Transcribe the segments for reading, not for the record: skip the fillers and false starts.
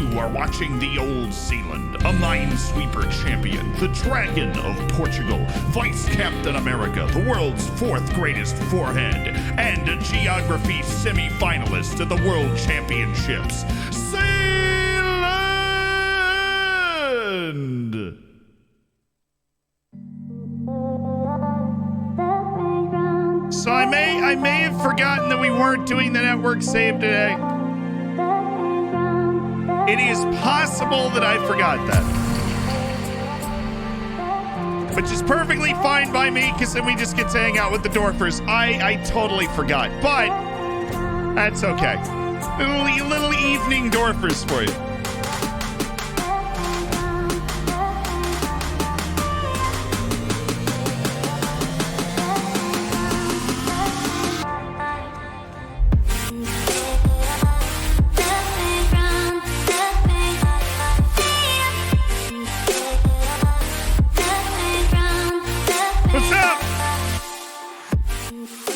You are watching the Old Zealand, a minesweeper champion, the Dragon of Portugal, Vice Captain America, the world's fourth greatest forehead, and a geography semi-finalist at the World Championships, Zealand! So I may have forgotten that we weren't doing the network save today. It is possible that I forgot that. Which is perfectly fine by me, because then we just get to hang out with the Dwarfers. I totally forgot, but that's okay. Little evening Dwarfers for you.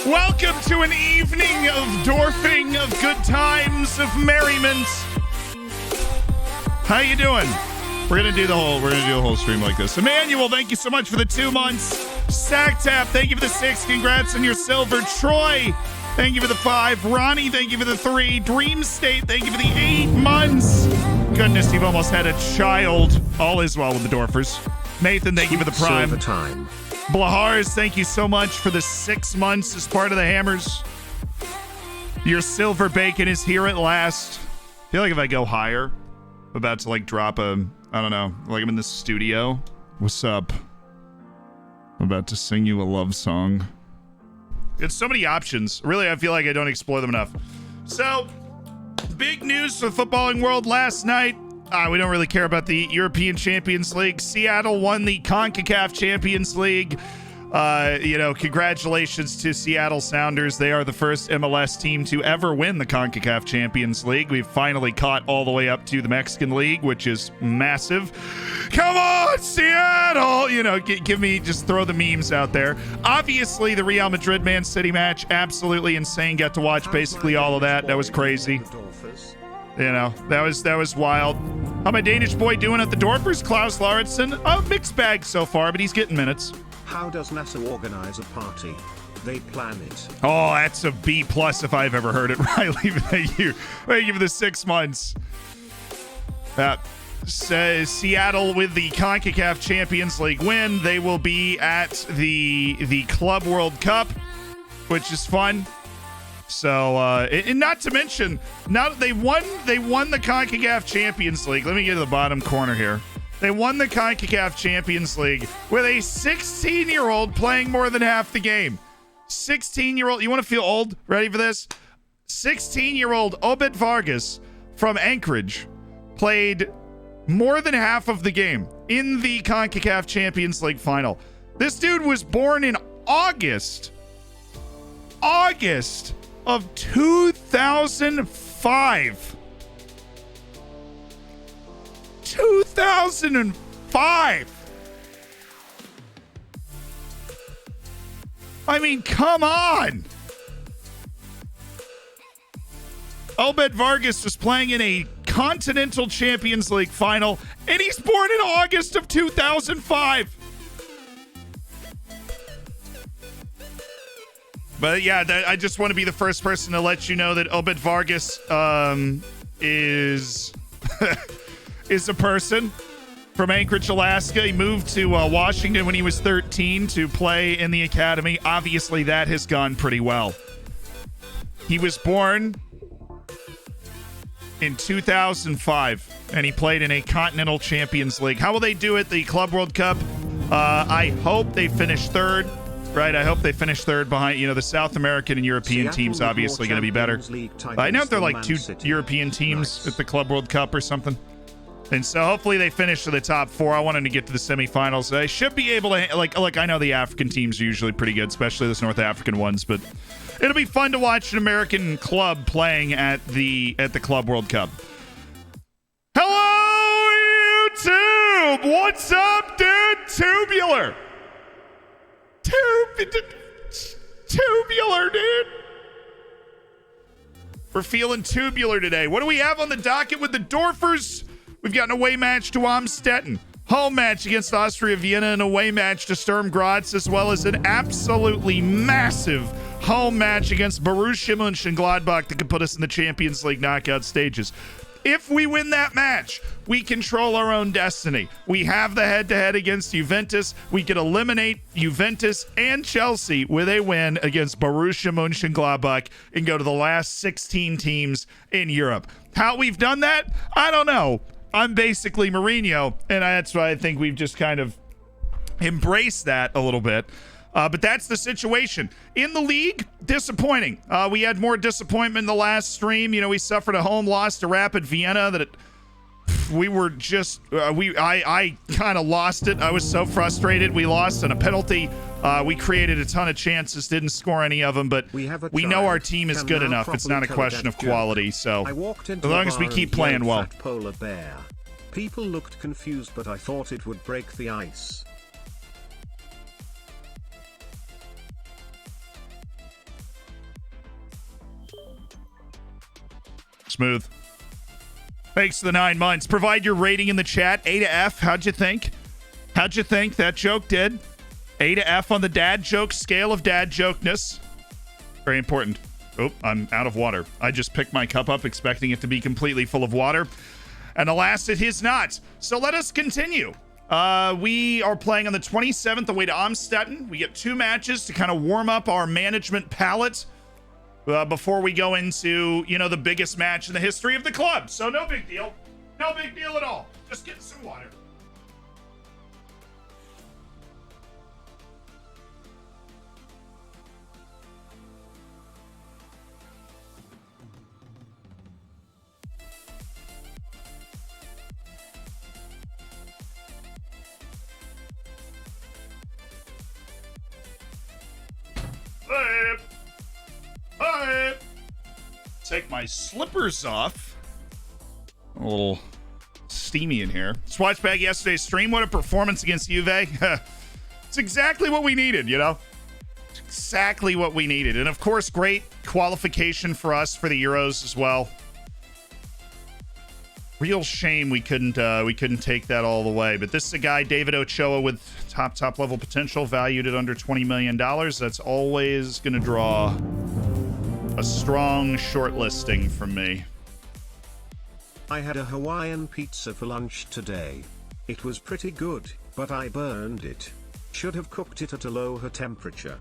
Welcome to an evening of dwarfing, of good times, of merriment. How you doing? We're gonna do the whole stream like this. Emmanuel, thank you so much for the 2 months. Sacktap, thank you for the 6. Congrats on your silver. Troy, thank you for the 5. Ronnie, thank you for the 3. Dream State, thank you for the 8 months. Goodness, you've almost had a child. All is well with the Dwarfers. Nathan, thank you for the prime. Silver time. Blahars, thank you so much for the 6 months as part of the Hammers. Your silver bacon is here at last. I feel like if I go higher, I'm about to like drop a, I don't know, like I'm in the studio. What's up? I'm about to sing you a love song. It's so many options. Really, I feel like I don't explore them enough. So, big news for the footballing world last night. We don't really care about the European Champions League. Seattle won the CONCACAF Champions League. Congratulations to Seattle Sounders. They are the first MLS team to ever win the CONCACAF Champions League. We've finally caught all the way up to the Mexican League, which is massive. Come on, Seattle! Give me, just throw the memes out there. Obviously, the Real Madrid-Man City match, absolutely insane. Got to watch basically all of that. That was crazy. That was wild. How my Danish boy doing at the Dwarfers? Klaus Lauritsen. A mixed bag so far, but he's getting minutes. How does NASA organize a party? They plan it. Oh, that's a B+ if I've ever heard it. Riley, thank you. Thank you for the 6 months. Says Seattle with the CONCACAF Champions League win. They will be at the Club World Cup, which is fun. So, and not to mention, now that they won the CONCACAF Champions League. Let me get to the bottom corner here. They won the CONCACAF Champions League with a 16-year-old playing more than half the game. 16-year-old, you want to feel old? Ready for this? 16-year-old Obed Vargas from Anchorage played more than half of the game in the CONCACAF Champions League final. This dude was born in August of 2005. 2005. I mean, come on. Obed Vargas was playing in a Continental Champions League final, and he's born in August of 2005. But yeah, I just want to be the first person to let you know that Obed Vargas is is a person from Anchorage, Alaska. He moved to Washington when he was 13 to play in the academy. Obviously, that has gone pretty well. He was born in 2005, and he played in a Continental Champions League. How will they do at the Club World Cup? I hope they finish third. Right, I hope they finish third behind, the South American and European teams obviously going to be better. I know they're like 2 European teams at the Club World Cup or something. And so hopefully they finish to the top 4. I want them to get to the semifinals. I should be able to, like I know the African teams are usually pretty good, especially those North African ones, but it'll be fun to watch an American club playing at the Club World Cup. Hello, YouTube! What's up, dude? Tubular! Tubular, dude. We're feeling tubular today. What do we have on the docket with the Dwarfers? We've got an away match to Amstetten, home match against Austria Vienna, and away match to Sturm Graz, as well as an absolutely massive home match against Borussia Mönchengladbach that could put us in the Champions League knockout stages. If we win that match, we control our own destiny. We have the head-to-head against Juventus. We could eliminate Juventus and Chelsea with a win against Borussia Mönchengladbach and go to the last 16 teams in Europe. How we've done that, I don't know. I'm basically Mourinho, and that's why I think we've just kind of embraced that a little bit. But that's the situation. In the league, disappointing. We had more disappointment in the last stream. We suffered a home loss to Rapid Vienna that we were just, I kind of lost it. I was so frustrated. We lost on a penalty. We created a ton of chances, didn't score any of them, but we know our team is good enough. It's not a question of quality, so as long as we keep playing well. Polar bear. People looked confused, but I thought it would break the ice. Smooth. Thanks for the 9 months. Provide your rating in the chat. A to F. How'd you think? How'd you think that joke did? A to F on the dad joke scale of dad jokeness. Very important. Oh, I'm out of water. I just picked my cup up expecting it to be completely full of water. And alas, it is not. So let us continue. We are playing on the 27th away to Amstetten. We get 2 matches to kind of warm up our management palate before we go into, the biggest match in the history of the club. So no big deal. No big deal at all. Just getting some water. Take my slippers off. A little steamy in here. Just watched back yesterday's stream. What a performance against Juve. It's exactly what we needed, It's exactly what we needed. And of course, great qualification for us for the Euros as well. Real shame we couldn't take that all the way. But this is a guy, David Ochoa, with top level potential, valued at under $20 million. That's always going to draw a strong shortlisting from me. I had a Hawaiian pizza for lunch today. It was pretty good, but I burned it. Should have cooked it at a lower temperature.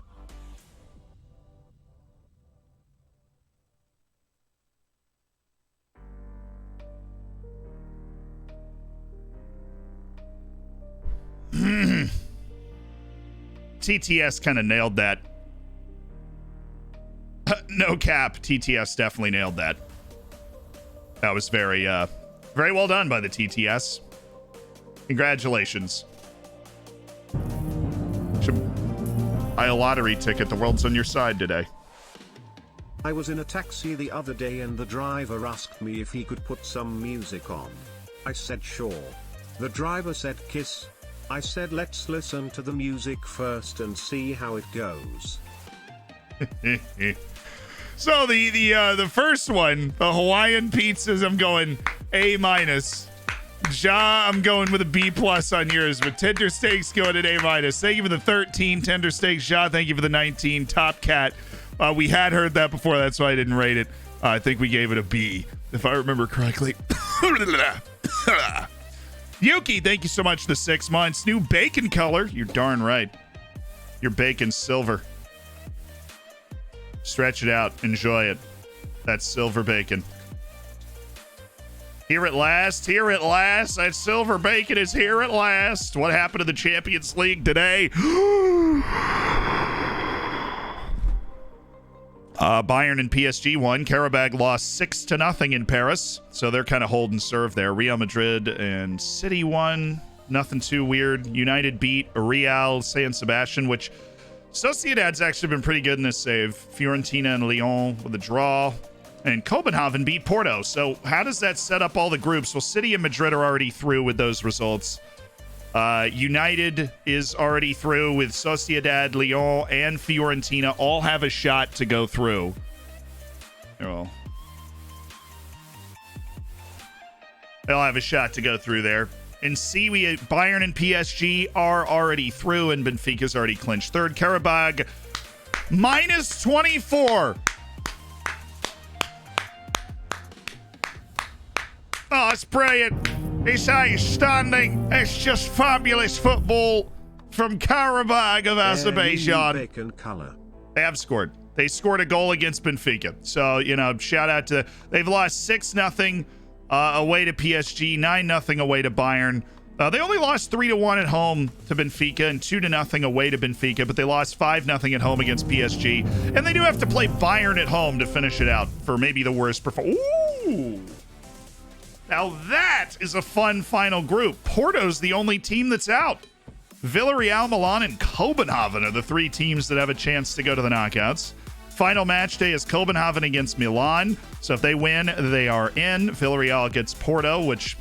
TTS kind of nailed that. No cap, TTS definitely nailed that. That was very well done by the TTS. Congratulations. Should buy a lottery ticket. The world's on your side today. I was in a taxi the other day and the driver asked me if he could put some music on. I said sure. The driver said Kiss. I said let's listen to the music first and see how it goes. So the first one, the Hawaiian pizzas, I'm going A-. Ja, I'm going with a B+ on yours, but tender steaks going at A-. Thank you for the 13 tender steaks, Ja. Thank you for the 19 Top Cat. We had heard that before, that's why I didn't rate it. I think we gave it a B, if I remember correctly. Yuki, thank you so much for the 6 months. New bacon color. You're darn right. Your bacon's silver. Stretch it out. Enjoy it. That's silver bacon. Here at last. Here at last. That silver bacon is here at last. What happened to the Champions League today? Bayern and PSG won. Karabag lost 6-0 in Paris. So they're kind of holding serve there. Real Madrid and City won. Nothing too weird. United beat Real San Sebastian, which Sociedad's actually been pretty good in this save. Fiorentina and Lyon with a draw. And Copenhagen beat Porto. So how does that set up all the groups? Well, City and Madrid are already through with those results. United is already through with Sociedad, Lyon, and Fiorentina all have a shot to go through. Well, they'll have a shot to go through there. In C, Bayern and PSG are already through, and Benfica's already clinched third. Karabag, minus 24. Oh, it's brilliant. It's outstanding. It's just fabulous football from Karabag of Azerbaijan. Bacon color. They have scored. They scored a goal against Benfica. So, shout out to... They've lost 6-0 away to PSG, 9-0 away to Bayern. They only lost 3-1 at home to Benfica and 2-0 away to Benfica, but they lost 5-0 at home against PSG. And they do have to play Bayern at home to finish it out for maybe the worst performance. Ooh! Now that is a fun final group. Porto's the only team that's out. Villarreal, Milan, and Copenhagen are the 3 teams that have a chance to go to the knockouts. Final match day is Copenhagen against Milan. So if they win, they are in. Villarreal gets Porto, which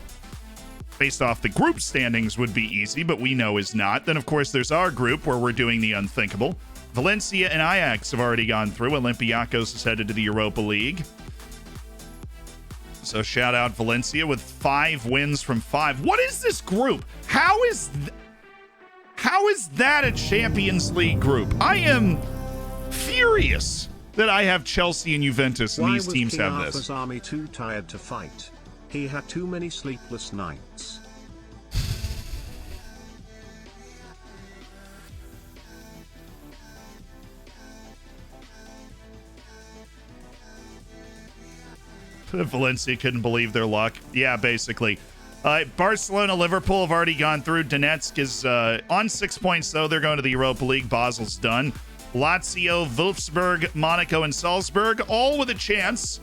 based off the group standings would be easy, but we know is not. Then, of course, there's our group where we're doing the unthinkable. Valencia and Ajax have already gone through. Olympiacos is headed to the Europa League. So shout out Valencia with 5 wins from 5. What is this group? How is that a Champions League group? I am furious that I have Chelsea and Juventus and these teams have this. Why was King Arthur's army too tired to fight? He had too many sleepless nights. Valencia couldn't believe their luck. Yeah, basically. Barcelona, Liverpool have already gone through. Donetsk is on 6 points, though. They're going to the Europa League. Basel's done. Lazio, Wolfsburg, Monaco, and Salzburg, all with a chance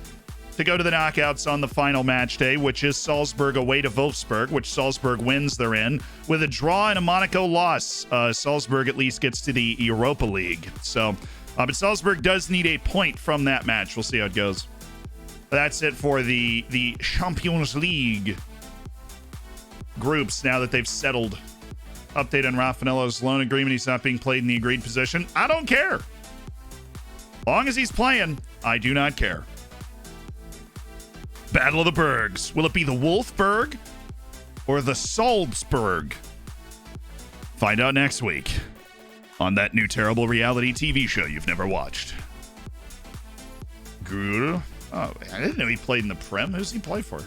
to go to the knockouts on the final match day, which is Salzburg away to Wolfsburg, which Salzburg wins, they're in. With a draw and a Monaco loss, Salzburg at least gets to the Europa League. So, but Salzburg does need a point from that match. We'll see how it goes. That's it for the Champions League groups now that they've settled. Update on Raffanella's loan agreement. He's not being played in the agreed position. I don't care. As long as he's playing, I do not care. Battle of the Bergs. Will it be the Wolfsburg or the Salzburg? Find out next week on that new terrible reality TV show you've never watched. Good. Oh, I didn't know he played in the Prem. Who's he play for?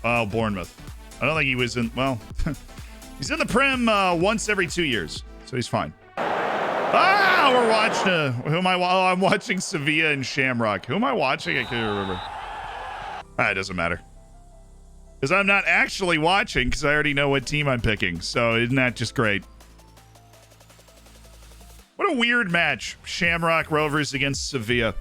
Oh, Bournemouth. I don't think he was in... Well, he's in the Prem once every 2 years, so he's fine. Ah, we're watching... who am I... Oh, I'm watching Sevilla and Shamrock. Who am I watching? I can't remember. It doesn't matter. Because I'm not actually watching, because I already know what team I'm picking. So isn't that just great? What a weird match. Shamrock Rovers against Sevilla.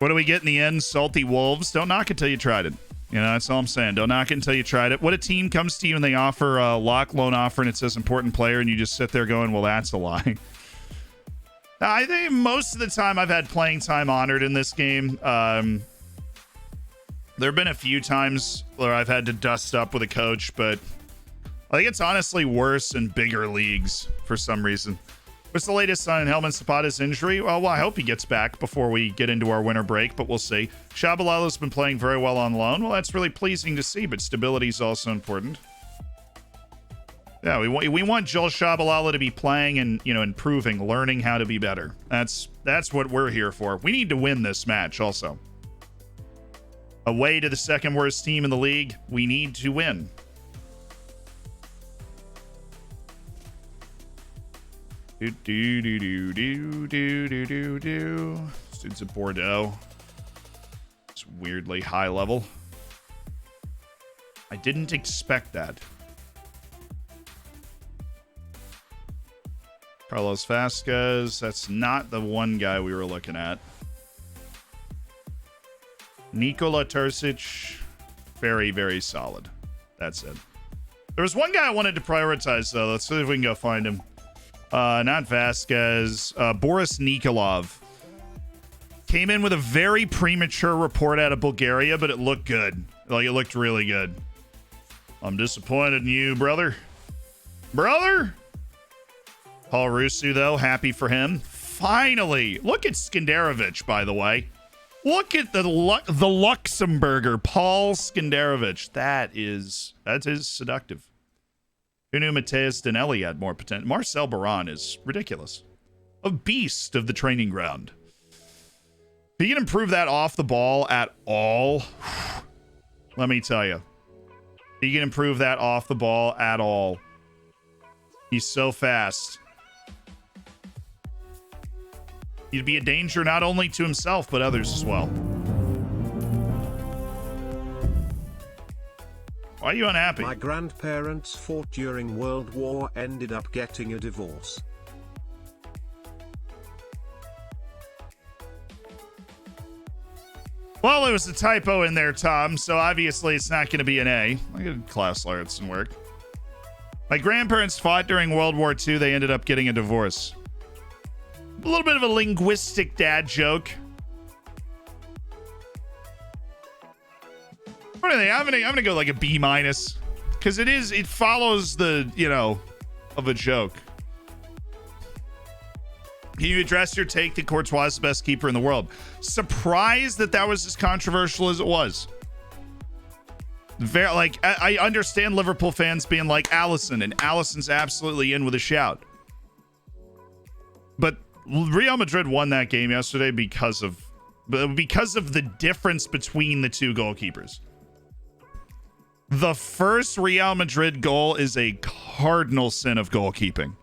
What do we get in the end? Salty Wolves. Don't knock it till you tried it. That's all I'm saying. Don't knock it until you tried it. What a team comes to you and they offer a lock loan offer and it says important player and you just sit there going, well, that's a lie. I think most of the time I've had playing time honored in this game. There have been a few times where I've had to dust up with a coach, but I think it's honestly worse in bigger leagues for some reason. What's the latest on Helman Zapata's injury? Well, I hope he gets back before we get into our winter break, but we'll see. Shabalala's been playing very well on loan. Well, that's really pleasing to see, but stability is also important. Yeah, we want Joel Shabalala to be playing and, improving, learning how to be better. That's what we're here for. We need to win this match also. Away to the second worst team in the league, we need to win. Students at Bordeaux. It's weirdly high level. I didn't expect that. Carlos Vasquez. That's not the one guy we were looking at. Nikola Terzic. Very, very solid. That's it. There was one guy I wanted to prioritize, though. Let's see if we can go find him. Not Vasquez. Boris Nikolov. Came in with a very premature report out of Bulgaria, but it looked good. Like, it looked really good. I'm disappointed in you, brother. Brother? Paul Rusu, though, happy for him. Finally. Look at Skenderovic, by the way. Look at the Luxemburger, Paul Skenderovich. That is seductive. Who knew Mateus Danelli had more potential? Marcel Baran is ridiculous. A beast of the training ground. If he can improve that off the ball at all, let me tell you. He can improve that off the ball at all. He's so fast. He'd be a danger not only to himself, but others as well. Why are you unhappy? My grandparents fought during World War, ended up getting a divorce. Well, it was a typo in there, Tom, so obviously it's not going to be an A. I did class arts and work. My grandparents fought during World War II. They ended up getting a divorce. A little bit of a linguistic dad joke. What do you think? I'm gonna go like a B-, because it follows the, of a joke. Can you address your take that Courtois is the best keeper in the world? Surprised that was as controversial as it was. I understand Liverpool fans being like Alisson, and Alisson's absolutely in with a shout. But Real Madrid won that game yesterday because of the difference between the two goalkeepers. The first Real Madrid goal is a cardinal sin of goalkeeping.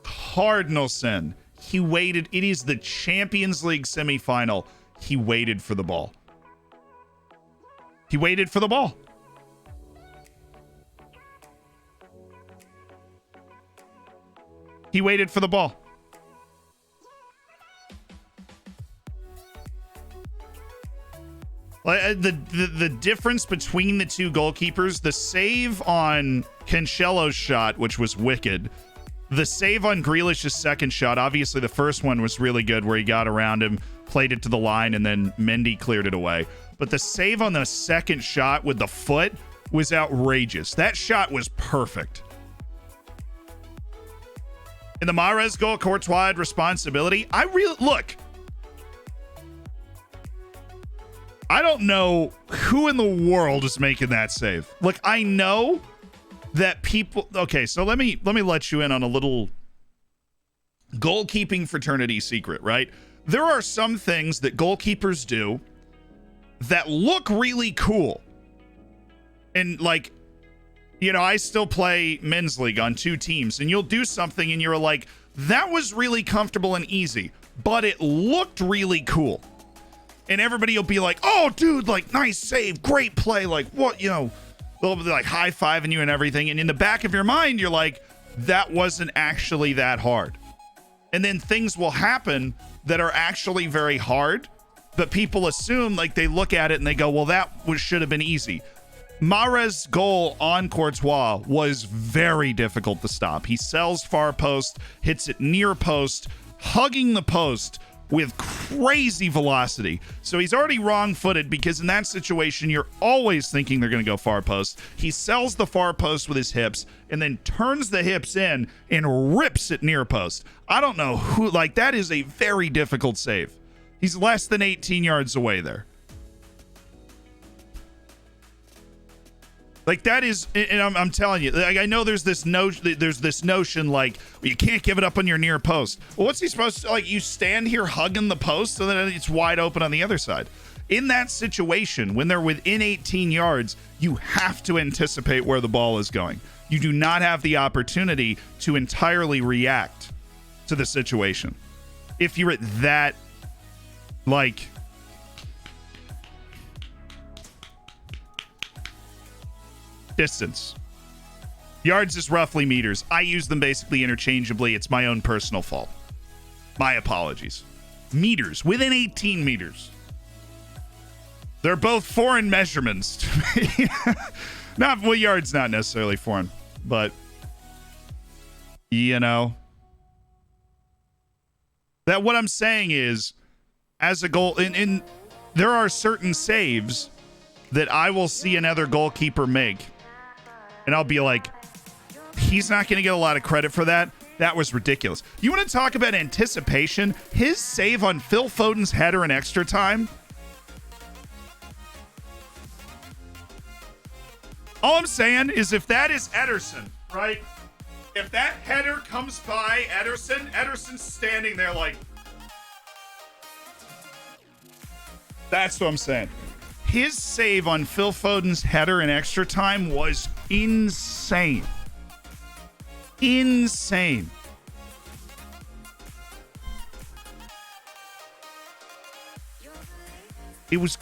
Cardinal sin. He waited. It is the Champions League semifinal. He waited for the ball. He waited for the ball. He waited for the ball. The difference between the two goalkeepers, the save on Cancelo's shot, which was wicked, the save on Grealish's second shot, obviously the first one was really good where he got around him, played it to the line, and then Mendy cleared it away. But the save on the second shot with the foot was outrageous. That shot was perfect. In the Mahrez goal, Courtois had responsibility. I don't know who in the world is making that save. Look, I know that people... Okay, so let me let you in on a little goalkeeping fraternity secret, right? There are some things that goalkeepers do that look really cool. And I still play men's league on 2 teams, and you'll do something and you're like, that was really comfortable and easy, but it looked really cool. And everybody will be like, oh, dude, nice save, great play, what, they'll be high-fiving you and everything. And in the back of your mind, you're like, that wasn't actually that hard. And then things will happen that are actually very hard, but people assume, they look at it and they go, well, that should have been easy. Mahrez's goal on Courtois was very difficult to stop. He sells far post, hits it near post, hugging the post with crazy velocity. So he's already wrong-footed because in that situation, you're always thinking they're going to go far post. He sells the far post with his hips and then turns the hips in and rips it near post. I don't know who, that is a very difficult save. He's less than 18 yards away there. That is, and I'm telling you, I know there's this notion well, you can't give it up on your near post. Well, what's he supposed to, you stand here hugging the post so that it's wide open on the other side. In that situation, when they're within 18 yards, you have to anticipate where the ball is going. You do not have the opportunity to entirely react to the situation. If you're at that, distance. Yards is roughly meters. I use them basically interchangeably. It's my own personal fault. My apologies. Meters. Within 18 meters. They're both foreign measurements to me. Yards not necessarily foreign, but that what I'm saying is, as a goal, there are certain saves that I will see another goalkeeper make. And I'll be like, he's not going to get a lot of credit for that, That was ridiculous. You want to talk about anticipation? His save on Phil Foden's header in extra time. All I'm saying is if that is Ederson, right? If that header comes by Ederson's standing there like... That's what I'm saying. His save on Phil Foden's header in extra time was insane. Insane. It was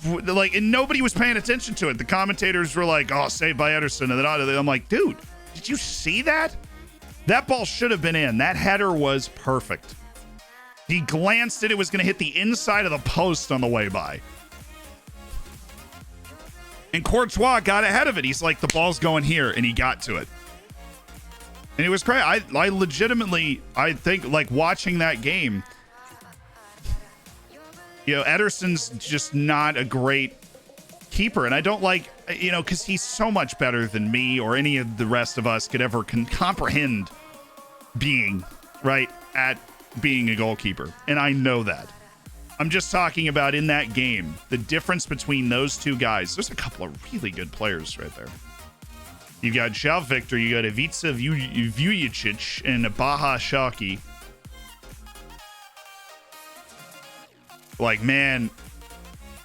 like, and nobody was paying attention to it. The commentators were like, "Oh, saved by Ederson," and then I'm like, "Dude, did you see that? That ball should have been in. That header was perfect. He glanced at it, was going to hit the inside of the post on the way by." And Courtois got ahead of it. He's like, the ball's going here, and he got to it. And it was crazy. I legitimately, I think, like, watching that game, you know, Ederson's just not a great keeper. And I don't like, you know, because he's so much better than me or any of the rest of us could ever comprehend being, right, at being a goalkeeper. And I know that. I'm just talking about in that game, the difference between those two guys. There's a couple of really good players right there. You got João Victor, you got Ivica Vujicic, and Baha Shaki. Like, man,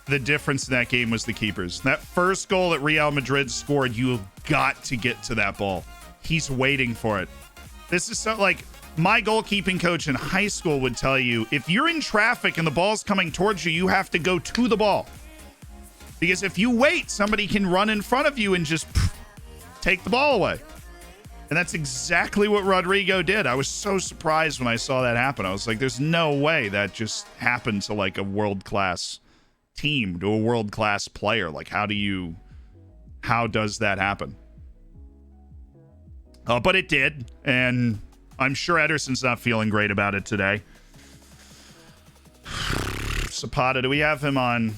the difference in that game was the keepers. That first goal that Real Madrid scored, you've got to get to that ball. He's waiting for it. This is so, like, my goalkeeping coach in high school would tell you, if you're in traffic and the ball's coming towards you, you have to go to the ball. Because if you wait, somebody can run in front of you and just take the ball away. And that's exactly what Rodrigo did. I was so surprised when I saw that happen. I was like, there's no way that just happened to like a world-class team, to a world-class player. Like, how does that happen? But it did. And I'm sure Ederson's not feeling great about it today. Zapata, do we have him on?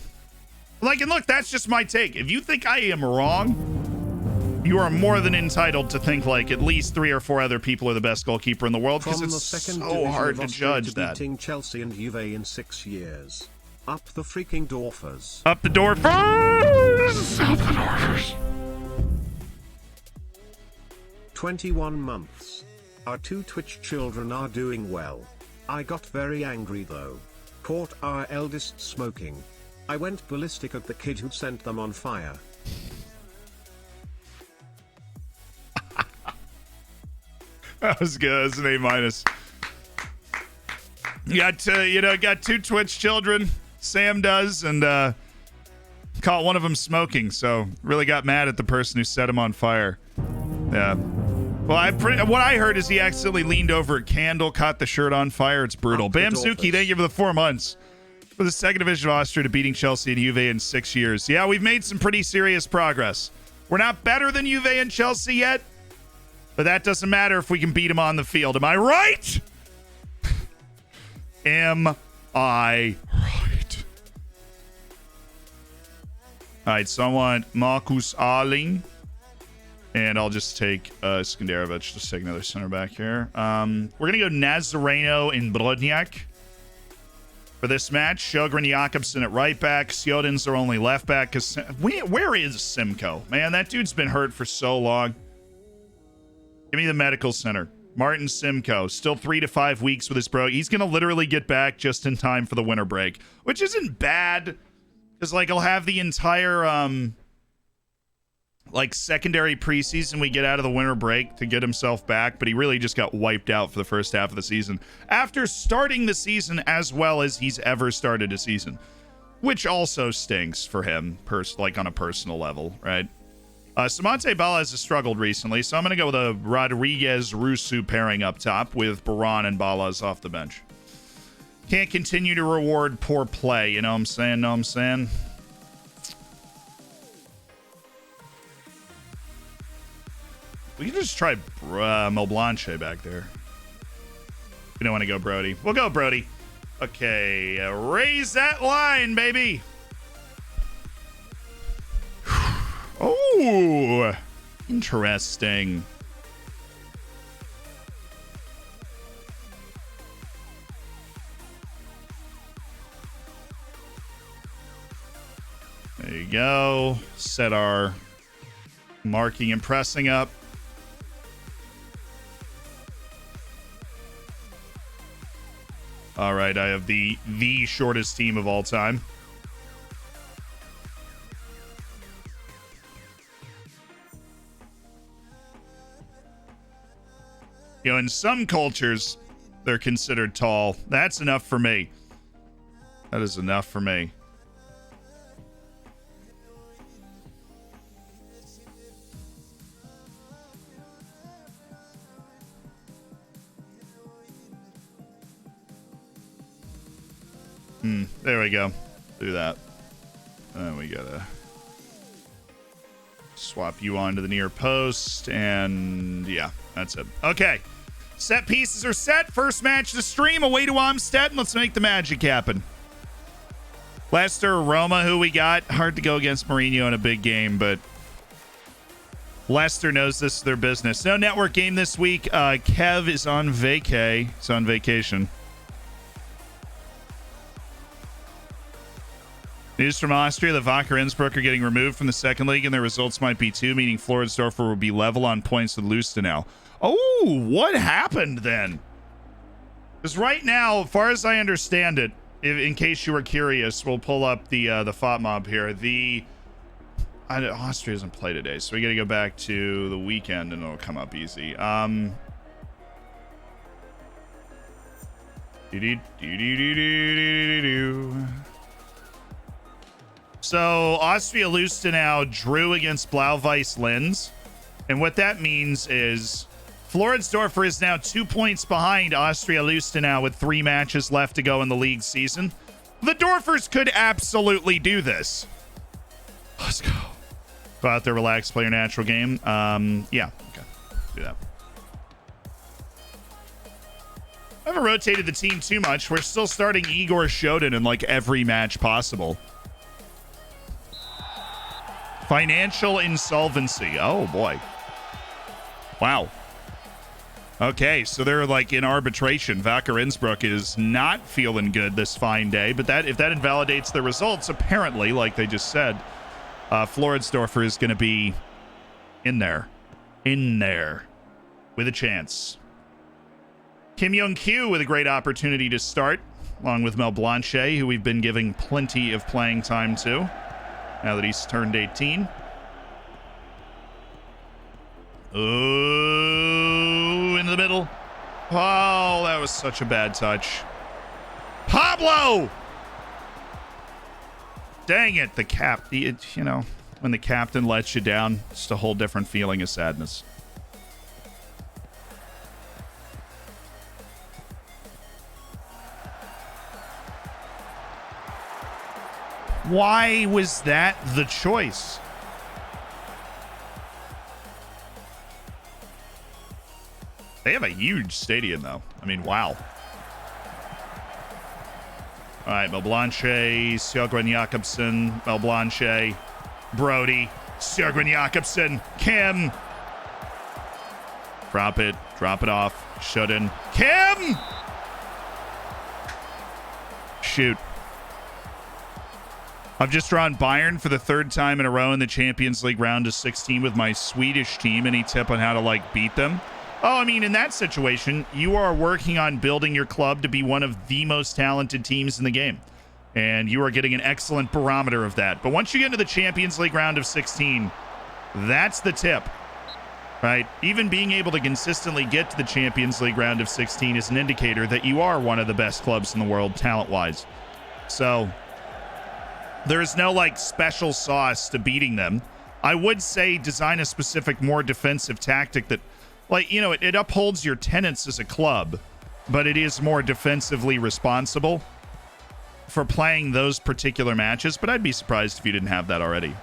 Like, and look, that's just my take. If you think I am wrong, you are more than entitled to think like at least 3 or 4 other people are the best goalkeeper in the world, because it's so hard to judge that. Beating Chelsea and Juve in 6 years. Up the freaking Dwarfers. Up the Dwarfers! Up the Dwarfers. 21 months. Our 2 Twitch children are doing well. I got very angry though. Caught our eldest smoking. I went ballistic at the kid who sent them on fire. That was good. That's an A-. You got 2 Twitch children. Sam does, and caught one of them smoking. So really got mad at the person who set him on fire. Yeah. Well, what I heard is he accidentally leaned over a candle, caught the shirt on fire. It's brutal. Bamsuki, thank you for the 4 months. For the 2nd Division of Austria to beating Chelsea and Juve in 6 years. Yeah, we've made some pretty serious progress. We're not better than Juve and Chelsea yet, but that doesn't matter if we can beat them on the field. Am I right? Am I right? All right, so I want Marcus Arling. And I'll just take Skanderovic, just take another center back here. We're going to go Nazareno and Brodniak for this match. Sjogren Jakobsen at right back. Sjödin's our only left back. Because where is Simcoe? Man, that dude's been hurt for so long. Give me the medical center. Martin Simcoe, still 3 to 5 weeks with his bro. He's going to literally get back just in time for the winter break, which isn't bad. Because, like, he'll have the entire... like secondary preseason, we get out of the winter break to get himself back, but he really just got wiped out for the first half of the season after starting the season as well as he's ever started a season, which also stinks for him, like on a personal level, right? Samante Balas has struggled recently, so I'm going to go with a Rodriguez-Rusu pairing up top with Baran and Balas off the bench. Can't continue to reward poor play, you know what I'm saying? Know what I'm saying? We can just try Mel Blanche back there. We don't want to go Brody. We'll go Brody. Okay, raise that line, baby. Oh, interesting. There you go. Set our marking and pressing up. All right, I have the shortest team of all time. You know, in some cultures, they're considered tall. That's enough for me. That is enough for me. There we go. Do that. And we gotta swap you onto the near post, and yeah, that's it. Okay. Set pieces are set. First match of the stream, away to Amstetten. Let's make the magic happen. Leicester, Roma, who we got. Hard to go against Mourinho in a big game, but Leicester knows this is their business. No network game this week. Kev is on vacay. He's on vacation. News from Austria, the Wacker Innsbruck are getting removed from the second league, and their results might be 2, meaning Floridsdorfer will be level on points with Lustenau. Oh, what happened then? Because right now, as far as I understand it, in case you were curious, we'll pull up the FOTMob here. Austria doesn't play today, so we got to go back to the weekend, and it'll come up easy. So Austria Lustenau drew against Blau-Weiß Linz, and what that means is Floridsdorfer is now 2 points behind Austria Lustenau with 3 matches left to go in the league season. The Dwarfers could absolutely do this. Let's go. Go out there, relax, play your natural game. Yeah, okay, do that. I haven't rotated the team too much. We're still starting Igor Shodan in like every match possible. Financial insolvency. Oh boy. Wow. Okay, so they're like in arbitration. Wacker Innsbruck is not feeling good this fine day, but if that invalidates the results, apparently, like they just said, Floridsdorfer is going to be in there with a chance. Kim Young-kyu with a great opportunity to start, along with Mel Blanchet, who we've been giving plenty of playing time to now that he's turned 18. Oh, into the middle. Oh, that was such a bad touch. Pablo! Dang it, you know, when the captain lets you down, it's just a whole different feeling of sadness. Why was that the choice? They have a huge stadium, though. I mean, wow. All right, Mel Blanchet, Sjogren Jakobsen, Mel Blanchet, Brody, Sjogren Jakobsen, Kim. Drop it off, Shodan, Kim! Shoot. I've just drawn Bayern for the 3rd time in a row in the Champions League round of 16 with my Swedish team. Any tip on how to, like, beat them? Oh, I mean, in that situation, you are working on building your club to be one of the most talented teams in the game. And you are getting an excellent barometer of that. But once you get into the Champions League round of 16, that's the tip, right? Even being able to consistently get to the Champions League round of 16 is an indicator that you are one of the best clubs in the world, talent-wise. So there's no, like, special sauce to beating them. I would say design a specific, more defensive tactic that, like, you know, it upholds your tenets as a club, but it is more defensively responsible for playing those particular matches. But I'd be surprised if you didn't have that already.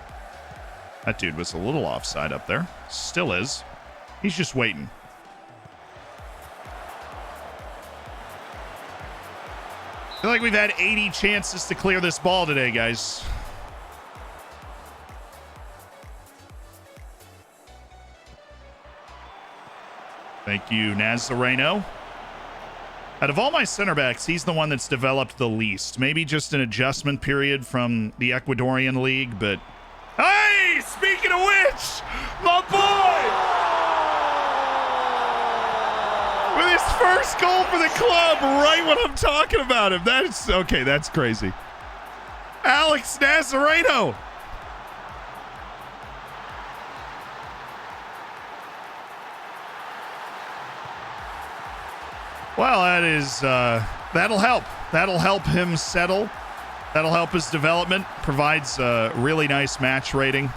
That dude was a little offside up there. Still is. He's just waiting. I feel like we've had 80 chances to clear this ball today, guys. Thank you, Nazareno. Out of all my center backs, he's the one that's developed the least. Maybe just an adjustment period from the Ecuadorian league, but... Hey! Speaking of which, my boy! With his first goal for the club, right when I'm talking about him. That's... Okay, that's crazy. Alex Nazareno. Well, that is, that'll help. That'll help him settle. That'll help his development. Provides a really nice match rating.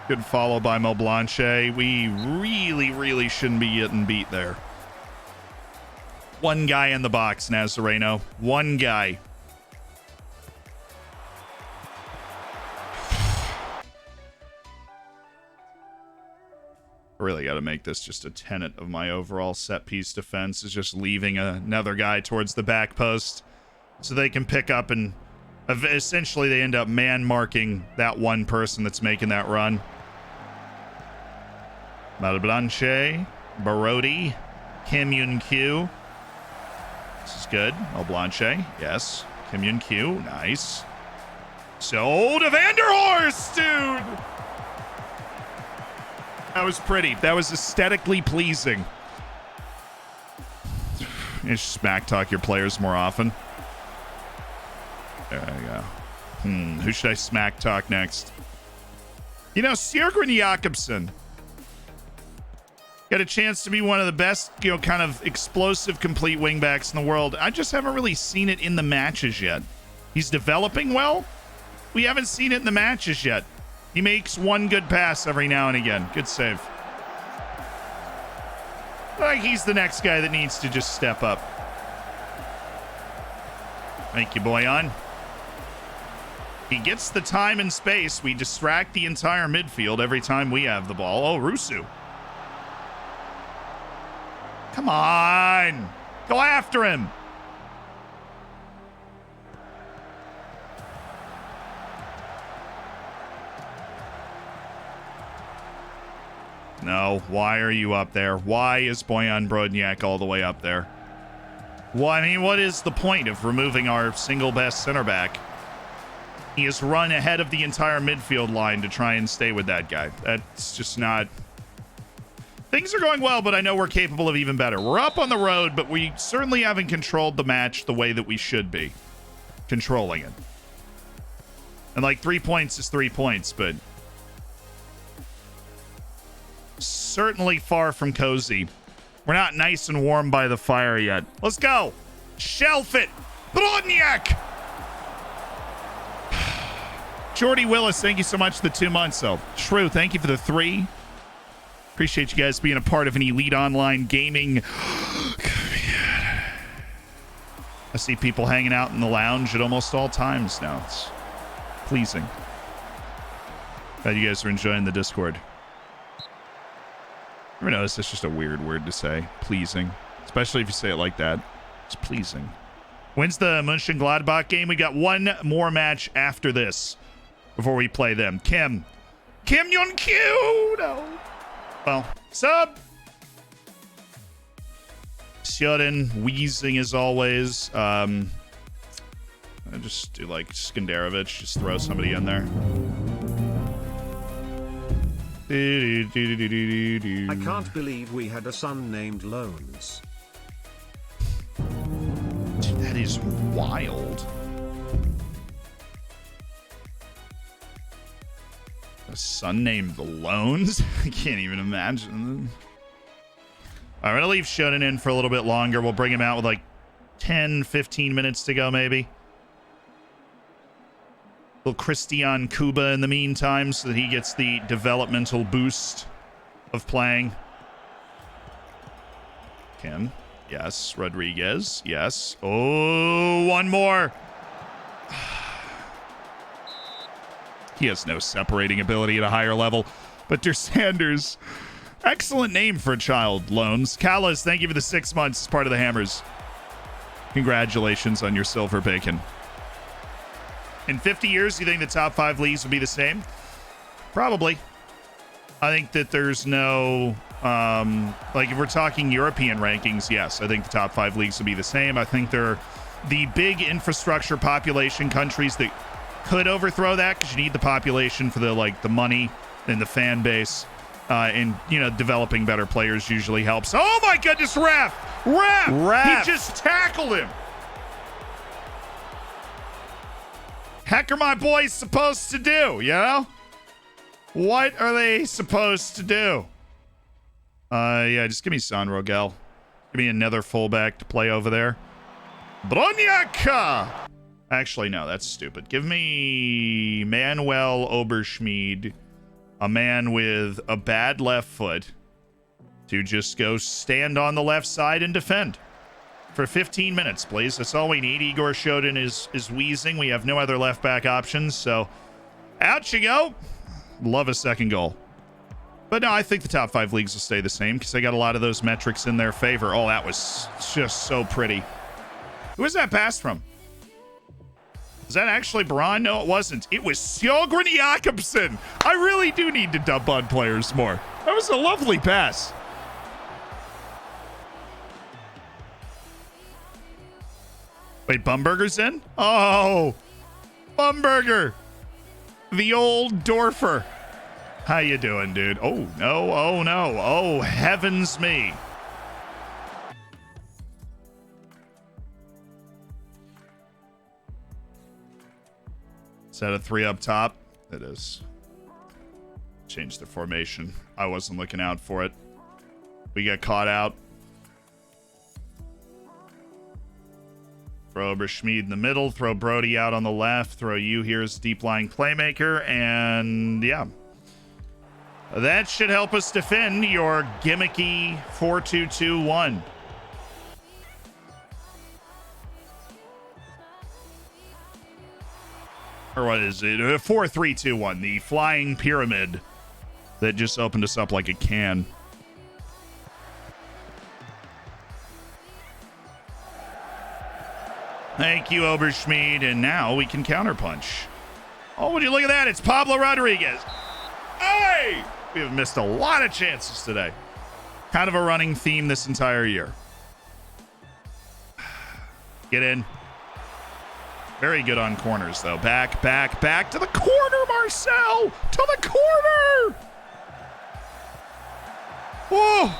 Good follow by Mo Blanche. We really shouldn't be getting beat there. One guy in the box, Nazareno. One guy. I really got to make this just a tenet of my overall set piece defense, is just leaving another guy towards the back post so they can pick up, and essentially they end up man marking that one person that's making that run. Malblanche, Barodi, Kim Yun Q. This is good. Malblanche, yes. Kim Yun Q, nice. So, to Vanderhorst, dude! That was pretty. That was aesthetically pleasing. You should smack talk your players more often. There you go. Who should I smack talk next? You know, Sjergren Jakobsen got a chance to be one of the best, you know, kind of explosive complete wingbacks in the world. I just haven't really seen it in the matches yet. He's developing well. We haven't seen it in the matches yet. He makes one good pass every now and again. Good save. Like he's the next guy that needs to just step up. Thank you, Boyan. He gets the time and space. We distract the entire midfield every time we have the ball. Oh, Rusu. Come on. Go after him. No, why are you up there? Why is Boyan Brodniak all the way up there? Well, I mean, what is the point of removing our single best center back? He has run ahead of the entire midfield line to try and stay with that guy. That's just not... Things are going well, but I know we're capable of even better. We're up on the road, but we certainly haven't controlled the match the way that we should be controlling it. And like 3 points is 3 points, but... certainly far from cozy. We're not nice and warm by the fire yet. Let's go. Shelf it. Brodniak. Jordy Willis, thank you so much for the 2 months, though. Shrew, thank you for the 3. Appreciate you guys being a part of an elite online gaming. I see people hanging out in the lounge at almost all times now. It's pleasing. Glad you guys are enjoying the Discord. Ever notice it's just a weird word to say? Pleasing. Especially if you say it like that. It's pleasing. When's the Mönchengladbach game? We got one more match after this before we play them. Kim Yun-kyu! No. Well, sub! Sjöden wheezing as always. I just do like Skandarovich. Just throw somebody in there. I can't believe we had a son named Loans. Dude, that is wild. A son named Loans? I can't even imagine. All right, I'm going to leave Shonen in for a little bit longer. We'll bring him out with like 10, 15 minutes to go, maybe. Little Christian Kuba in the meantime so that he gets the developmental boost of playing. Kim. Yes. Rodriguez. Yes. Oh, one more. He has no separating ability at a higher level. But Der Sanders, excellent name for a child, Loans. Callas, thank you for the 6 months as part of the Hammers. Congratulations on your silver bacon. In 50 years, you think the top 5 leagues would be the same? Probably. I think that there's no, like if we're talking European rankings, yes, I think the top 5 leagues will be the same. I think they're the big infrastructure population countries that could overthrow that because you need the population for the money and the fan base. And, developing better players usually helps. Oh my goodness, ref! He just tackled him. Heck are my boys supposed to do, What are they supposed to do? Yeah, just give me San Rogel. Give me another fullback to play over there. Broniaka! Actually, no, that's stupid. Give me Manuel Oberschmied, a man with a bad left foot, to just go stand on the left side and defend for 15 minutes, please. That's all we need. Igor Shodin is wheezing. We have no other left back options, so out you go. Love a second goal. But no, I think the top 5 leagues will stay the same because they got a lot of those metrics in their favor. Oh, that was just so pretty. Who was that pass from? Is that actually Braun? No, it wasn't. It was Sjogren Jakobsen. I really do need to dump on players more. That was a lovely pass. Wait, Bumberger's in? Oh, Bumberger. The old Dwarfer. How you doing, dude? Oh, no. Oh, no. Oh, heavens me. Is that a 3 up top? It is. Change the formation. I wasn't looking out for it. We get caught out. Throw Oberschmied in the middle. Throw Brody out on the left. Throw you here as deep lying playmaker. And yeah. That should help us defend your gimmicky 4-2-2-1. Or what is it? 4-3-2-1. The flying pyramid that just opened us up like a can. Thank you, Oberschmied. And now we can counterpunch. Oh, would you look at that? It's Pablo Rodriguez. Hey! We have missed a lot of chances today. Kind of a running theme this entire year. Get in. Very good on corners, though. Back to the corner, Marcel! To the corner! Whoa!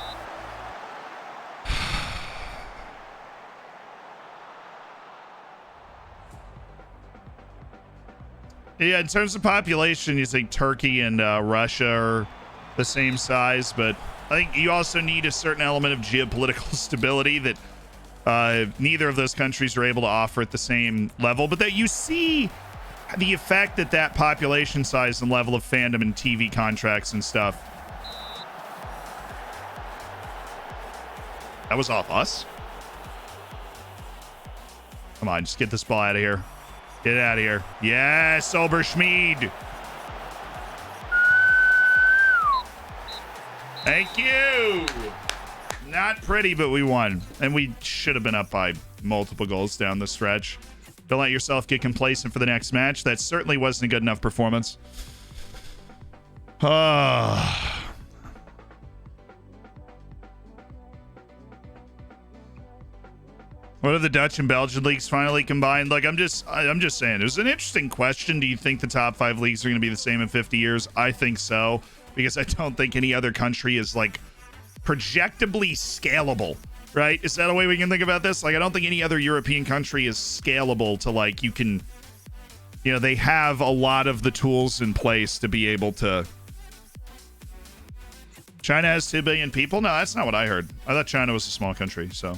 Yeah, in terms of population, you think Turkey and Russia are the same size, but I think you also need a certain element of geopolitical stability that neither of those countries are able to offer at the same level, but that you see the effect that population size and level of fandom and TV contracts and stuff. That was off us. Come on, just get this ball out of here. Get it out of here. Yes, Oberschmied. Thank you. Not pretty, but we won. And we should have been up by multiple goals down the stretch. Don't let yourself get complacent for the next match. That certainly wasn't a good enough performance. What have the Dutch and Belgian leagues finally combined? Like, I'm just saying, it was an interesting question. Do you think the top 5 leagues are going to be the same in 50 years? I think so, because I don't think any other country is like projectably scalable, right? Is that a way we can think about this? Like, I don't think any other European country is scalable to, like, you can, they have a lot of the tools in place to be able to. China has 2 billion people? No, that's not what I heard. I thought China was a small country, so.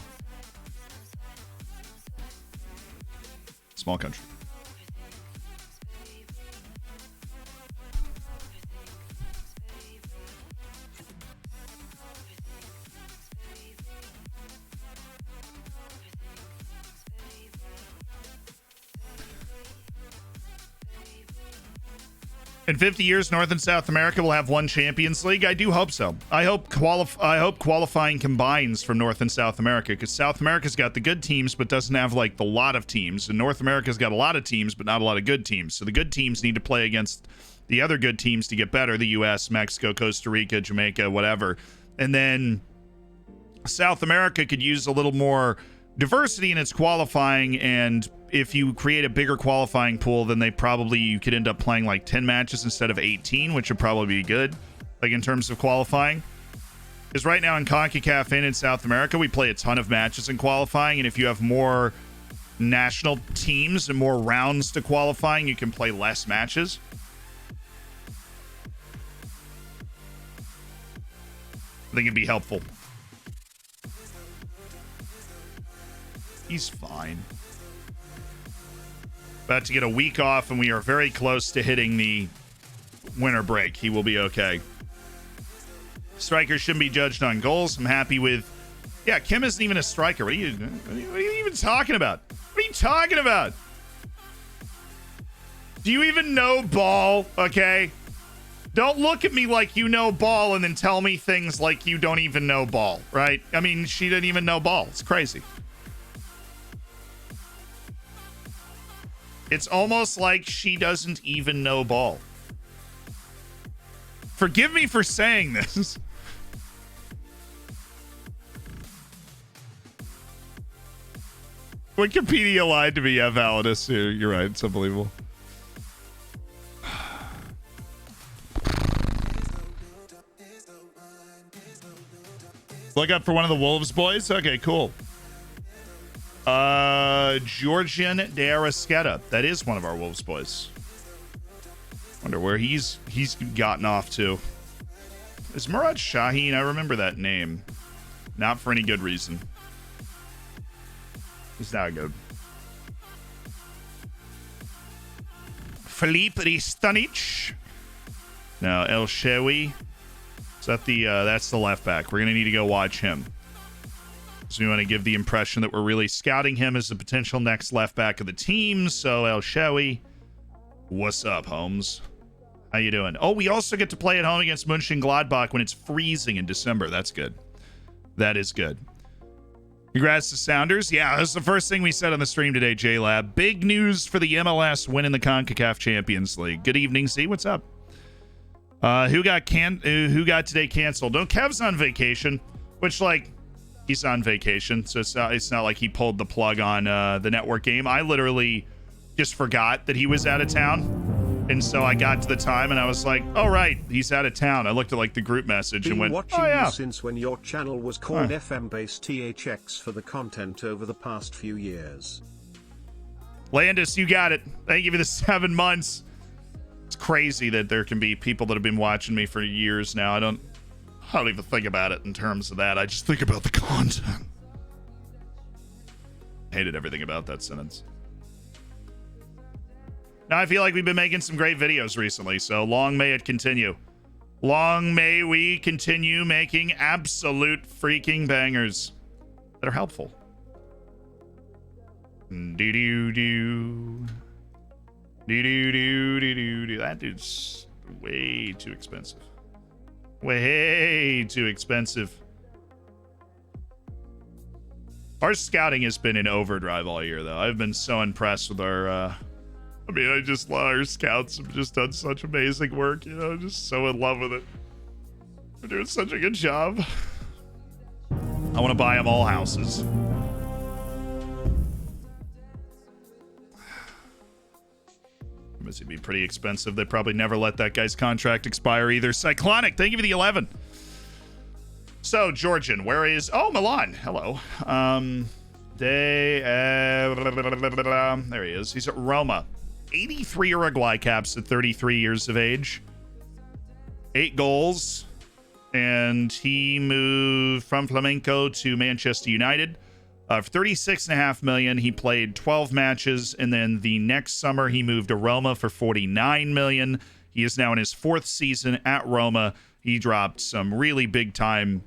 Small country. In 50 years, North and South America will have one Champions League. I do hope so. I hope qualifying combines from North and South America, because South America's got the good teams but doesn't have like the lot of teams, and North America's got a lot of teams but not a lot of good teams. So the good teams need to play against the other good teams to get better. The U.S., Mexico, Costa Rica, Jamaica, whatever. And then South America could use a little more diversity in its qualifying, and if you create a bigger qualifying pool, then you could end up playing like 10 matches instead of 18, which would probably be good, like in terms of qualifying. Because right now in CONCACAF and in South America, we play a ton of matches in qualifying, and if you have more national teams and more rounds to qualifying, you can play less matches. I think it'd be helpful. He's fine. About to get a week off, and we are very close to hitting the winter break. He will be okay. Strikers shouldn't be judged on goals. I'm happy with... Yeah, Kim isn't even a striker. What are you even talking about? What are you talking about? Do you even know ball, okay? Don't look at me like you know ball and then tell me things like you don't even know ball, right? I mean, she didn't even know ball. It's crazy. It's almost like she doesn't even know ball. Forgive me for saying this. Wikipedia lied to me. Yeah, Validus. You're right. It's unbelievable. Look up for one of the Wolves boys. Okay, cool. Georgian de Arrasqueta. That is one of our Wolves boys. Wonder where he's gotten off to. Is Murad Shaheen? I remember that name. Not for any good reason. He's not good. Filip Ristanic. No, El Shewi. Is that that's the left back. We're gonna need to go watch him. So we want to give the impression that we're really scouting him as the potential next left back of the team. So El Shewi, what's up, Holmes? How you doing? Oh, we also get to play at home against Mönchengladbach when it's freezing in December. That's good. That is good. Congrats to Sounders. Yeah, that's the first thing we said on the stream today, J-Lab. Big news for the MLS winning the CONCACAF Champions League. Good evening, Z. What's up? Who got today canceled? No, Kev's on vacation, which, like, he's on vacation, so it's not like he pulled the plug on the network game. I literally just forgot that he was out of town, and so I got to the time and I was like, "Oh right, he's out of town." I looked at like the group message and went, watching "Oh yeah." you since when your channel was called FM-based THX for the content over the past few years. Landis, you got it. Thank you for the 7 months. It's crazy that there can be people that have been watching me for years now. I don't even think about it in terms of that. I just think about the content. Hated everything about that sentence. Now I feel like we've been making some great videos recently, so long may it continue. Long may we continue making absolute freaking bangers that are helpful. Do-do-do. Do-do-do-do-do-do. That dude's way too expensive. Way too expensive. Our scouting has been in overdrive all year, though. I've been so impressed with our our scouts have just done such amazing work, you know, just so in love with it. They're doing such a good job. I want to buy them all houses. Must be pretty expensive. They probably never let that guy's contract expire either. Cyclonic, thank you for the 11. So, Georgian, where is... Oh, Milan. Hello. There he is. He's at Roma. 83 Uruguay caps at 33 years of age. 8 goals. And he moved from Flamenco to Manchester United. For $36.5 million, he played 12 matches, and then the next summer he moved to Roma for $49 million. He is now in his 4th season at Roma. He dropped some really big-time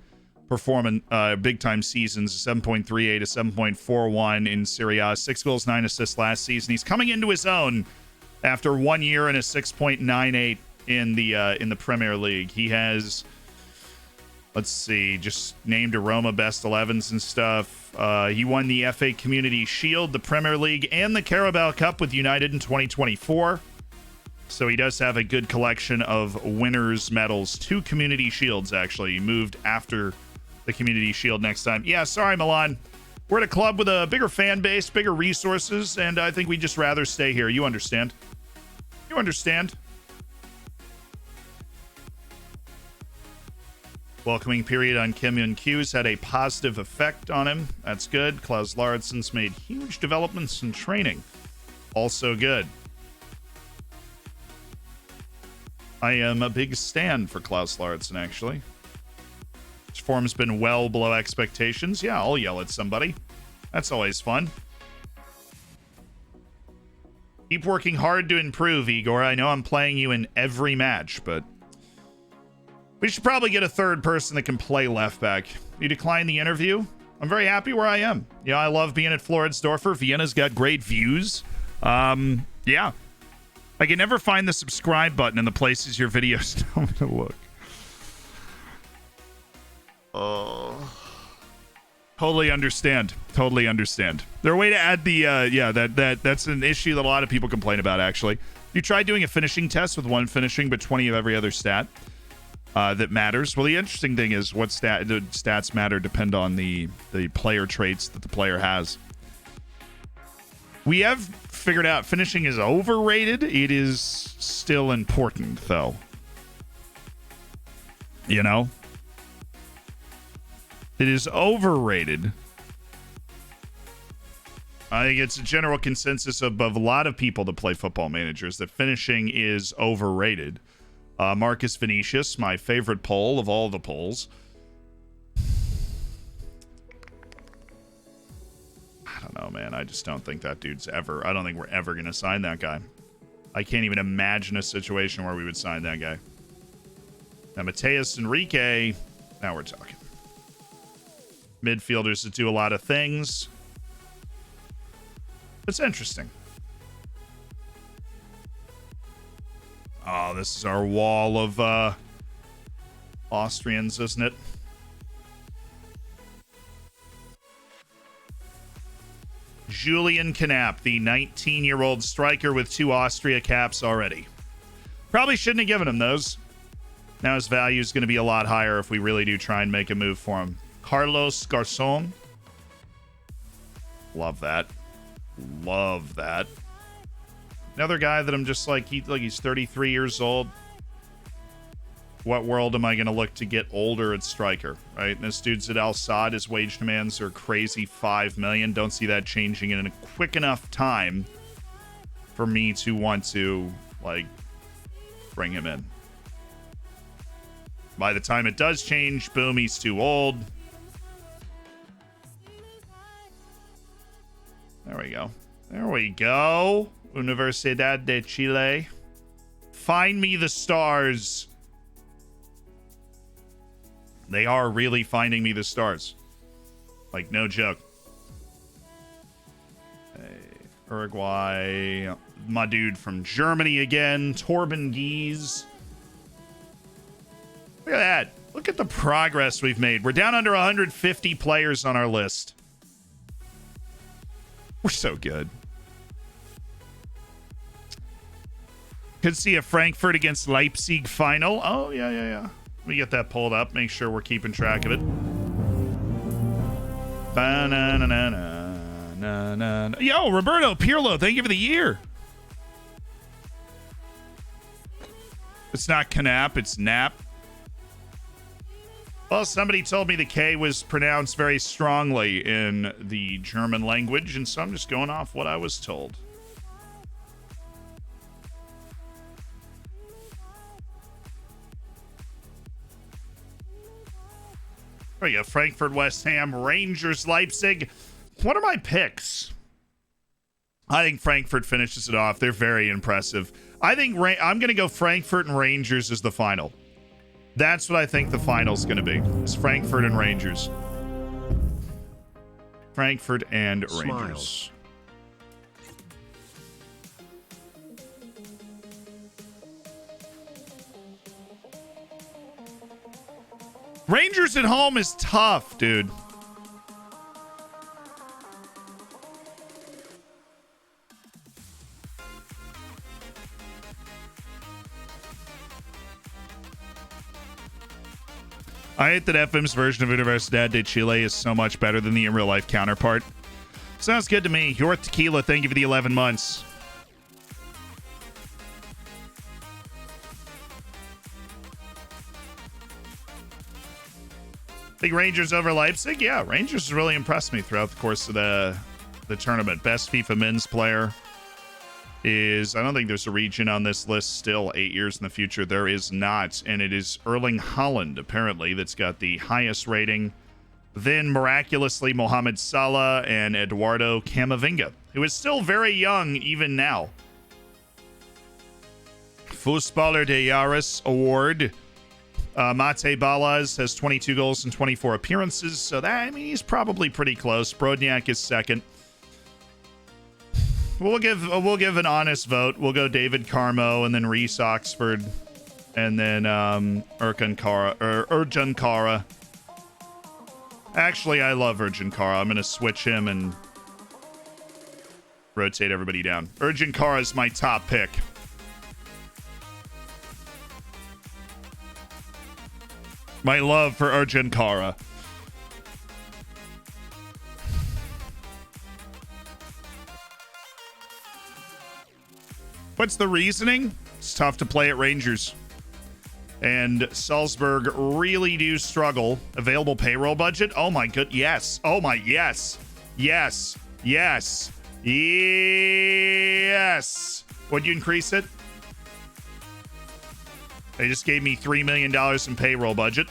big-time seasons, 7.38 to 7.41 in Serie A, 6 goals, 9 assists last season. He's coming into his own after 1 year and a 6.98 in the Premier League. He has, let's see, just named a Roma best 11s and stuff. He won the FA Community Shield, the Premier League, and the Carabao Cup with United in 2024. So he does have a good collection of winners' medals. 2 Community Shields, actually. He moved after the Community Shield next time. Yeah, sorry, Milan. We're at a club with a bigger fan base, bigger resources, and I think we'd just rather stay here. You understand. You understand. Welcoming period on Kim Yun-Kyo's had a positive effect on him. That's good. Klaus Lauritsen's made huge developments in training. Also good. I am a big stan for Klaus Lauritsen, actually. His form's been well below expectations. Yeah, I'll yell at somebody. That's always fun. Keep working hard to improve, Igor. I know I'm playing you in every match, but we should probably get a third person that can play left back. You declined the interview? I'm very happy where I am. Yeah, I love being at Floridsdorfer. Vienna's got great views. Yeah. I can never find the subscribe button in the places your videos tell me to look. Totally understand. Totally understand. There's a way to add the that's an issue that a lot of people complain about, actually. You tried doing a finishing test with 1 finishing but 20 of every other stat that matters. Well, the interesting thing is what the stats matter depend on the player traits that the player has. We have figured out finishing is overrated. It is still important, though. You know? It is overrated. I think it's a general consensus of a lot of people that play Football Managers that finishing is overrated. Marcus Vinicius, my favorite poll of all the polls. I don't know, man. I just don't think that dude's ever... I don't think we're ever going to sign that guy. I can't even imagine a situation where we would sign that guy. Now, Mateus Enrique... Now we're talking. Midfielders that do a lot of things. It's interesting. Oh, this is our wall of Austrians, isn't it? Julian Knapp, the 19-year-old striker with 2 Austria caps already. Probably shouldn't have given him those. Now his value is going to be a lot higher if we really do try and make a move for him. Carlos Garçon. Love that. Love that. Another guy that I'm just like, he's 33 years old. What world am I going to look to get older at striker, right? And this dude's at Al Sadd. His wage demands are crazy, $5 million. Don't see that changing in a quick enough time for me to want to, like, bring him in. By the time it does change, boom, he's too old. There we go. There we go. Universidad de Chile. Find me the stars. They are really finding me the stars. Like, no joke. Hey, Uruguay. My dude from Germany again. Torben Gies. Look at that. Look at the progress we've made. We're down under 150 players on our list. We're so good. Could see a Frankfurt against Leipzig final. Oh, yeah. Let me get that pulled up. Make sure we're keeping track of it. Yo, Roberto Pirlo, thank you for the year. It's not Knapp, it's Nap. Well, somebody told me the K was pronounced very strongly in the German language, and so I'm just going off what I was told. There you go. Frankfurt, West Ham, Rangers, Leipzig. What are my picks? I think Frankfurt finishes it off. They're very impressive. I think I'm going to go Frankfurt and Rangers as the final. That's what I think the final's going to be. It's Frankfurt and Rangers. Frankfurt and Rangers. Rangers at home is tough, dude. I hate that FM's version of Universidad de Chile is so much better than the in real life counterpart. Sounds good to me. Your tequila, thank you for the 11 months. Think Rangers over Leipzig? Yeah, Rangers has really impressed me throughout the course of the tournament. Best FIFA men's player is, I don't think there's a region on this list still 8 years in the future. There is not, and it is Erling Haaland, apparently, that's got the highest rating. Then, miraculously, Mohamed Salah and Eduardo Camavinga, who is still very young even now. Fußballer des Jahres award. Mate Balaz has 22 goals and 24 appearances, so that, I mean, he's probably pretty close. Brodniak is second. We'll give an honest vote. We'll go David Carmo and then Reece Oxford and then Ercan Kara. Actually, I love Ercan Kara. I'm going to switch him and rotate everybody down. Ercan Kara is my top pick. My love for Ercan Kara. What's the reasoning? It's tough to play at Rangers. And Salzburg really do struggle. Available payroll budget? Oh my good, yes. Oh my, yes. Yes. Yes. Yes. Would you increase it? They just gave me $3 million in payroll budget.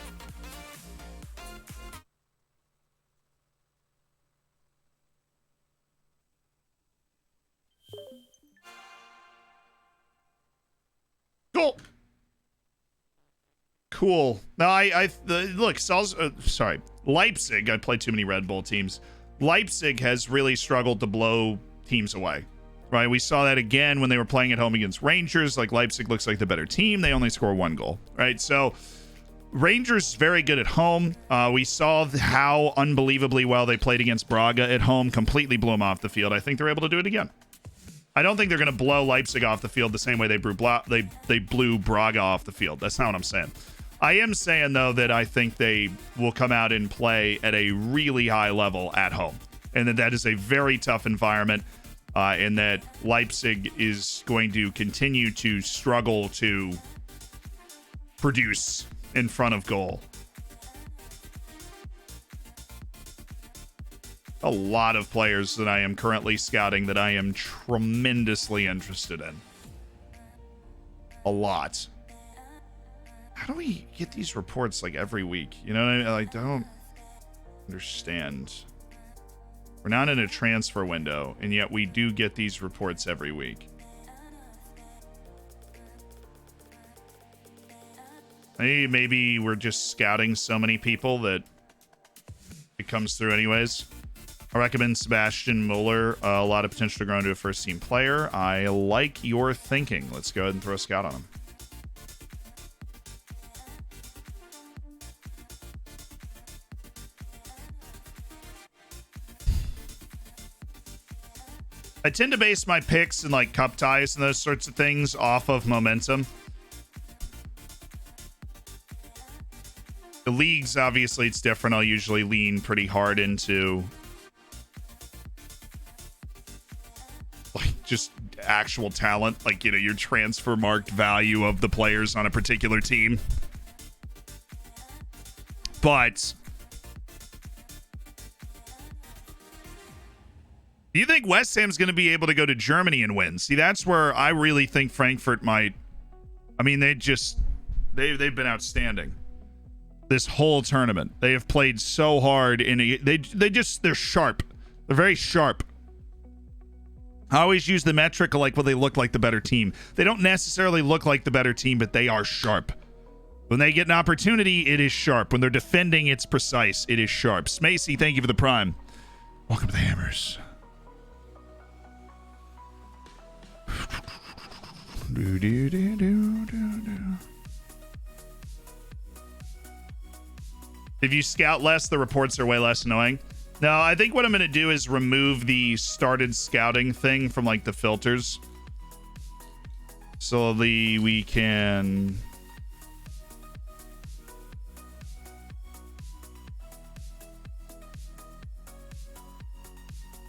Cool. Cool. Now, look, Leipzig. I played too many Red Bull teams. Leipzig has really struggled to blow teams away. Right, we saw that again when they were playing at home against Rangers. Like, Leipzig looks like the better team. They only score 1 goal, right? So Rangers very good at home. We saw how unbelievably well they played against Braga at home. Completely blew them off the field. I think they're able to do it again. I don't think they're going to blow Leipzig off the field the same way they blew Braga off the field. That's not what I'm saying. I am saying, though, that I think they will come out and play at a really high level at home, and that is a very tough environment. And that Leipzig is going to continue to struggle to produce in front of goal. A lot of players that I am currently scouting that I am tremendously interested in. A lot. How do we get these reports like every week? You know what I mean? I don't understand. We're not in a transfer window, and yet we do get these reports every week. Maybe we're just scouting so many people that it comes through anyways. I recommend Sebastian Muller. A lot of potential to grow into a first-team player. I like your thinking. Let's go ahead and throw a scout on him. I tend to base my picks and like cup ties and those sorts of things off of momentum. The leagues, obviously, it's different. I'll usually lean pretty hard into like just actual talent, like, you know, your transfer marked value of the players on a particular team. But do you think West Ham's going to be able to go to Germany and win? See, that's where I really think Frankfurt might. I mean, they've been outstanding this whole tournament. They have played so hard, and they're sharp. They're very sharp. I always use the metric like, well, they look like the better team. They don't necessarily look like the better team, but they are sharp. When they get an opportunity, it is sharp. When they're defending, it's precise. It is sharp. Smacey, thank you for the prime. Welcome to the Hammers. Do, do, do, do, do, do. If you scout less, the reports are way less annoying. No, I think what I'm going to do is remove the started scouting thing from like the filters. So we can...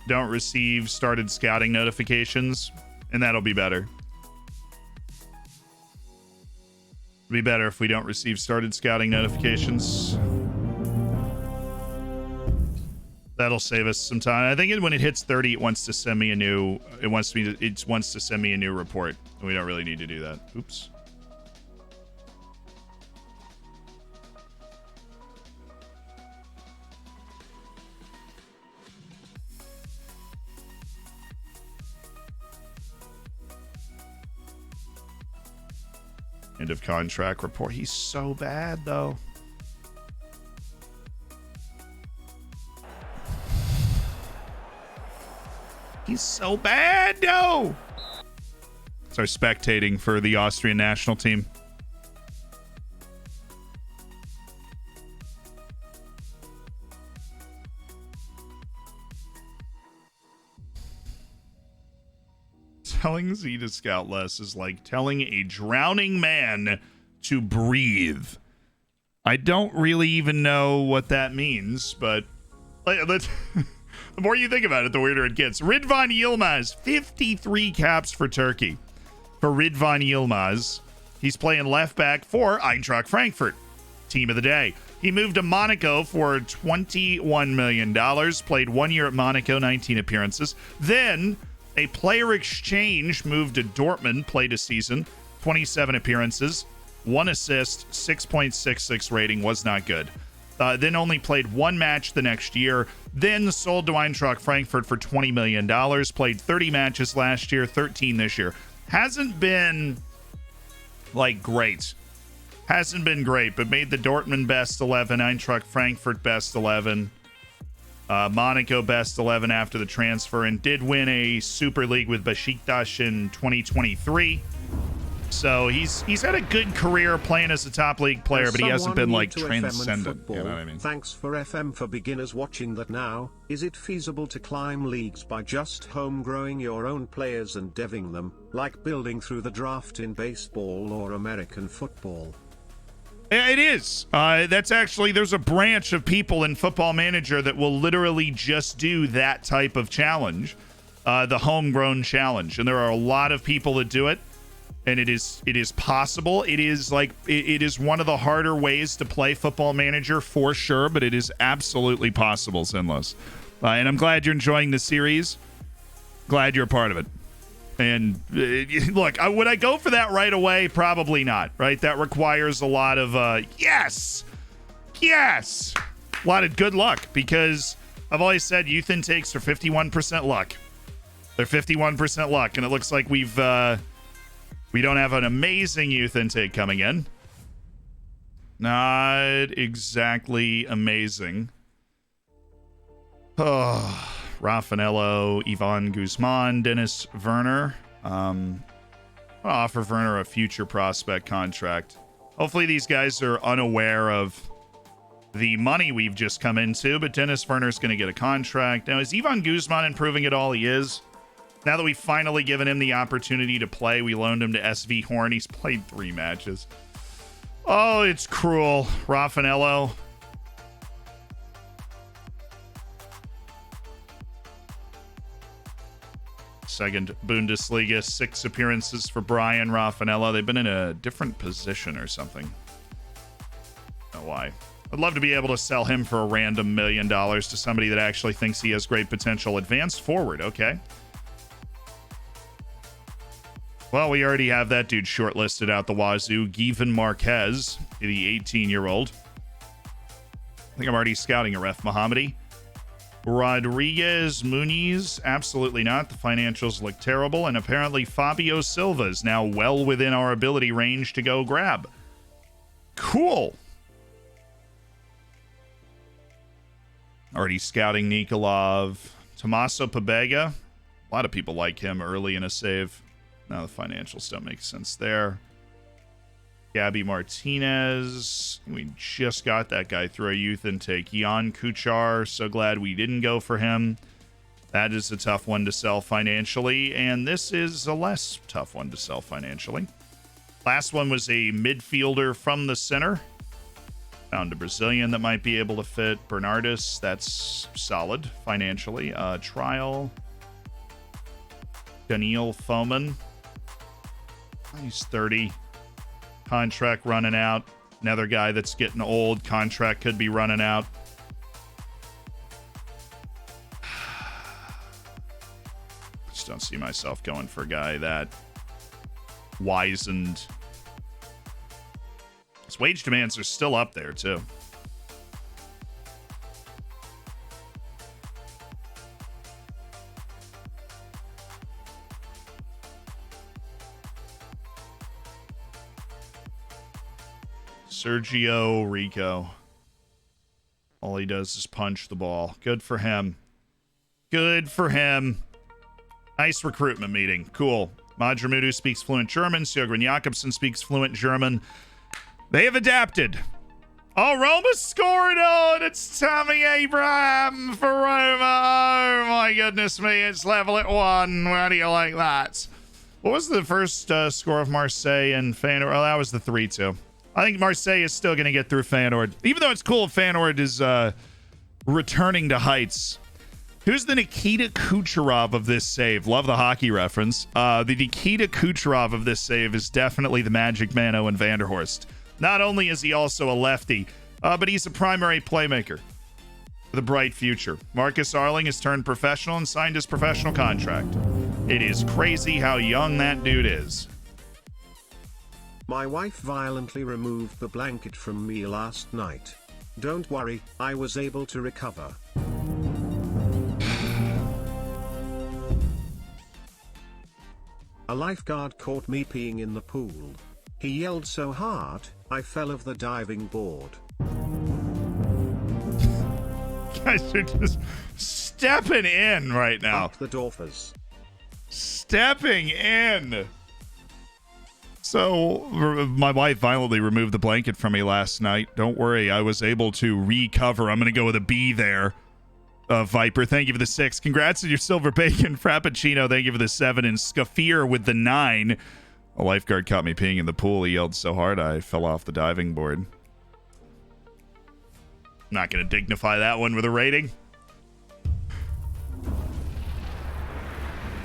don't receive started scouting notifications, and that'll be better. It'll be better if we don't receive started scouting notifications. That'll save us some time. I think when it hits 30, it wants to send me a new. It wants to send me a new report. We don't really need to do that. Oops. End of contract report. He's so bad though. He's so bad. No. Start spectating for the Austrian national team. Telling Z to scout less is like telling a drowning man to breathe. I don't really even know what that means, but let's the more you think about it, the weirder it gets. Ridvan Yilmaz, 53 caps for Turkey. For Ridvan Yilmaz, he's playing left back for Eintracht Frankfurt. Team of the day. He moved to Monaco for $21 million. Played 1 year at Monaco, 19 appearances. Then a player exchange, moved to Dortmund, played a season, 27 appearances, 1 assist, 6.66 rating, was not good. Then only played 1 match the next year, then sold to Eintracht Frankfurt for $20 million, played 30 matches last year, 13 this year. Hasn't been, like, great. Hasn't been great, but made the Dortmund best 11, Eintracht Frankfurt best 11. Monaco best 11 after the transfer, and did win a Super League with Besiktas in 2023. So he's had a good career playing as a top league player, but he hasn't been like transcendent. You know what I mean? Thanks for FM for beginners watching that now. Is it feasible to climb leagues by just home growing your own players and deving them, like building through the draft in baseball or American football? It is. That's actually, there's a branch of people in Football Manager that will literally just do that type of challenge, the homegrown challenge. And there are a lot of people that do it, and it is possible. It is like, it is one of the harder ways to play Football Manager for sure, but it is absolutely possible, Sinless. And I'm glad you're enjoying the series. Glad you're a part of it. And look, would I go for that right away? Probably not, right? That requires a lot of, yes, a lot of good luck, because I've always said youth intakes are 51% luck. They're 51% luck, and it looks like we don't have an amazing youth intake coming in. Not exactly amazing. Oh. Raffanello, Ivan Guzman, Dennis Werner. I'll offer Werner a future prospect contract. Hopefully these guys are unaware of the money we've just come into, but Dennis Werner's going to get a contract. Now, is Ivan Guzman improving at all? He is. Now that we've finally given him the opportunity to play, we loaned him to SV Horn. He's played 3 matches. Oh, it's cruel. Raffanello. Second Bundesliga, 6 appearances for Brian Raffanello. They've been in a different position or something. Don't know why. I'd love to be able to sell him for a random $1 million to somebody that actually thinks he has great potential. Advanced forward, okay. Well, we already have that dude shortlisted out the wazoo. Given Marquez, the 18-year-old. I think I'm already scouting a Ref Mohammadi. Rodriguez Muniz, absolutely not. The financials look terrible, and apparently Fabio Silva is now well within our ability range to go grab. Cool. Already scouting Nikolov. Tommaso Pobega. A lot of people like him early in a save. Now the financials don't make sense there. Gabby Martinez. We just got that guy through a youth intake. Jan Kuchar. So glad we didn't go for him. That is a tough one to sell financially. And this is a less tough one to sell financially. Last one was a midfielder from the center. Found a Brazilian that might be able to fit. Bernardus. That's solid financially. Trial. Daniil Foman. He's 30. Contract running out. Another guy that's getting old. Contract could be running out. Just don't see myself going for a guy that wizened. His wage demands are still up there, too. Sergio Rico. All he does is punch the ball. Good for him. Good for him. Nice recruitment meeting. Cool. Madramudu speaks fluent German. Sjogren Jakobsen speaks fluent German. They have adapted. Oh, Roma scored. Oh, and it's Tammy Abraham for Roma. Oh, my goodness me. It's level at 1. How do you like that? What was the first score of Marseille and Feyenoord? Oh, that was the 3-2. I think Marseille is still going to get through Feyenoord. Even though it's cool if Feyenoord is returning to heights. Who's the Nikita Kucherov of this save? Love the hockey reference. The Nikita Kucherov of this save is definitely the Magic Man Owen Vanderhorst. Not only is he also a lefty, but he's a primary playmaker with a bright future. Marcus Arling has turned professional and signed his professional contract. It is crazy how young that dude is. My wife violently removed the blanket from me last night. Don't worry, I was able to recover. A lifeguard caught me peeing in the pool. He yelled so hard, I fell off the diving board. Guys are just stepping in right now. Up the Dwarfers. Stepping in. So, my wife violently removed the blanket from me last night. Don't worry, I was able to recover. I'm going to go with a B there. Viper, thank you for the 6. Congrats on your silver bacon. Frappuccino, thank you for the 7. And Scafir with the 9. A lifeguard caught me peeing in the pool. He yelled so hard I fell off the diving board. Not going to dignify that one with a rating.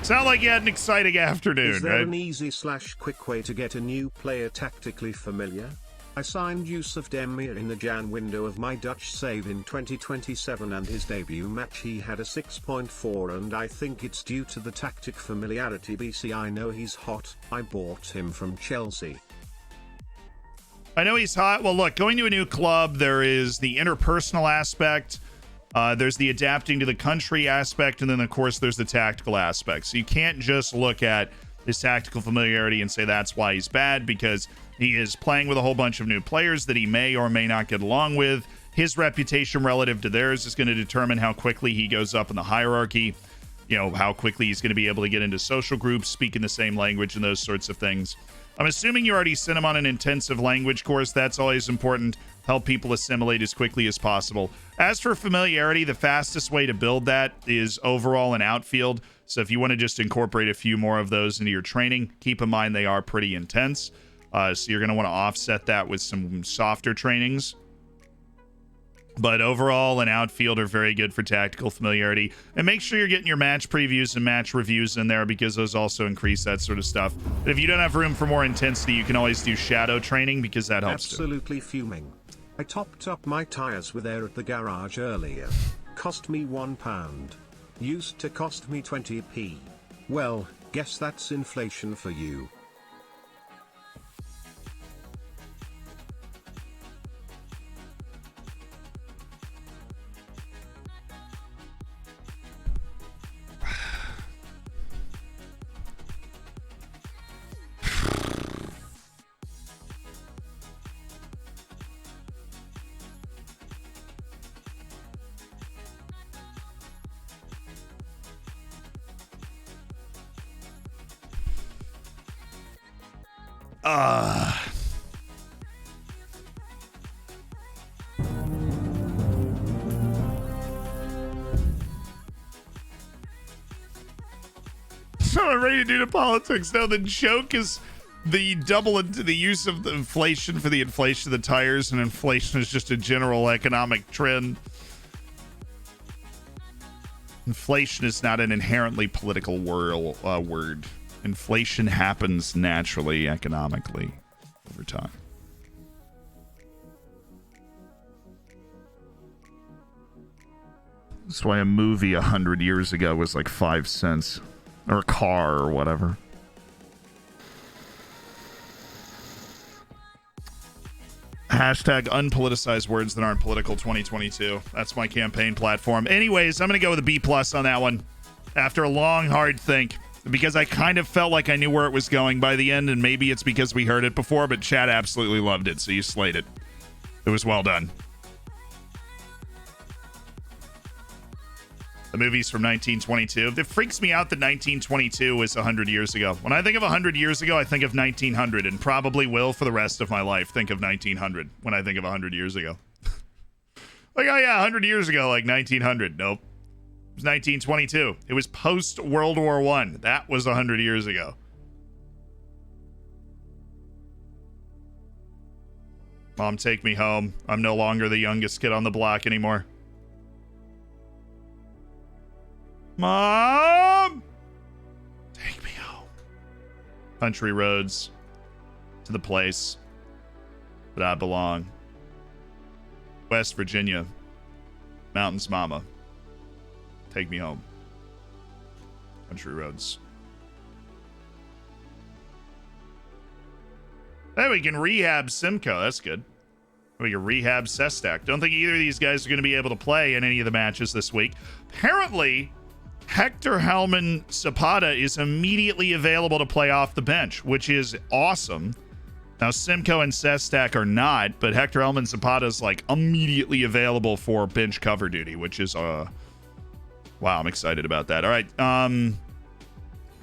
Sound like you had an exciting afternoon, Is there right? an easy/quick way to get a new player tactically familiar? I signed Yusuf Demir in the Jan window of my Dutch save in 2027 and his debut match he had a 6.4 and I think it's due to the tactic familiarity. BC, I know he's hot. I bought him from Chelsea. I know he's hot. Well, look, going to a new club, there is the interpersonal aspect. There's the adapting to the country aspect, and then, of course, there's the tactical aspect. So you can't just look at his tactical familiarity and say that's why he's bad, because he is playing with a whole bunch of new players that he may or may not get along with. His reputation relative to theirs is going to determine how quickly he goes up in the hierarchy, you know, how quickly he's going to be able to get into social groups, speaking the same language, and those sorts of things. I'm assuming you already sent him on an intensive language course. That's always important. Help people assimilate as quickly as possible. As for familiarity, the fastest way to build that is overall and outfield. So if you want to just incorporate a few more of those into your training, keep in mind they are pretty intense. So you're going to want to offset that with some softer trainings. But overall and outfield are very good for tactical familiarity. And make sure you're getting your match previews and match reviews in there, because those also increase that sort of stuff. But if you don't have room for more intensity, you can always do shadow training, because that helps Absolutely fuming. I topped up my tires with air at the garage earlier. Cost me £1. Used to cost me 20p. Well, guess that's inflation for you. So I'm ready to do the politics. No, the joke is the double into the use of the inflation for the inflation of the tires, and inflation is just a general economic trend. Inflation is not an inherently political word. Inflation happens naturally, economically, over time. That's why a movie 100 years ago was like 5 cents. Or a car or whatever. Hashtag unpoliticized words that aren't political 2022. That's my campaign platform. Anyways, I'm going to go with a B+ on that one. After a long, hard think. Because I kind of felt like I knew where it was going by the end. And maybe it's because we heard it before. But chat absolutely loved it. So you slayed it. It was well done. The movie's from 1922. It freaks me out that 1922 was 100 years ago. When I think of 100 years ago, I think of 1900, and probably will for the rest of my life think of 1900 when I think of 100 years ago. Like, oh yeah, 100 years ago, like 1900. Nope. It was 1922. It was post World War I. That was 100 years ago. Mom, take me home. I'm no longer the youngest kid on the block anymore. Mom! Take me home. Country roads to the place that I belong. West Virginia. Mountains mama. Take me home. Country roads. Hey, we can rehab Simcoe. That's good. We can rehab Sestak. Don't think either of these guys are going to be able to play in any of the matches this week. Apparently, Hector Helman Zapata is immediately available to play off the bench, which is awesome. Now, Simcoe and Sestak are not, but Hector Helman Zapata is like immediately available for bench cover duty, which is wow, I'm excited about that. All right,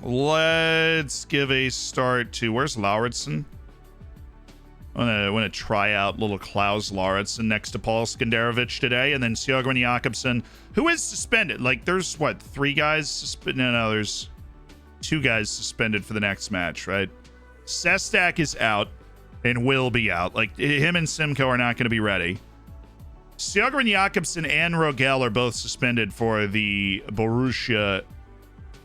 let's give a start to where's Lauritsen? I want to try out little Klaus Lauritsen next to Paul Skandarovich today, and then Sjogren Jakobsen, who is suspended. Like, there's, what, 3 guys suspended? No, there's 2 guys suspended for the next match, right? Sestak is out and will be out. Like, him and Simcoe are not going to be ready. Sjogren Jakobsen and Rogel are both suspended for the Borussia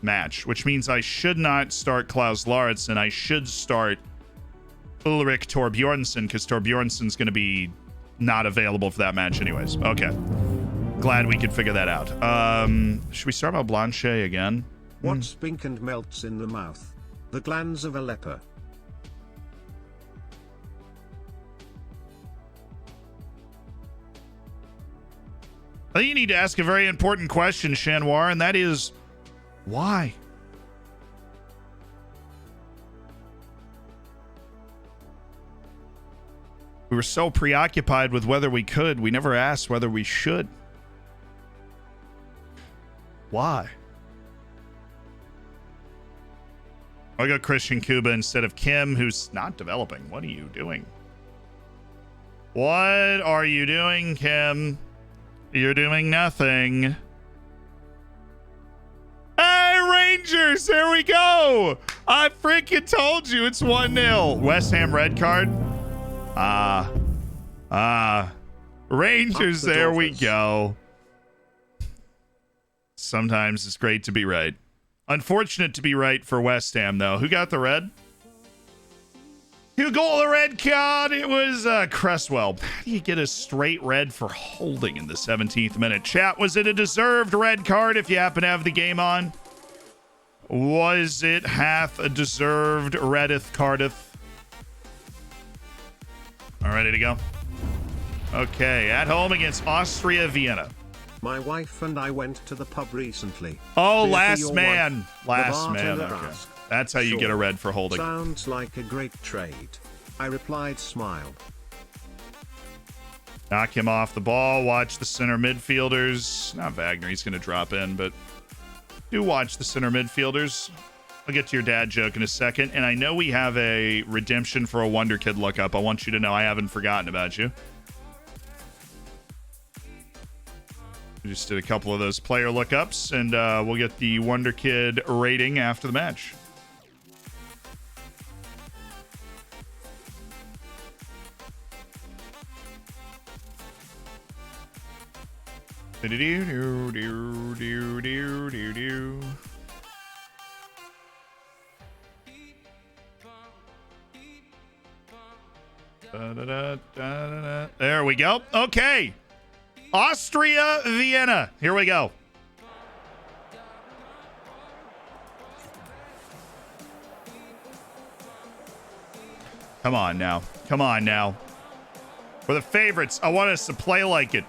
match, which means I should not start Klaus Lauritsen. I should start Ulrich Torbjornsson, because Torbjornsson's going to be not available for that match anyways. Okay. Glad we could figure that out. Should we start about Blanchet again? What spink and melts in the mouth? The glands of a leper. I think you need to ask a very important question, Shanwar, and that is, why? We were so preoccupied with whether we could, we never asked whether we should. Why? I got Christian Kuba instead of Kim, who's not developing. What are you doing? What are you doing, Kim? You're doing nothing. Hey, Rangers! There we go! I freaking told you it's 1-0. West Ham red card. Rangers, there we go. Sometimes it's great to be right. Unfortunate to be right for West Ham, though. Who got the red? Who got the red card? It was Cresswell. How do you get a straight red for holding in the 17th minute? Chat, was it a deserved red card if you happen to have the game on? Was it half a deserved Reddith Cardiff? All ready to go? Okay, at home against Austria Vienna. My wife and I went to the pub recently. Oh, Beer last man. Last man. bartender Okay. asked, That's how you get a red for holding. Sounds like a great trade. I replied, smile. Knock him off the ball. Watch the center midfielders. Not Wagner. He's going to drop in, but do watch the center midfielders. I'll get to your dad joke in a second. And I know we have a redemption for a Wonderkid lookup. I want you to know I haven't forgotten about you. We just did a couple of those player lookups, and we'll get the Wonderkid rating after the match. There we go. Okay. Austria, Vienna. Here we go. Come on now. Come on now. We're the favorites. I want us to play like it.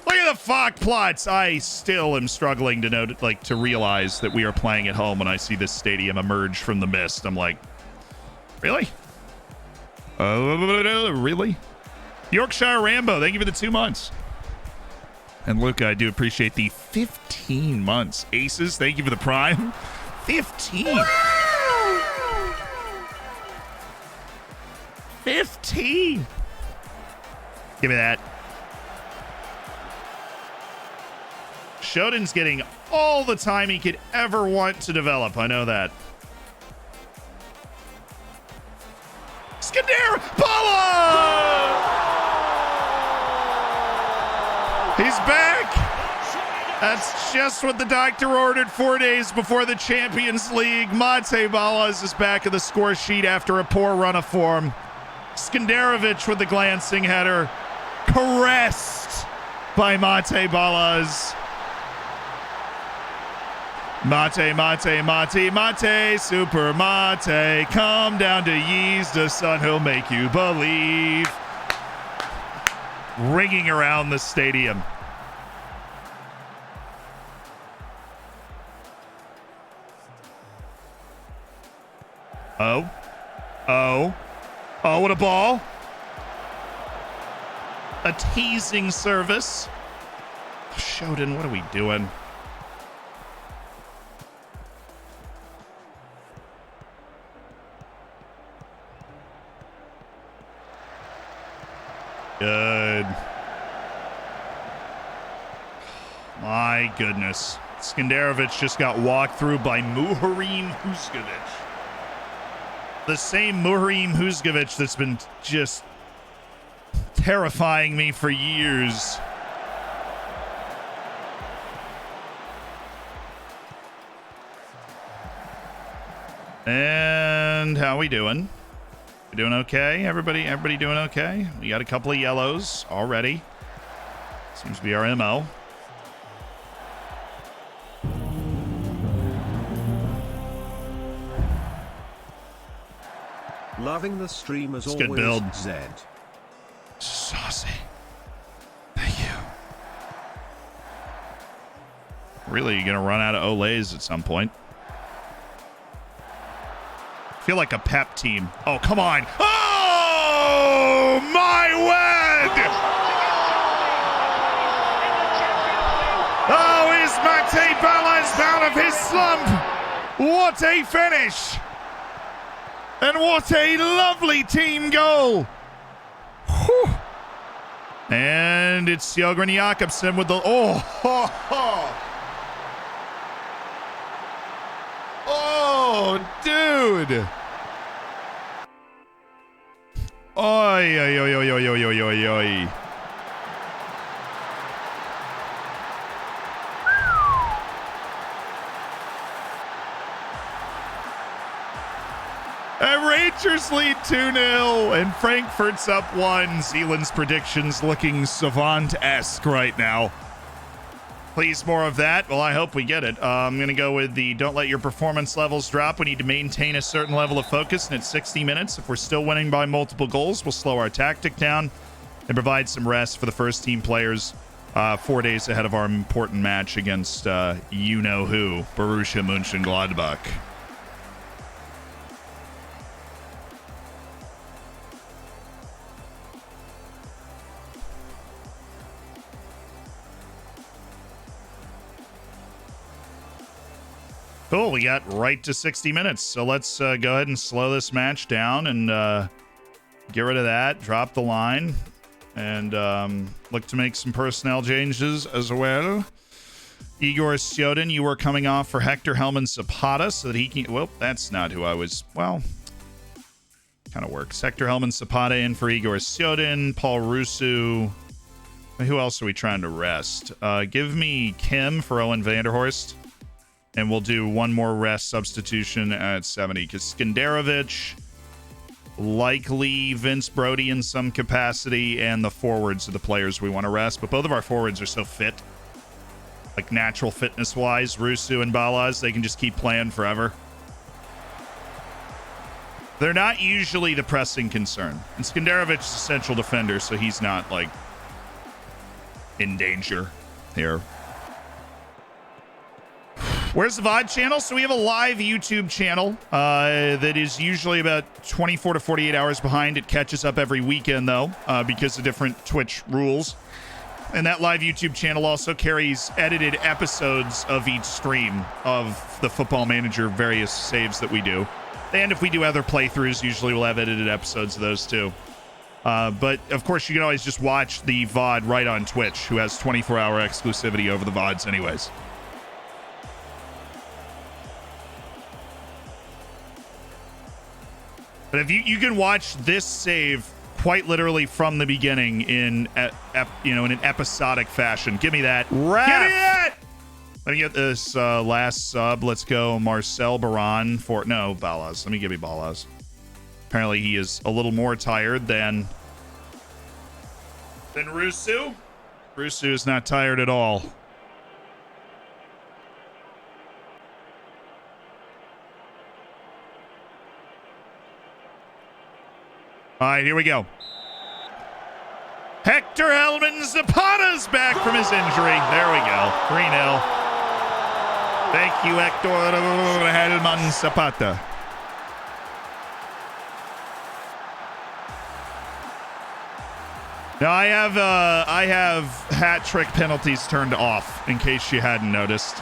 Look at the Fock plots. I still am struggling to realize that we are playing at home when I see this stadium emerge from the mist. I'm like, really? Really? Yorkshire Rambo, thank you for the 2 months. And Luke, I do appreciate the 15 months. Aces, thank you for the prime. 15. Wow. 15. Give me that. Shoden's getting all the time he could ever want to develop. I know that. Skandera! Bala! He's back! That's just what the doctor ordered 4 days before the Champions League. Mate Balas is back in the score sheet after a poor run of form. Skanderovic with the glancing header. Caressed by Mate Balas. Mate, mate, mate, mate, super mate. Come down to Yeez, the sun, he'll make you believe. Ringing around the stadium. Oh. Oh. Oh, what a ball. A teasing service. Shoden, what are we doing? Good. My goodness. Skanderovic just got walked through by Muharim Huskovic. The same Muharim Huskovic that's been just terrifying me for years. And how we doing? We doing okay? Everybody doing okay? We got a couple of yellows already. Seems to be our MO. Loving the stream as it's always, good build. Zed. Saucy. Thank you. Really, you're gonna run out of Olays at some point. Feel like a pep team. Oh, come on. Oh, my word! Oh, is Mate Balas out of his slump? What a finish! And what a lovely team goal! Whew. And it's Jörgen Jakobsen with the... Oh, ho, ho. Oh, dude. Oi, oi, oi, oi, oi, oi, oi, oi, oi. Rangers lead 2-0, and Frankfurt's up 1. Zealand's predictions looking savant-esque right now. Please, more of that. Well, I hope we get it. I'm going to go with the don't let your performance levels drop. We need to maintain a certain level of focus, and at 60 minutes, if we're still winning by multiple goals, we'll slow our tactic down and provide some rest for the first team players 4 days ahead of our important match against you-know-who, Borussia Mönchengladbach. Cool, we got right to 60 minutes. So let's go ahead and slow this match down and Get rid of that. Drop the line. And look to make some personnel changes as well. Igor Syoden, you are coming off for Hector Helman Zapata so that he can... Well, that's not who I was... Well, kind of works. Hector Helman Zapata in for Igor Syoden. Paul Rusu. Who else are we trying to rest? Give me Kim for Owen Vanderhorst. And we'll do one more rest substitution at 70. Because Skenderovic... Likely Vince Brody in some capacity, and the forwards are the players we want to rest. But both of our forwards are so fit, like natural fitness wise. Rusu and Balaz, they can just keep playing forever. They're not usually the pressing concern. And Skenderovic is a central defender, so he's not like in danger here. Where's the VOD channel? So we have a live YouTube channel that is usually about 24 to 48 hours behind. It catches up every weekend, though, because of different Twitch rules. And that live YouTube channel also carries edited episodes of each stream of the Football Manager various saves that we do. And if we do other playthroughs, usually we'll have edited episodes of those, too. But, of course, you can always just watch the VOD right on Twitch, who has 24-hour exclusivity over the VODs anyways. But if you can watch this save quite literally from the beginning in in an episodic fashion. Give me that. Ref. Give me that. Let me get this last sub. Let's go Marcel Baran for Balaz. Let me give you Balaz. Apparently he is a little more tired than Rusu. Rusu is not tired at all. All right, here we go. Hector Helman Zapata's back from his injury. There we go. 3-0. Thank you, Hector Helman Zapata. Now I have hat trick penalties turned off in case you hadn't noticed.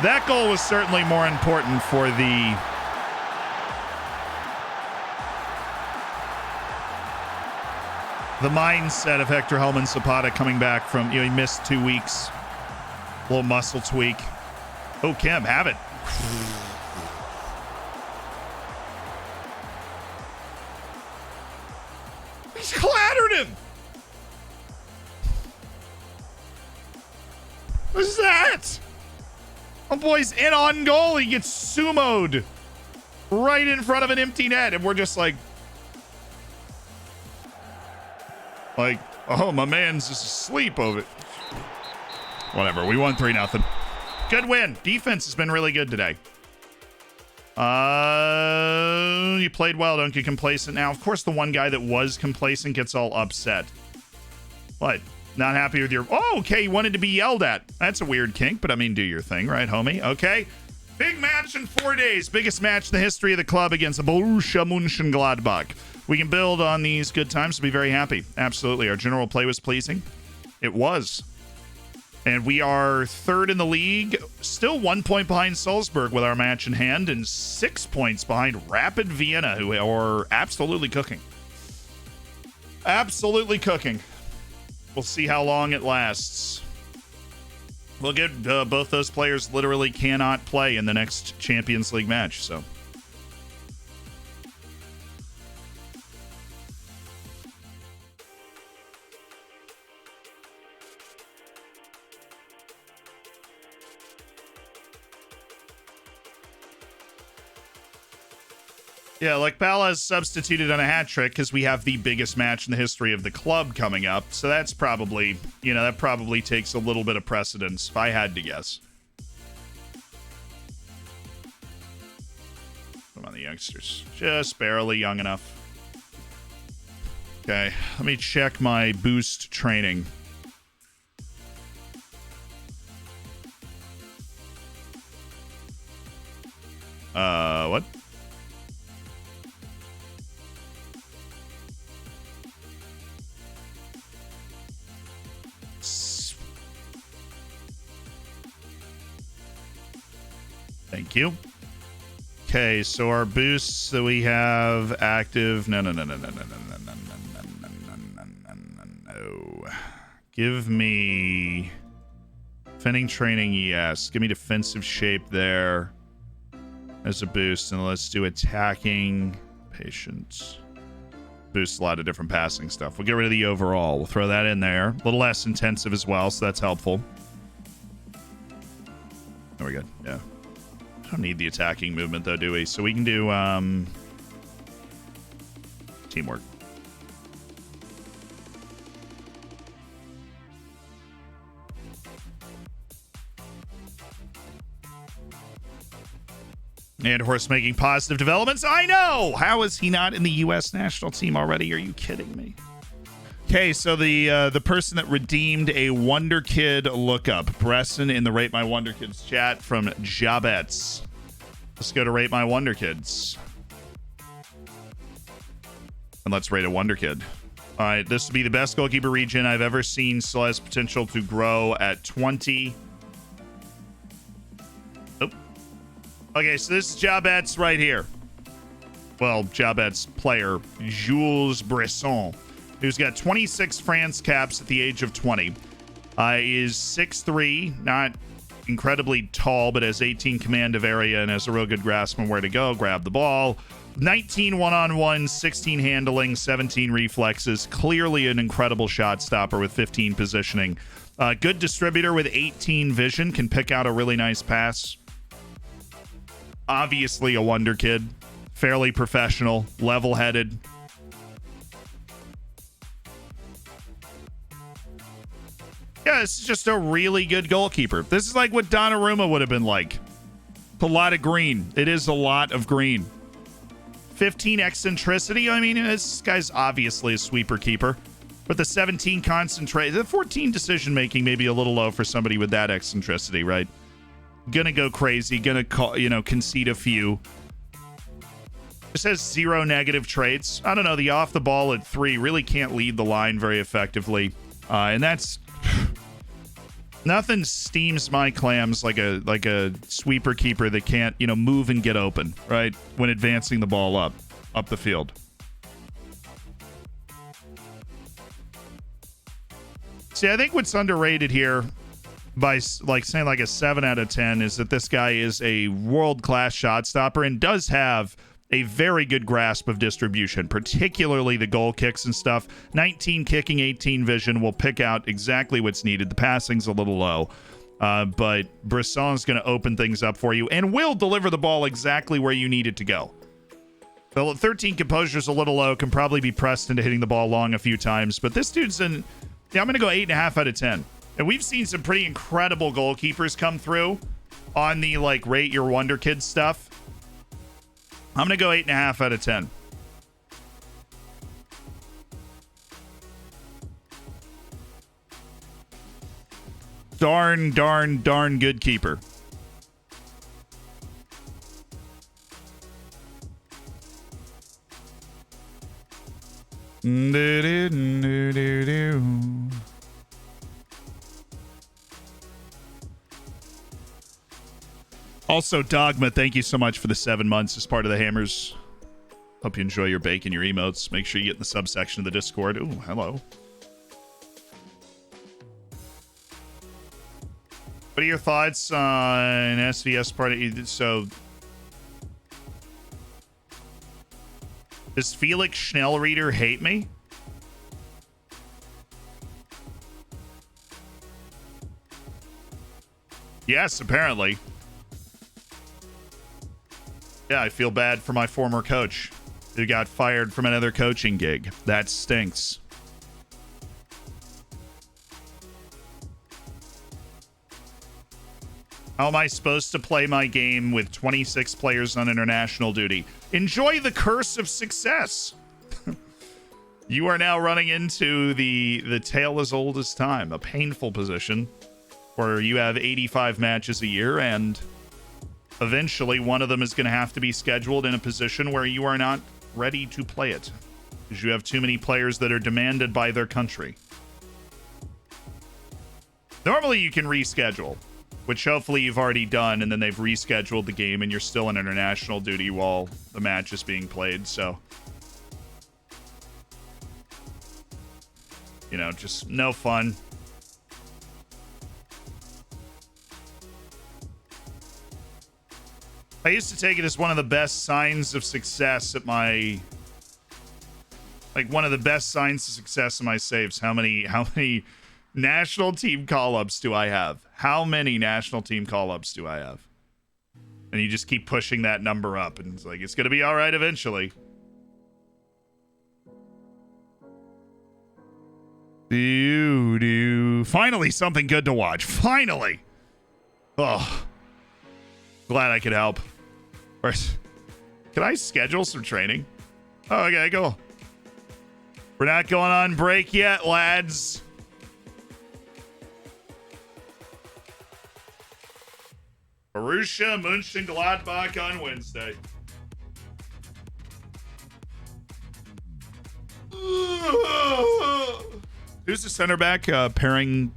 That goal was certainly more important for the mindset of Hector Helman Zapata coming back from, he missed 2 weeks. Little muscle tweak. Oh, Kim, have it. He's clattered him. What is that? Oh, boy's in on goal. He gets sumoed right in front of an empty net. And we're just like, oh, my man's just asleep over it. Whatever. We won 3-0. Good win. Defense has been really good today. You played well. Don't get complacent. Now, of course, the one guy that was complacent gets all upset. What? Not happy with your... Oh, okay. You wanted to be yelled at. That's a weird kink, but I mean, do your thing, right, homie? Okay. Big match in 4 days. Biggest match in the history of the club against the Borussia Mönchengladbach. We can build on these good times to be very happy. Absolutely. Our general play was pleasing. It was. And we are third in the league, still 1 point behind Salzburg with our match in hand, and 6 points behind Rapid Vienna, who are absolutely cooking. Absolutely cooking. We'll see how long it lasts. Look at both those players literally cannot play in the next Champions League match, so... Yeah, like Balaz substituted on a hat trick because we have the biggest match in the history of the club coming up. So that's probably, that probably takes a little bit of precedence, if I had to guess. Come on, the youngsters. Just barely young enough. Okay, let me check my boost training. What? Thank you. Okay, so our boosts that we have active. No. Give me defending training, yes. Give me defensive shape there as a boost, and let's do attacking patience. Boosts a lot of different passing stuff. We'll get rid of the overall. We'll throw that in there. A little less intensive as well, so that's helpful. There we go. Yeah. Don't need the attacking movement though, do we? So we can do teamwork. And horse making positive developments. I know. How is he not in the U.S. national team already? Are you kidding me? Okay, so the person that redeemed a Wonderkid lookup, Bresson in the Rate My Wonderkids chat from Jabets. Let's go to Rate My Wonderkids. And let's rate a Wonderkid. All right, this will be the best goalkeeper region I've ever seen. Still has potential to grow at 20. Oh. Okay, so this is Jabets right here. Well, Jabets player, Jules Bresson, who's got 26 France caps at the age of 20. Is 6'3", not incredibly tall, but has 18 command of area and has a real good grasp on where to go, grab the ball. 19 one-on-one, 16 handling, 17 reflexes. Clearly an incredible shot stopper with 15 positioning. Good distributor with 18 vision, can pick out a really nice pass. Obviously a wonder kid. Fairly professional, level-headed. Yeah, this is just a really good goalkeeper. This is like what Donnarumma would have been like. It's a lot of green. It is a lot of green. 15 eccentricity. I mean, this guy's obviously a sweeper keeper. But the 17 concentrate, the 14 decision making may be a little low for somebody with that eccentricity, right? Gonna go crazy. Gonna call, concede a few. This has 0 negative traits. I don't know. The off the ball at 3 really can't lead the line very effectively, and that's. Nothing steams my clams like a sweeper keeper that can't, move and get open, right? When advancing the ball up the field. See, I think what's underrated here by saying a 7 out of 10 is that this guy is a world-class shot stopper and does have a very good grasp of distribution, particularly the goal kicks and stuff. 19 kicking, 18 vision will pick out exactly what's needed. The passing's a little low, but Bresson's going to open things up for you and will deliver the ball exactly where you need it to go. The 13 composure's a little low, can probably be pressed into hitting the ball long a few times, but this dude's I'm going to go 8.5 out of 10. And we've seen some pretty incredible goalkeepers come through on the rate your wonder kid stuff. I'm going to go 8.5 out of 10. Darn good keeper. Also, Dogma, thank you so much for the 7 months as part of the Hammers. Hope you enjoy your bake and your emotes. Make sure you get in the subsection of the Discord. Ooh, hello. What are your thoughts on SVS party? So, does Felix Schnellreader hate me? Yes, apparently. Yeah, I feel bad for my former coach who got fired from another coaching gig. That stinks. How am I supposed to play my game with 26 players on international duty? Enjoy the curse of success. You are now running into the tale as old as time, a painful position where you have 85 matches a year and eventually one of them is going to have to be scheduled in a position where you are not ready to play it because you have too many players that are demanded by their country. Normally you can reschedule. which hopefully you've already done, and then they've rescheduled the game and you're still on international duty while the match is being played. So, you know, just no fun. I used to take it as one of the best signs of success at my, like one of the best signs of success in my saves. How many national team call-ups do I have? How many national team call-ups do I have? And you just keep pushing that number up, and it's like, it's going to be all right eventually. Finally, something good to watch. Finally. Oh, glad I could help. Can I schedule some training? Oh, okay, cool. We're not going on break yet, lads. Borussia Mönchengladbach on Wednesday. Who's the center back pairing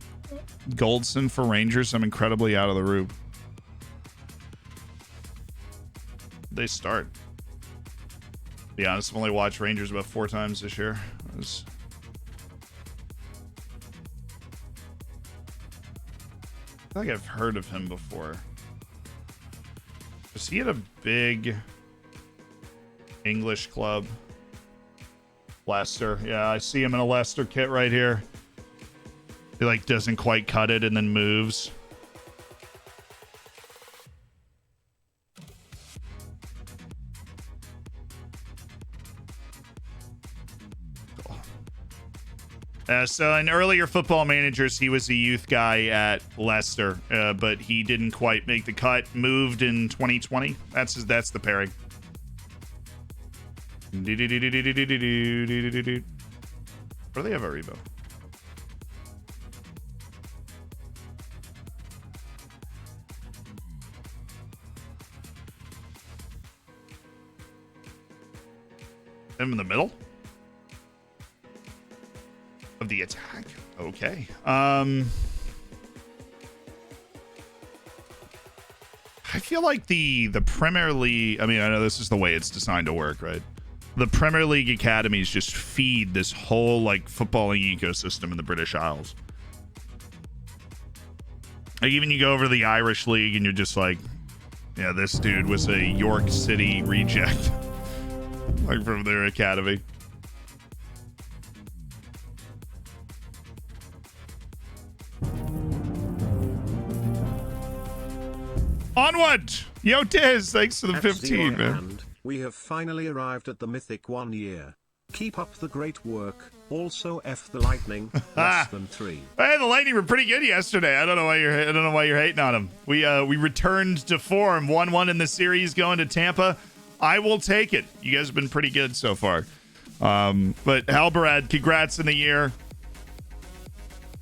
Goldson for Rangers? I'm incredibly out of the loop. They start. To be honest, I've only watched Rangers about 4 times this year. I feel like I've heard of him before. Was he at a big English club? Leicester. Yeah, I see him in a Leicester kit right here. He like doesn't quite cut it and then moves. So in earlier Football Managers, he was a youth guy at Leicester, but he didn't quite make the cut. Moved in 2020. That's the pairing. Or do they have a Rebo? Him in the middle of the attack. Okay. I feel like the Premier League, I mean, I know this is the way it's designed to work, right? The Premier League academies just feed this whole like footballing ecosystem in the British Isles. Like even you go over to the Irish League and you're just like, yeah, this dude was a York City reject. Like from their academy. Onward! Yo, Tiz, thanks for the 15, man. And we have finally arrived at the mythic 1 year. Keep up the great work. Also, F the Lightning. Less than 3. Hey, the Lightning were pretty good yesterday. I don't know why you're hating on them. We returned to form. 1-1 in the series going to Tampa. I will take it. You guys have been pretty good so far. But Halbarad, congrats in the year.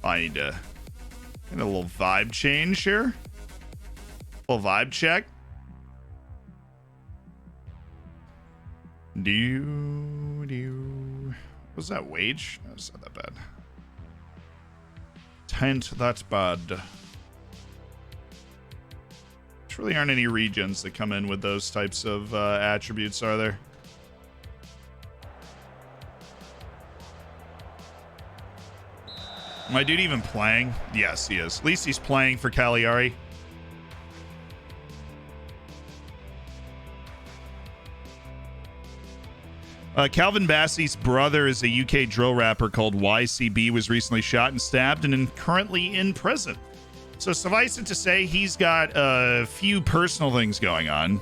I need a little vibe change here. Little vibe check. Was that wage? That's not that bad. Tent, that's bad. There really aren't any regions that come in with those types of attributes, are there? My dude even playing? Yes, he is. At least he's playing for Cagliari. Calvin Bassey's brother is a UK drill rapper called YCB, was recently shot and stabbed and currently in prison. So suffice it to say, he's got a few personal things going on.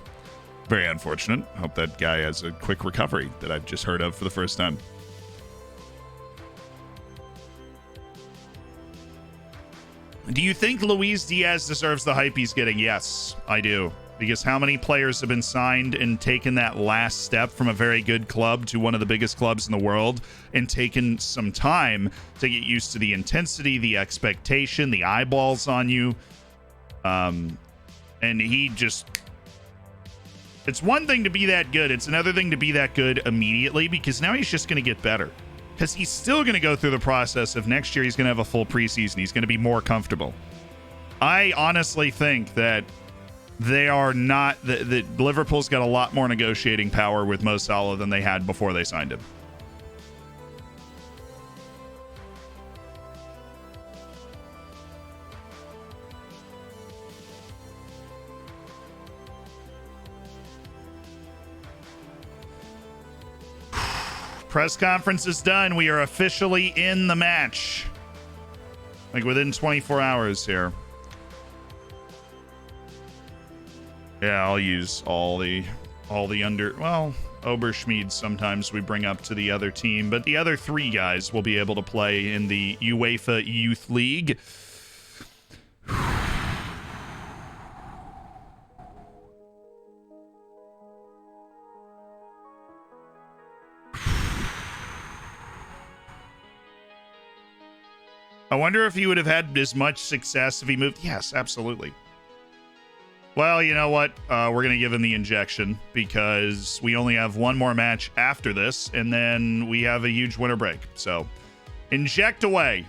Very unfortunate. Hope that guy has a quick recovery that I've just heard of for the first time. Do you think Luis Diaz deserves the hype he's getting? Yes, I do. Because how many players have been signed and taken that last step from a very good club to one of the biggest clubs in the world and taken some time to get used to the intensity, the expectation, the eyeballs on you. And he just... It's one thing to be that good. It's another thing to be that good immediately, because now he's just going to get better. Because he's still going to go through the process of next year he's going to have a full preseason. He's going to be more comfortable. I honestly think that they are not that Liverpool's got a lot more negotiating power with Mo Salah than they had before they signed him. Press conference is done. We are officially in the match. Like within 24 hours here. Yeah, I'll use all the under. Well, Oberschmied sometimes we bring up to the other team, but the other three guys will be able to play in the UEFA Youth League. I wonder if he would have had as much success if he moved. Yes, absolutely. Well, you know what? We're going to give him the injection because we only have one more match after this, and then we have a huge winter break. So, inject away.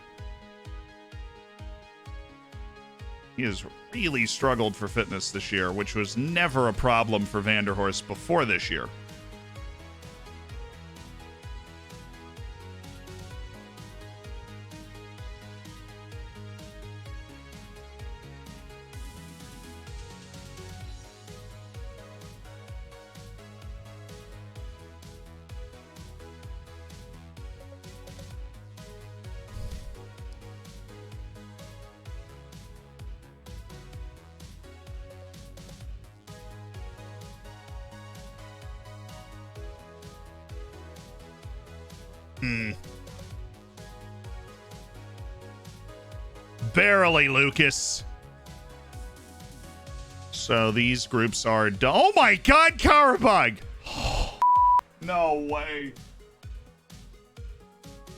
He has really struggled for fitness this year, which was never a problem for Vanderhorst before this year. Barely, Lucas. So these groups are done. Oh my God, Karabag! No way.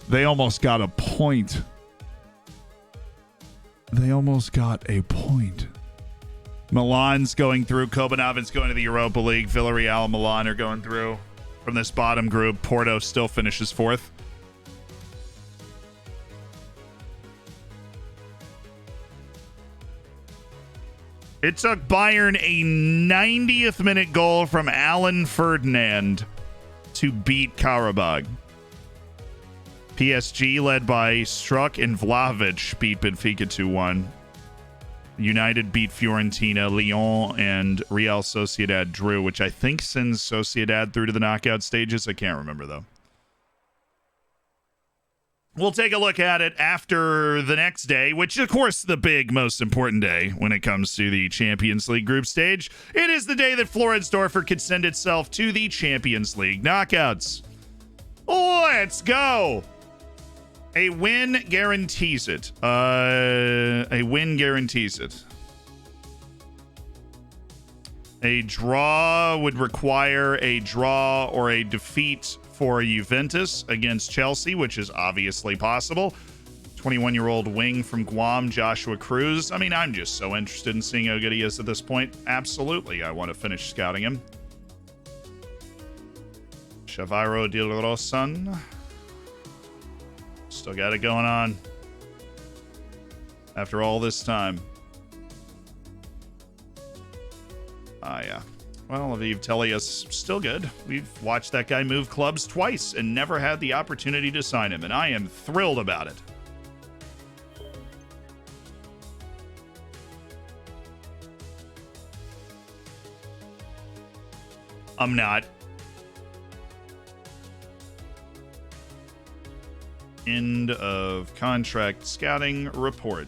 They almost got a point. They almost got a point. Milan's going through. Kopenhagen's going to the Europa League. Villarreal and Milan are going through. From this bottom group, Porto still finishes fourth. It took Bayern a 90th minute goal from Alan Ferdinand to beat Karabag. PSG, led by Struck and Vlahovic, beat Benfica 2-1. United beat Fiorentina, Lyon, and Real Sociedad drew, which I think sends Sociedad through to the knockout stages. I can't remember, though. We'll take a look at it after the next day, which, of course, the big, most important day when it comes to the Champions League group stage. It is the day that Floridsdorfer could send itself to the Champions League knockouts. Let's go! A win guarantees it. A win guarantees it. A draw would require a draw or a defeat for Juventus against Chelsea, which is obviously possible. 21-year-old wing from Guam, Joshua Cruz. I mean, I'm just so interested in seeing how good he is at this point. Absolutely, I want to finish scouting him. Chaviro de Rosan. Still got it going on. After all this time. Yeah. Well, Aviv Telia's still good. We've watched that guy move clubs twice and never had the opportunity to sign him, and I am thrilled about it. I'm not. End of contract scouting report.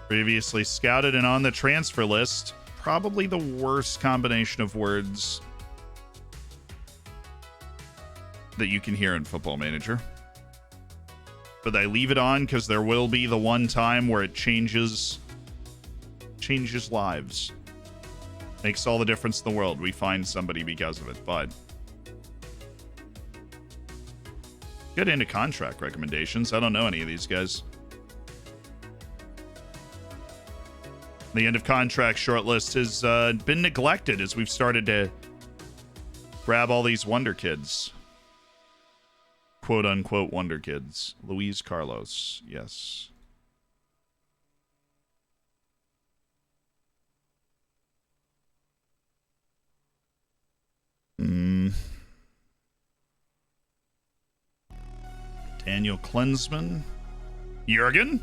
Previously scouted and on the transfer list. Probably the worst combination of words that you can hear in Football Manager. But I leave it on because there will be the one time where it changes lives. Makes all the difference in the world. We find somebody because of it, but get into contract recommendations. I don't know any of these guys. The end of contract shortlist has been neglected as we've started to grab all these Wonder Kids. Quote unquote Wonder Kids. Luis Carlos. Yes. Daniel Klinsmann. Jurgen.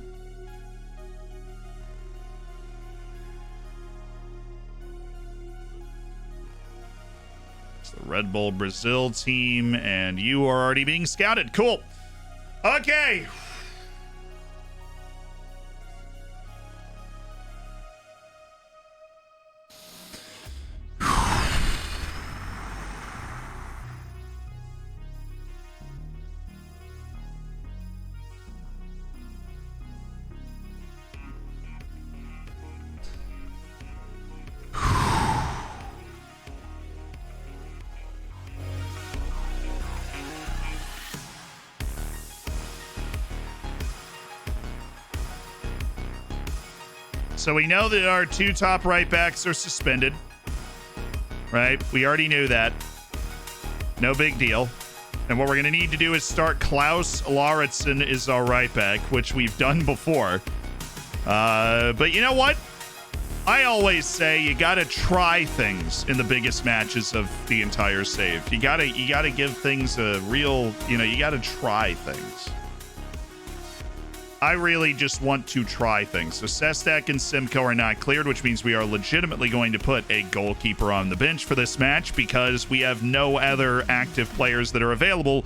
It's the Red Bull Brazil team, and you are already being scouted. Cool. Okay. So we know that our two top right backs are suspended, right? We already knew that. No big deal. And what we're going to need to do is start Klaus Lauritsen as our right back, which we've done before. But you know what? I always say you got to try things in the biggest matches of the entire save. You got to give things a real, you got to try things. I really just want to try things. So Sestak and Simcoe are not cleared, which means we are legitimately going to put a goalkeeper on the bench for this match because we have no other active players that are available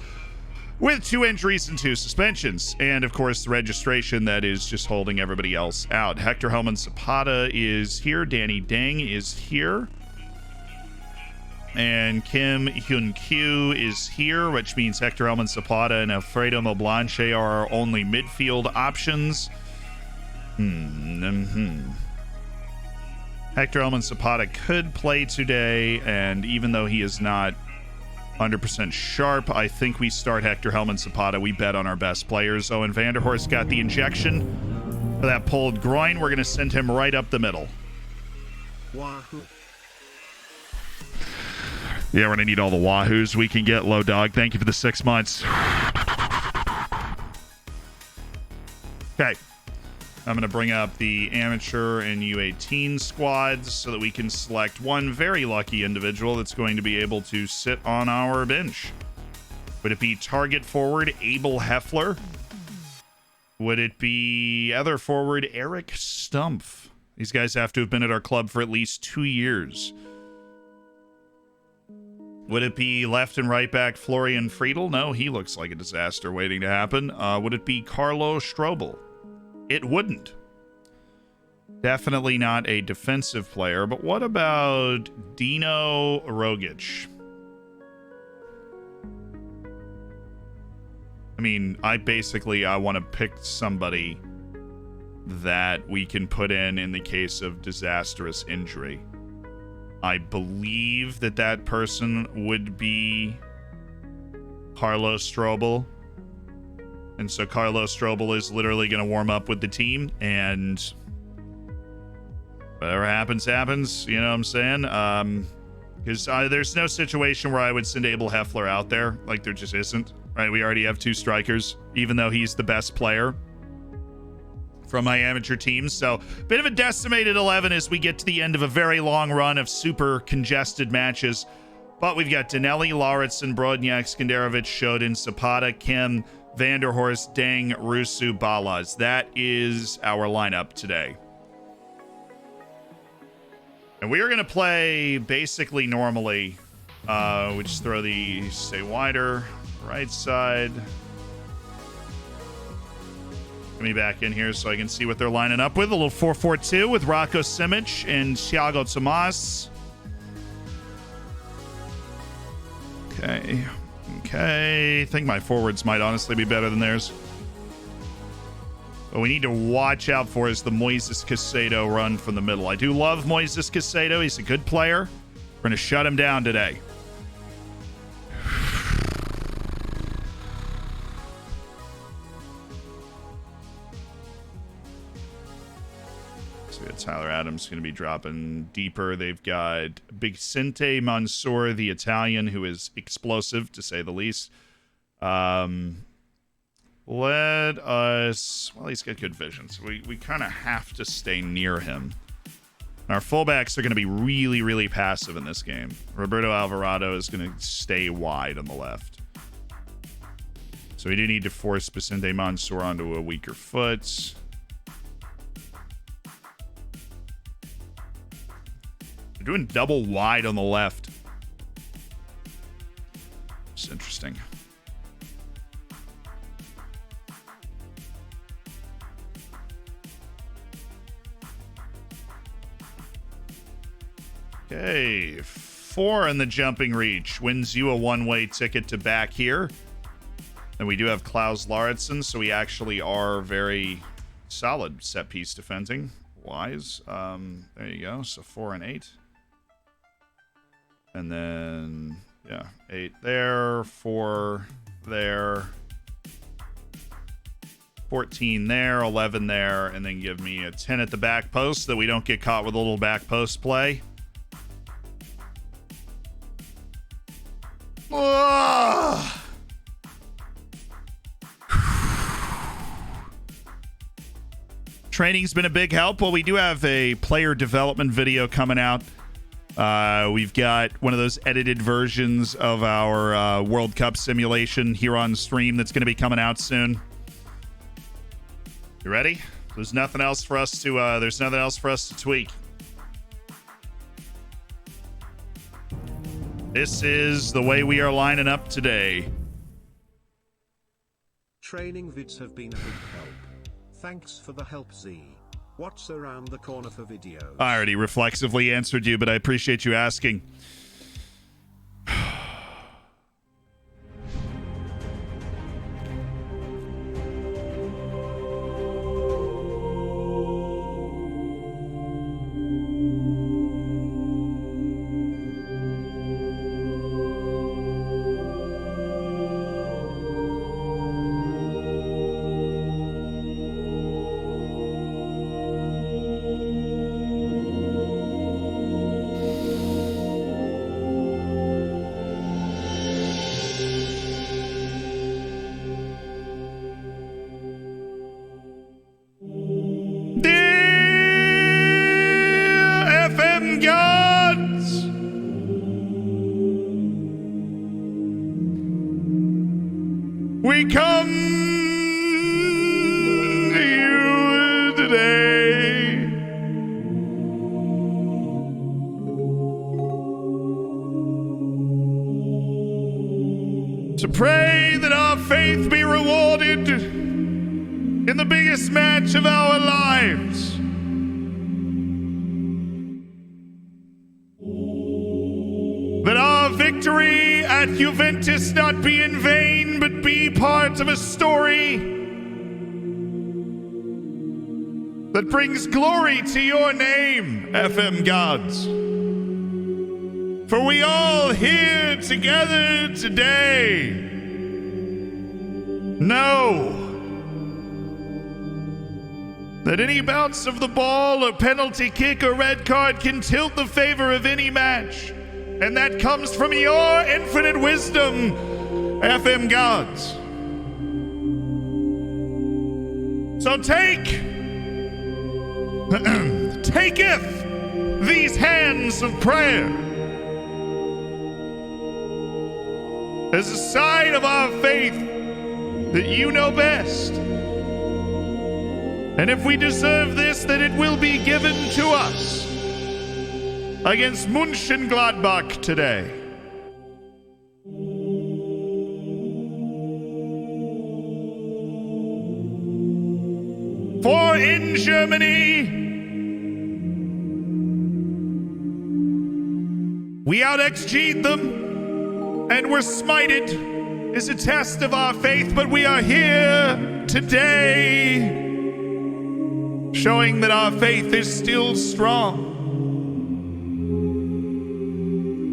with 2 injuries and 2 suspensions. And, of course, the registration that is just holding everybody else out. Hector Helman Zapata is here. Danny Deng is here. And Kim Hyun-kyu is here, which means Hector Helman Zapata and Alfredo Moblanche are our only midfield options. Hector Helman Zapata could play today, and even though he is not 100% sharp, I think we start Hector Helman Zapata. We bet on our best players. Owen Vanderhorst got the injection for that pulled groin. We're going to send him right up the middle. Wahoo. Yeah, we're going to need all the wahoos we can get. Low Dog, thank you for the 6 months. Okay. I'm going to bring up the amateur and U18 squads so that we can select one very lucky individual that's going to be able to sit on our bench. Would it be target forward Abel Heffler? Would it be other forward Eric Stumpf? These guys have to have been at our club for at least 2 years. Would it be left and right back Florian Friedel? No, he looks like a disaster waiting to happen. Would it be Carlo Strobel? It wouldn't. Definitely not a defensive player, but what about Dino Rogic? I mean, I want to pick somebody that we can put in the case of disastrous injury. I believe that person would be Carlos Strobel. And so Carlos Strobel is literally going to warm up with the team, and whatever happens, happens. You know what I'm saying? Because there's no situation where I would send Abel Heffler out there. Like, there just isn't. Right? We already have 2 strikers, even though he's the best player from my amateur teams. So, bit of a decimated 11 as we get to the end of a very long run of super congested matches. But we've got Danelli, Lauritsen, Brodniak, Skenderovic, Shodin, Zapata, Kim, Vanderhorst, Deng, Rusu, Balas. That is our lineup today. And we are going to play basically normally. We just throw the stay wider, right side. Get me back in here so I can see what they're lining up with. A little 4-4-2 with Rocco Simic and Thiago Tomas. Okay. I think my forwards might honestly be better than theirs. What we need to watch out for is the Moises Caicedo run from the middle. I do love Moises Caicedo. He's a good player. We're going to shut him down today. So we got Tyler Adams going to be dropping deeper. They've got Vicente Mansour, the Italian, who is explosive, to say the least. Let us... Well, he's got good vision, so we kind of have to stay near him. Our fullbacks are going to be really, really passive in this game. Roberto Alvarado is going to stay wide on the left. So we do need to force Vicente Mansour onto a weaker foot. We're doing double wide on the left. It's interesting. Okay, 4 in the jumping reach wins you a one-way ticket to back here. And we do have Klaus Lauritsen, so we actually are very solid set-piece defending wise. There you go. So 4 and 8. And then, yeah, 8 there, 4 there, 14 there, 11 there, and then give me a 10 at the back post so that we don't get caught with a little back post play. Ugh. Training's been a big help. Well, we do have a player development video coming out. We've got one of those edited versions of our World Cup simulation here on stream that's going to be coming out soon. You ready? There's nothing else for us to tweak. This is the way we are lining up today. Training vids have been a big help. Thanks for the help, Z. What's around the corner for videos? I already reflexively answered you, but I appreciate you asking. We come to you today to pray that our faith be rewarded in the biggest match of our lives. That our victory at Juventus not be in vain, but be part of a story that brings glory to your name, FM gods. For we all here together today know that any bounce of the ball, or penalty kick, or red card can tilt the favor of any match. And that comes from your infinite wisdom, FM gods. So taketh these hands of prayer as a sign of our faith that you know best. And if we deserve this, then it will be given to us against Mönchengladbach today. For in Germany, we out-XG'd them and were smited is a test of our faith, but we are here today showing that our faith is still strong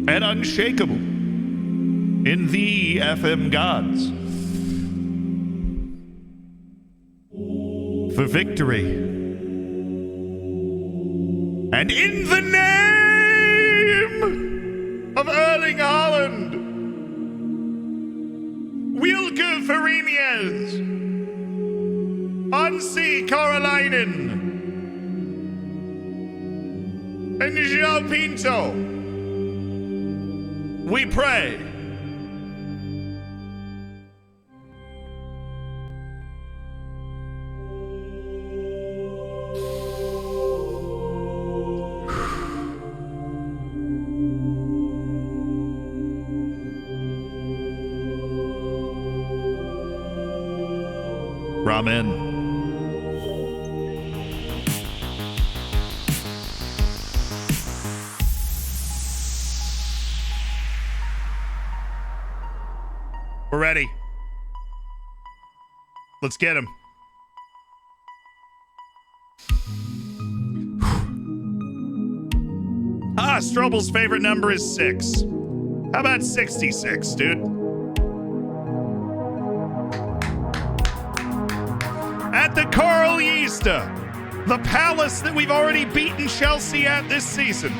and unshakable in the FM gods. For victory And in the name of Erling Haaland, Wilke Fariñez, Ansi Carolinen, and João Pinto, we pray. Ramen. We're ready. Let's get him. Strobel's favorite number is 6. How about 66, dude? At the Carl Ysta, the palace that we've already beaten Chelsea at this season.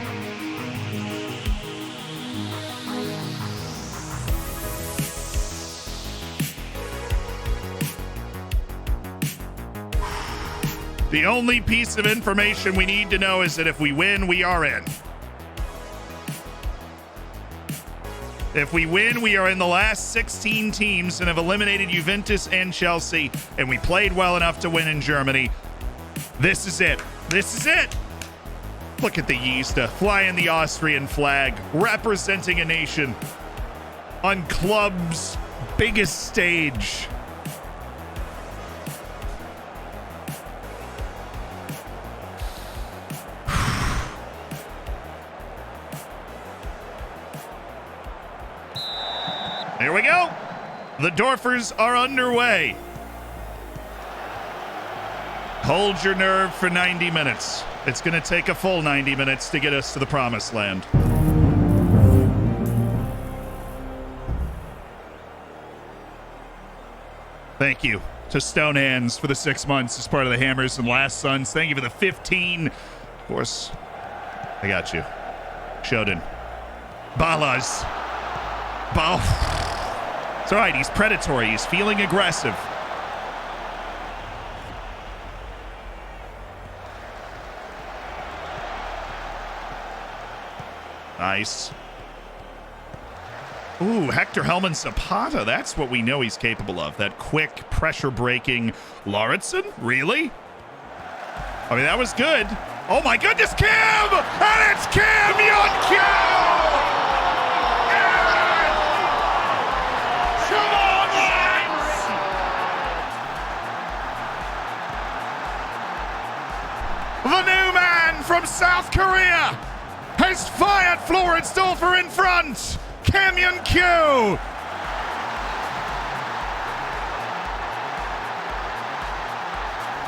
The only piece of information we need to know is that if we win, we are in. If we win, we are in the last 16 teams and have eliminated Juventus and Chelsea, and we played well enough to win in Germany. This is it. This is it. Look at the Ysta flying the Austrian flag, representing a nation on club's biggest stage. Here we go. The Dwarfers are underway. Hold your nerve for 90 minutes. It's going to take a full 90 minutes to get us to the promised land. Thank you to Stonehands for the 6 months as part of the Hammers and Last Sons. Thank you for the 15. Of course, I got you. Shoden. Balas. It's all right. He's predatory. He's feeling aggressive. Nice. Ooh, Hector Helman Zapata. That's what we know he's capable of. That quick, pressure-breaking Lauritsen? Really? I mean, that was good. Oh, my goodness, Kim! And it's Kim Young-Kyo! The new man from South Korea has fired Floridsdorfer in front. Kim Young-Kyo.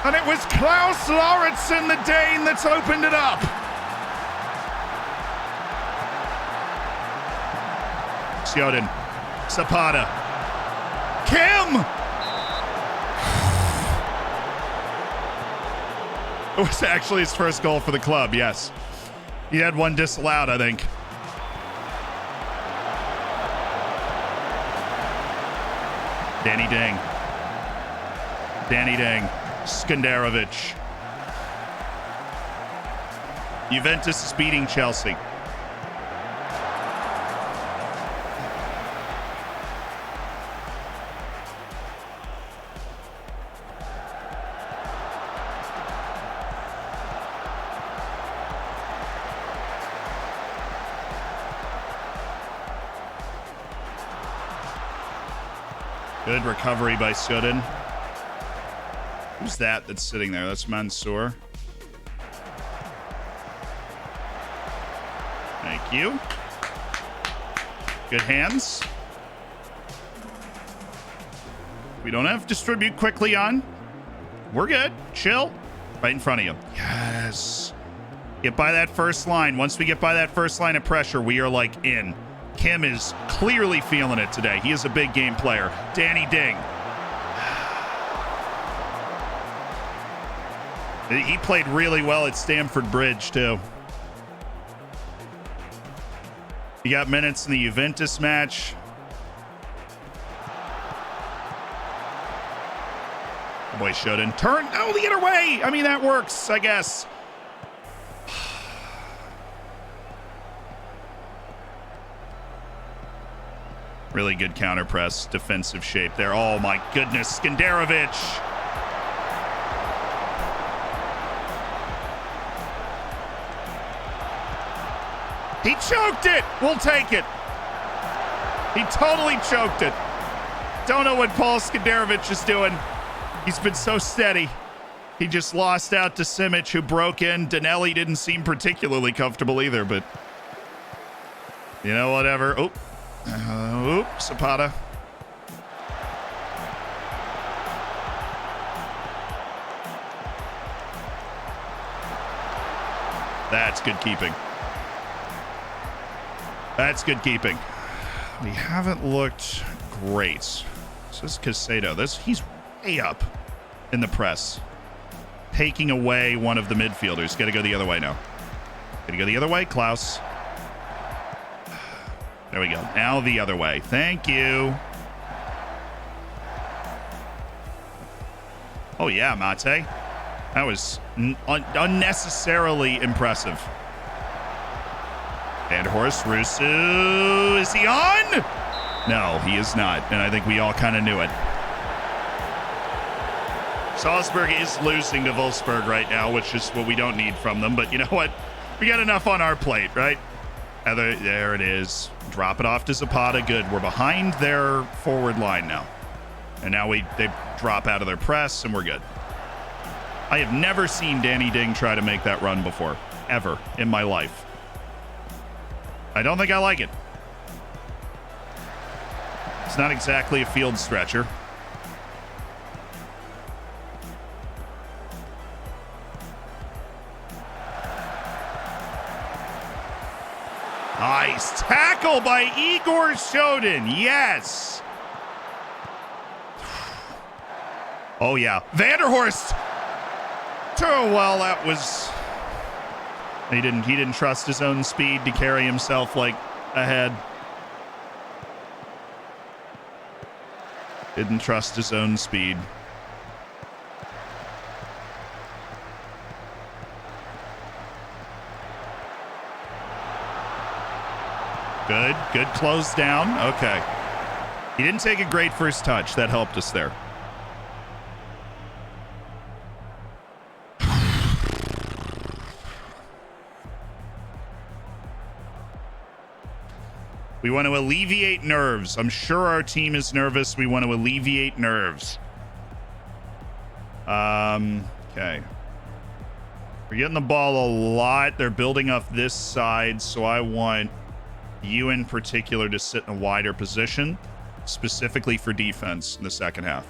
And it was Klaus Lauritsen, the Dane, that's opened it up. Sjoden. Zapata. Kim! It was actually his first goal for the club, yes. He had one disallowed, I think. Danny Dang. Danny Dang. Skandarovic. Juventus is beating Chelsea. Good recovery by Sudden. Who's that's sitting there? That's Mansour. Thank you. Good hands. We don't have to distribute quickly on. We're good. Chill. Right in front of you. Yes. Get by that first line. Once we get by that first line of pressure, we are like in. Kim is clearly feeling it today. He is a big game player. Danny Ding. He played really well at Stamford Bridge, too. You got minutes in the Juventus match. Oh boy, Shoden. Turn. Oh, the other way. I mean, that works, I guess. Really good counter press, defensive shape there. Oh my goodness, Skenderovic. He choked it. We'll take it. He totally choked it. Don't know what Paul Skenderovic is doing. He's been so steady. He just lost out to Simic, who broke in. Danelli didn't seem particularly comfortable either, but you know, whatever. Zapata. That's good keeping. That's good keeping. We haven't looked great. This is Casado. He's way up in the press. Taking away one of the midfielders. Got to go the other way now. Got to go the other way, Klaus. There we go. Now the other way. Thank you. Oh, yeah, Mate. That was unnecessarily impressive. Vanderhorst, Rusu. Is he on? No, he is not. And I think we all kind of knew it. Salzburg is losing to Wolfsburg right now, which is what we don't need from them. But you know what? We got enough on our plate, right? There it is. Drop it off to Zapata. Good. We're behind their forward line now. And now they drop out of their press, and we're good. I have never seen Danny Ding try to make that run before. Ever in my life. I don't think I like it. It's not exactly a field stretcher. Nice tackle by Igor Shoden. Yes. Oh, yeah. Vanderhorst. Oh, well, that was... He didn't trust his own speed to carry himself, like, ahead. Didn't trust his own speed. Good close down. Okay. He didn't take a great first touch. That helped us there. We want to alleviate nerves. I'm sure our team is nervous. We want to alleviate nerves. Okay. We're getting the ball a lot. They're building up this side, so I want you in particular to sit in a wider position, specifically for defense in the second half.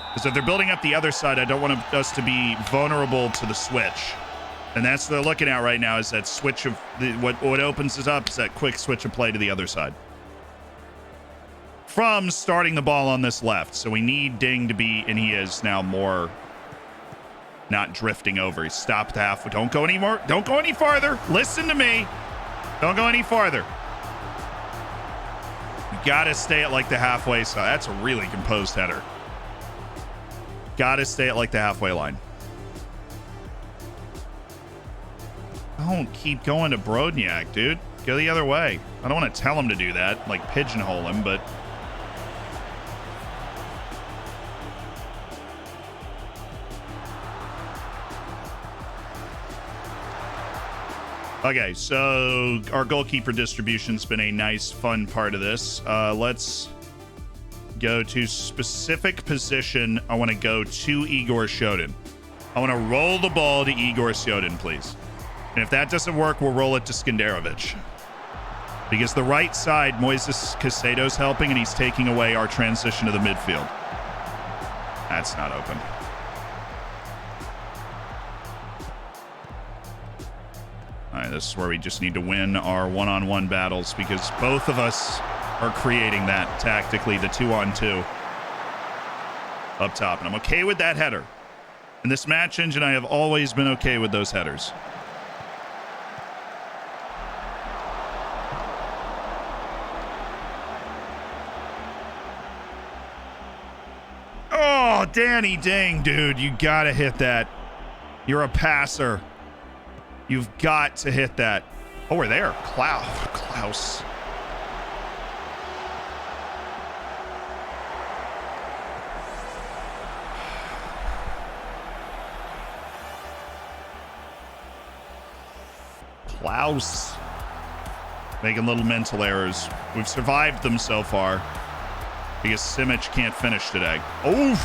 Because if they're building up the other side, I don't want us to be vulnerable to the switch. And that's what they're looking at right now, is that switch of what opens us up is that quick switch of play to the other side. From starting the ball on this left. So we need Ding to be, and he is now more not drifting over. He stopped half. Don't go any more. Don't go any farther. Listen to me. Don't go any farther. You got to stay at like the halfway side. That's a really composed header. Got to stay at like the halfway line. Don't keep going to Brodniak, dude. Go the other way. I don't want to tell him to do that, like pigeonhole him, but... Okay, so our goalkeeper distribution's been a nice, fun part of this. Let's go to specific position. I want to go to Igor Shoden. I want to roll the ball to Igor Shoden, please. And if that doesn't work, we'll roll it to Skenderovic. Because the right side, Moises Casado's helping, and he's taking away our transition to the midfield. That's not open. All right, this is where we just need to win our one-on-one battles, because both of us are creating that tactically, the 2-on-2 up top. And I'm okay with that header. In this match engine, I have always been okay with those headers. Danny Dang, dude, you gotta hit that. You're a passer. You've got to hit that. Oh, we're there. Klaus. Klaus. Making little mental errors. We've survived them so far. Because Simic can't finish today. Oof.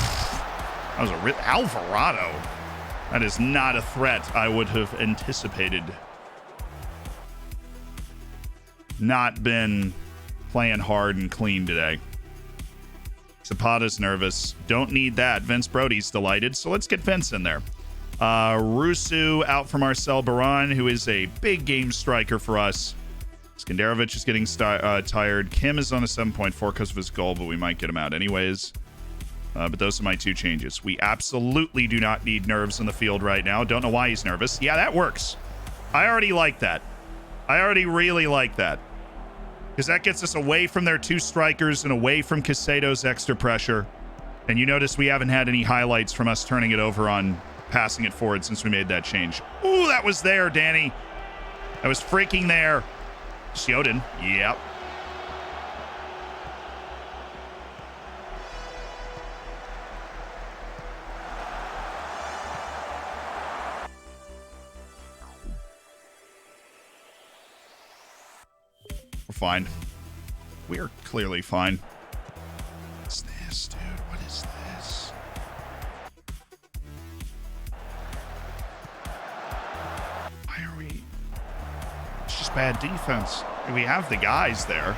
That was a Alvarado. That is not a threat I would have anticipated. Not been playing hard and clean today. Zapata's nervous. Don't need that. Vince Brody's delighted. So let's get Vince in there. Rusu out for Marcel Baran, who is a big game striker for us. Skandarovich is getting tired. Kim is on a 7.4 because of his goal, but we might get him out anyways. But those are my two changes. We absolutely do not need nerves in the field right now. Don't know why he's nervous. Yeah, that works. I already like that. I already really like that. Because that gets us away from their two strikers and away from Casado's extra pressure. And you notice we haven't had any highlights from us turning it over on passing it forward since we made that change. Ooh, that was there, Danny. That was freaking there. Sioden. Yep. We're fine. We're clearly fine. What's this, dude? What is this? Why are we... It's just bad defense. We have the guys there.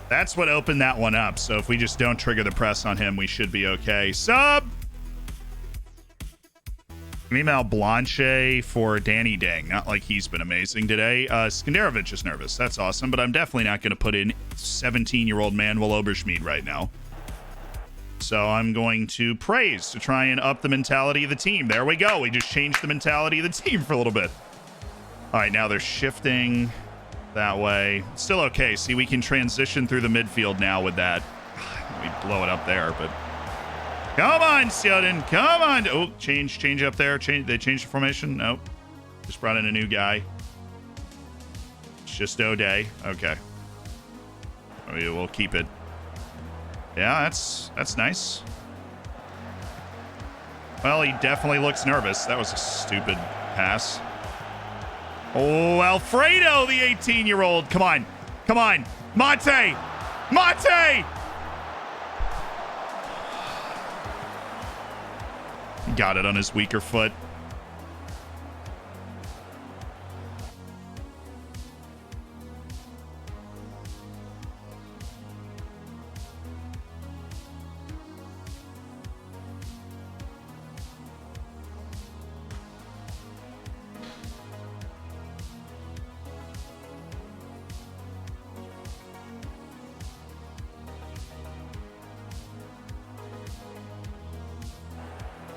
That's what opened that one up. So if we just don't trigger the press on him, we should be okay. Sub! Email Blanche for Danny Dang. Not like he's been amazing today. Skandarovich is nervous. That's awesome, but I'm definitely not going to put in 17-year-old Manuel Oberschmied right now. So I'm going to praise to try and up the mentality of the team. There we go. We just changed the mentality of the team for a little bit. All right, now they're shifting that way. Still okay. See, we can transition through the midfield now with that. We blow it up there, but... Come on, Sioden. Come on. Oh, change up there. They changed the formation? Nope. Just brought in a new guy. It's just O'Day. Okay. We'll keep it. Yeah, that's nice. Well, he definitely looks nervous. That was a stupid pass. Oh, Alfredo, the 18-year-old. Come on. Come on. Mate. Mate. He got it on his weaker foot.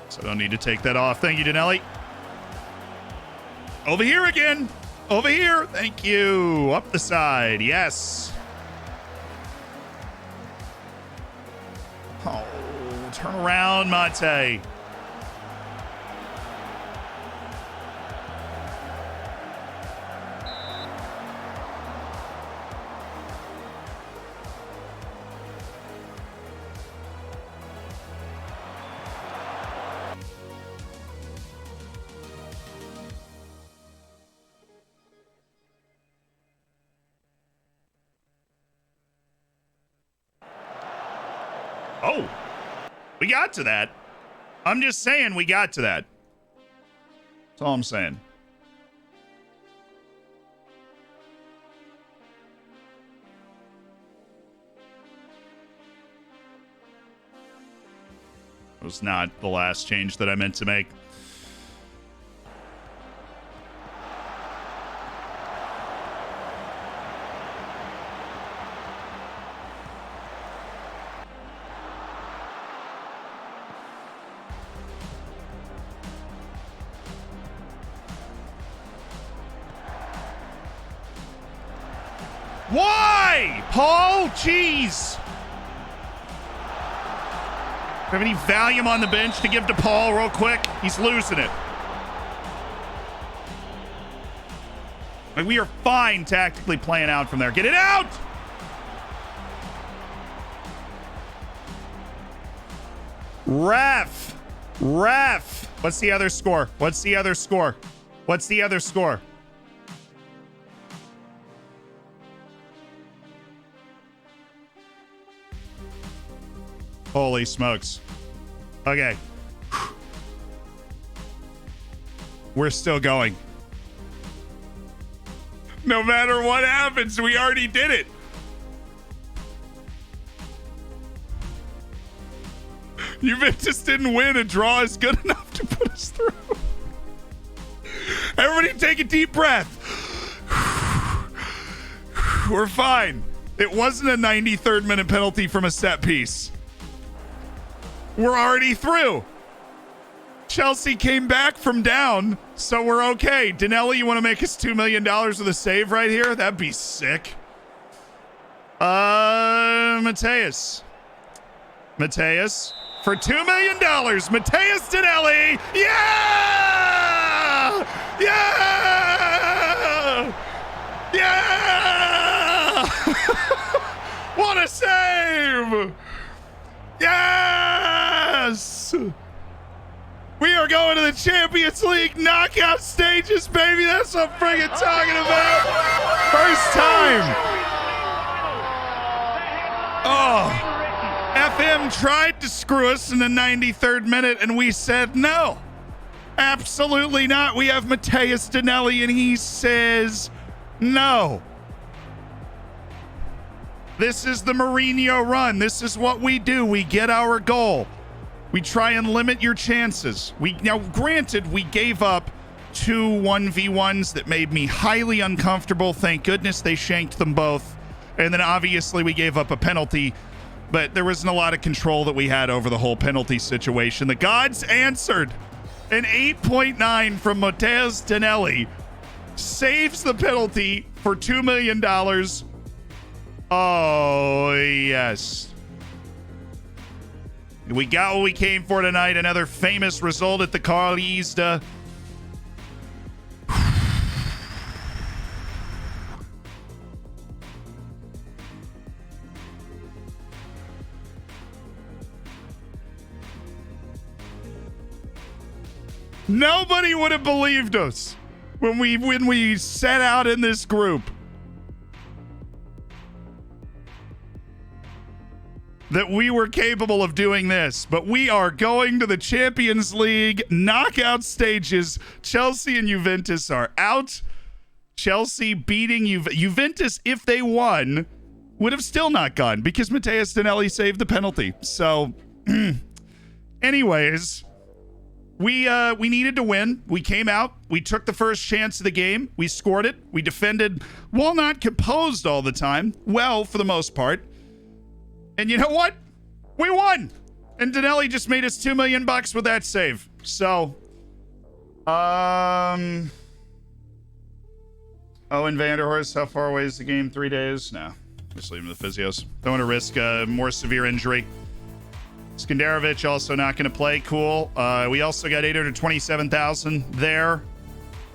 So don't need to take that off. Thank you, Danelli. Over here again. Over here. Thank you. Up the side. Yes. Oh, turn around, Mate. Oh, we got to that. I'm just saying we got to that. That's all I'm saying. It was not the last change that I meant to make. Why? Paul? Jeez. Have any Valium on the bench to give to Paul real quick? He's losing it. Like, we are fine tactically playing out from there. Get it out! Ref. What's the other score? What's the other score? Holy smokes. Okay. We're still going. No matter what happens, we already did it. Juventus didn't win. A draw is good enough to put us through. Everybody take a deep breath. We're fine. It wasn't a 93rd minute penalty from a set piece. We're already through. Chelsea came back from down, so we're okay. Danelli, you want to make us $2 million with a save right here? That'd be sick. Mateus for $2 million. Mateus Danelli. Yeah! What a save! Yes! We are going to the Champions League knockout stages, baby. That's what I'm friggin' talking about. First time. Oh. FM tried to screw us in the 93rd minute, and we said no. Absolutely not. We have Mateus Danelli, and he says no. This is the Mourinho run. This is what we do. We get our goal. We try and limit your chances. Now, granted, we gave up 2 1v1s that made me highly uncomfortable. Thank goodness they shanked them both. And then obviously we gave up a penalty, but there wasn't a lot of control that we had over the whole penalty situation. The gods answered. An 8.9 from Mateus Danelli saves the penalty for $2 million. Oh, yes. We got what we came for tonight. Another famous result at the Carlista. Nobody would have believed us when we set out in this group that we were capable of doing this, but we are going to the Champions League knockout stages. Chelsea and Juventus are out. Chelsea beating Juventus, if they won, would have still not gone because Mateus Danelli saved the penalty. So, anyways, we needed to win. We came out. We took the first chance of the game. We scored it. We defended, while not composed all the time, well, for the most part. And you know what? We won. And Danelli just made us $2 million with that save. So, Owen Vanderhorst, how far away is the game? 3 days? No. Just leave him to the physios. Don't want to risk a more severe injury. Skandarovich also not going to play. Cool. We also got $827,000 there.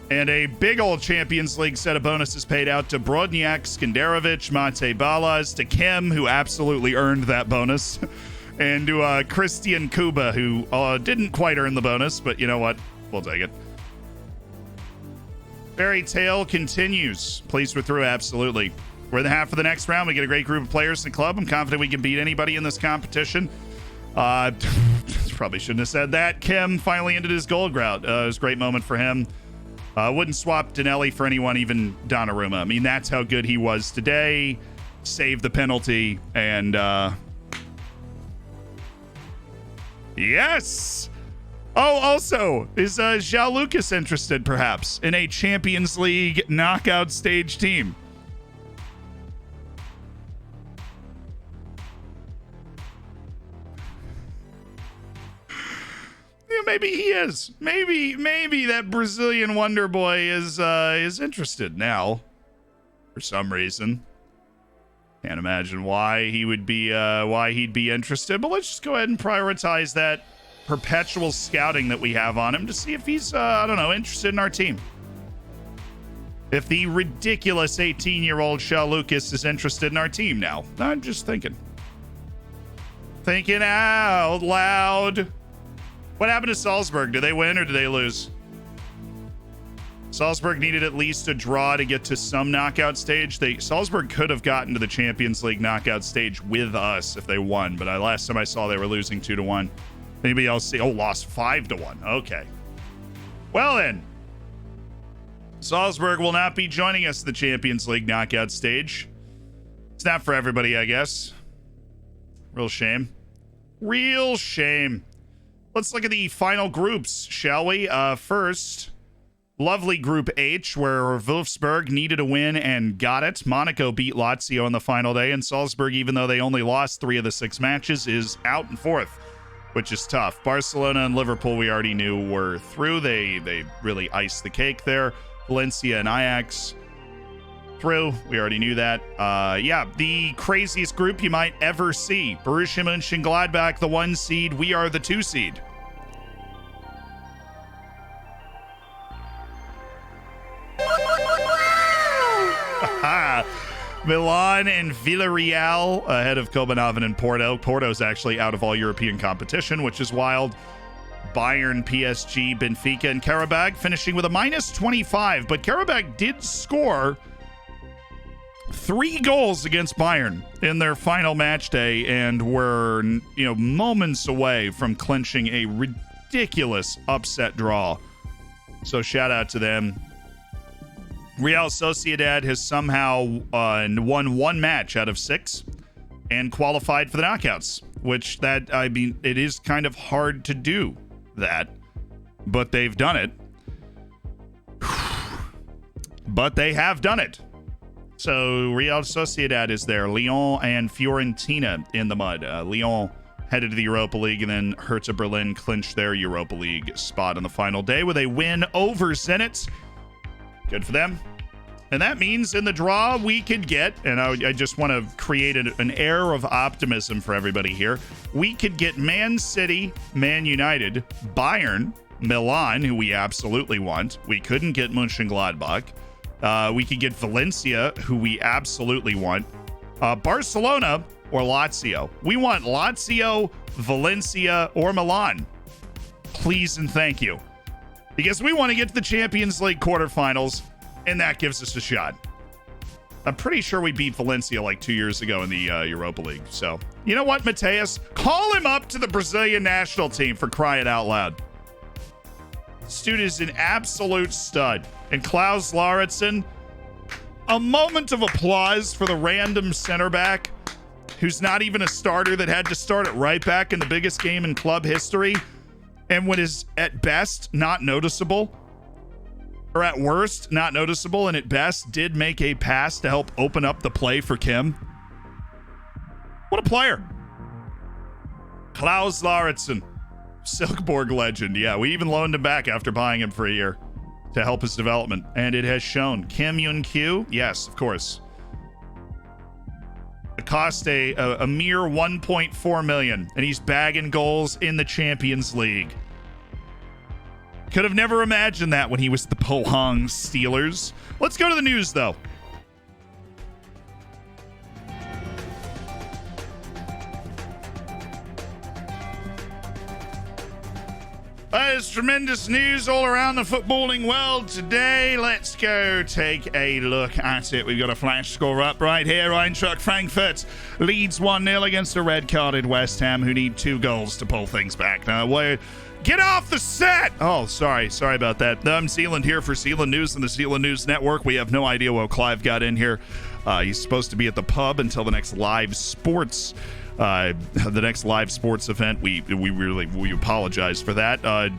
And a big old Champions League set of bonuses paid out to Brodniak, Skandarovich, Mate Balas, to Kim, who absolutely earned that bonus, and to Christian Kuba, who didn't quite earn the bonus, but you know what? We'll take it. Fairy Tale continues. Pleased we're through, absolutely. We're in the half of the next round. We get a great group of players in the club. I'm confident we can beat anybody in this competition. Probably shouldn't have said that. Kim finally ended his gold grout. It was a great moment for him. Wouldn't swap Danelli for anyone, even Donnarumma. I mean, that's how good he was today. Saved the penalty, and yes. Oh, also, is João Lucas interested, perhaps, in a Champions League knockout stage team? Yeah, maybe he is. Maybe that Brazilian wonder boy is interested now, for some reason. Can't imagine why he would be why he'd be interested, but let's just go ahead and prioritize that perpetual scouting that we have on him to see if he's I don't know, interested in our team. If the ridiculous 18-year-old Shaw Lucas is interested in our team now. I'm just thinking. Thinking out loud. What happened to Salzburg? Did they win or did they lose? Salzburg needed at least a draw to get to some knockout stage. Salzburg could have gotten to the Champions League knockout stage with us if they won, but last time I saw they were losing 2-1. Anybody else see? Oh, lost 5-1. Okay. Well then, Salzburg will not be joining us at the Champions League knockout stage. It's not for everybody, I guess. Real shame. Real shame. Let's look at the final groups, shall we? First, lovely Group H, where Wolfsburg needed a win and got it. Monaco beat Lazio on the final day, and Salzburg, even though they only lost 3 of the 6 matches, is out in 4th, which is tough. Barcelona and Liverpool, we already knew were through. They really iced the cake there. Valencia and Ajax through. We already knew that. Yeah, the craziest group you might ever see. Borussia Mönchengladbach, the 1 seed. We are the 2 seed. Milan and Villarreal ahead of Copenhagen and Porto. Porto's actually out of all European competition, which is wild. Bayern, PSG, Benfica, and Karabakh finishing with a -25, but Karabakh did score 3 goals against Bayern in their final match day and were, moments away from clinching a ridiculous upset draw. So shout out to them. Real Sociedad has somehow won 1 match out of 6 and qualified for the knockouts, which it is kind of hard to do that, but they've done it. But they have done it. So Real Sociedad is there. Lyon and Fiorentina in the mud. Lyon headed to the Europa League, and then Hertha Berlin clinched their Europa League spot on the final day with a win over Zenit. Good for them. And that means in the draw we could get, and I just want to create an air of optimism for everybody here, we could get Man City, Man United, Bayern, Milan, who we absolutely want. We couldn't get Mönchengladbach. We could get Valencia, who we absolutely want. Barcelona or Lazio. We want Lazio, Valencia, or Milan. Please and thank you. Because we want to get to the Champions League quarterfinals, and that gives us a shot. I'm pretty sure we beat Valencia like 2 years ago in the Europa League. So, you know what, Mateus? Call him up to the Brazilian national team, for crying out loud. This dude is an absolute stud. And Klaus Lauritsen, a moment of applause for the random center back who's not even a starter that had to start at right back in the biggest game in club history, and what is at best not noticeable, or at worst not noticeable, and at best did make a pass to help open up the play for Kim. What a player. Klaus Lauritsen, Silkeborg legend. Yeah, we even loaned him back after buying him for a year to help his development, and it has shown. Kim Yun-kyu, yes, of course. It cost a mere 1.4 million, and he's bagging goals in the Champions League. Could have never imagined that when he was the Pohang Steelers. Let's go to the news, though. There's tremendous news all around the footballing world today. Let's go take a look at it. We've got a flash score up right here. Eintracht Frankfurt leads 1-0 against the red-carded West Ham, who need 2 goals to pull things back. Now, get off the set! Oh, sorry about that. I'm Zealand here for Zealand News and the Zealand News Network. We have no idea what Clive got in here. He's supposed to be at the pub until the next live sports event. We apologize for that.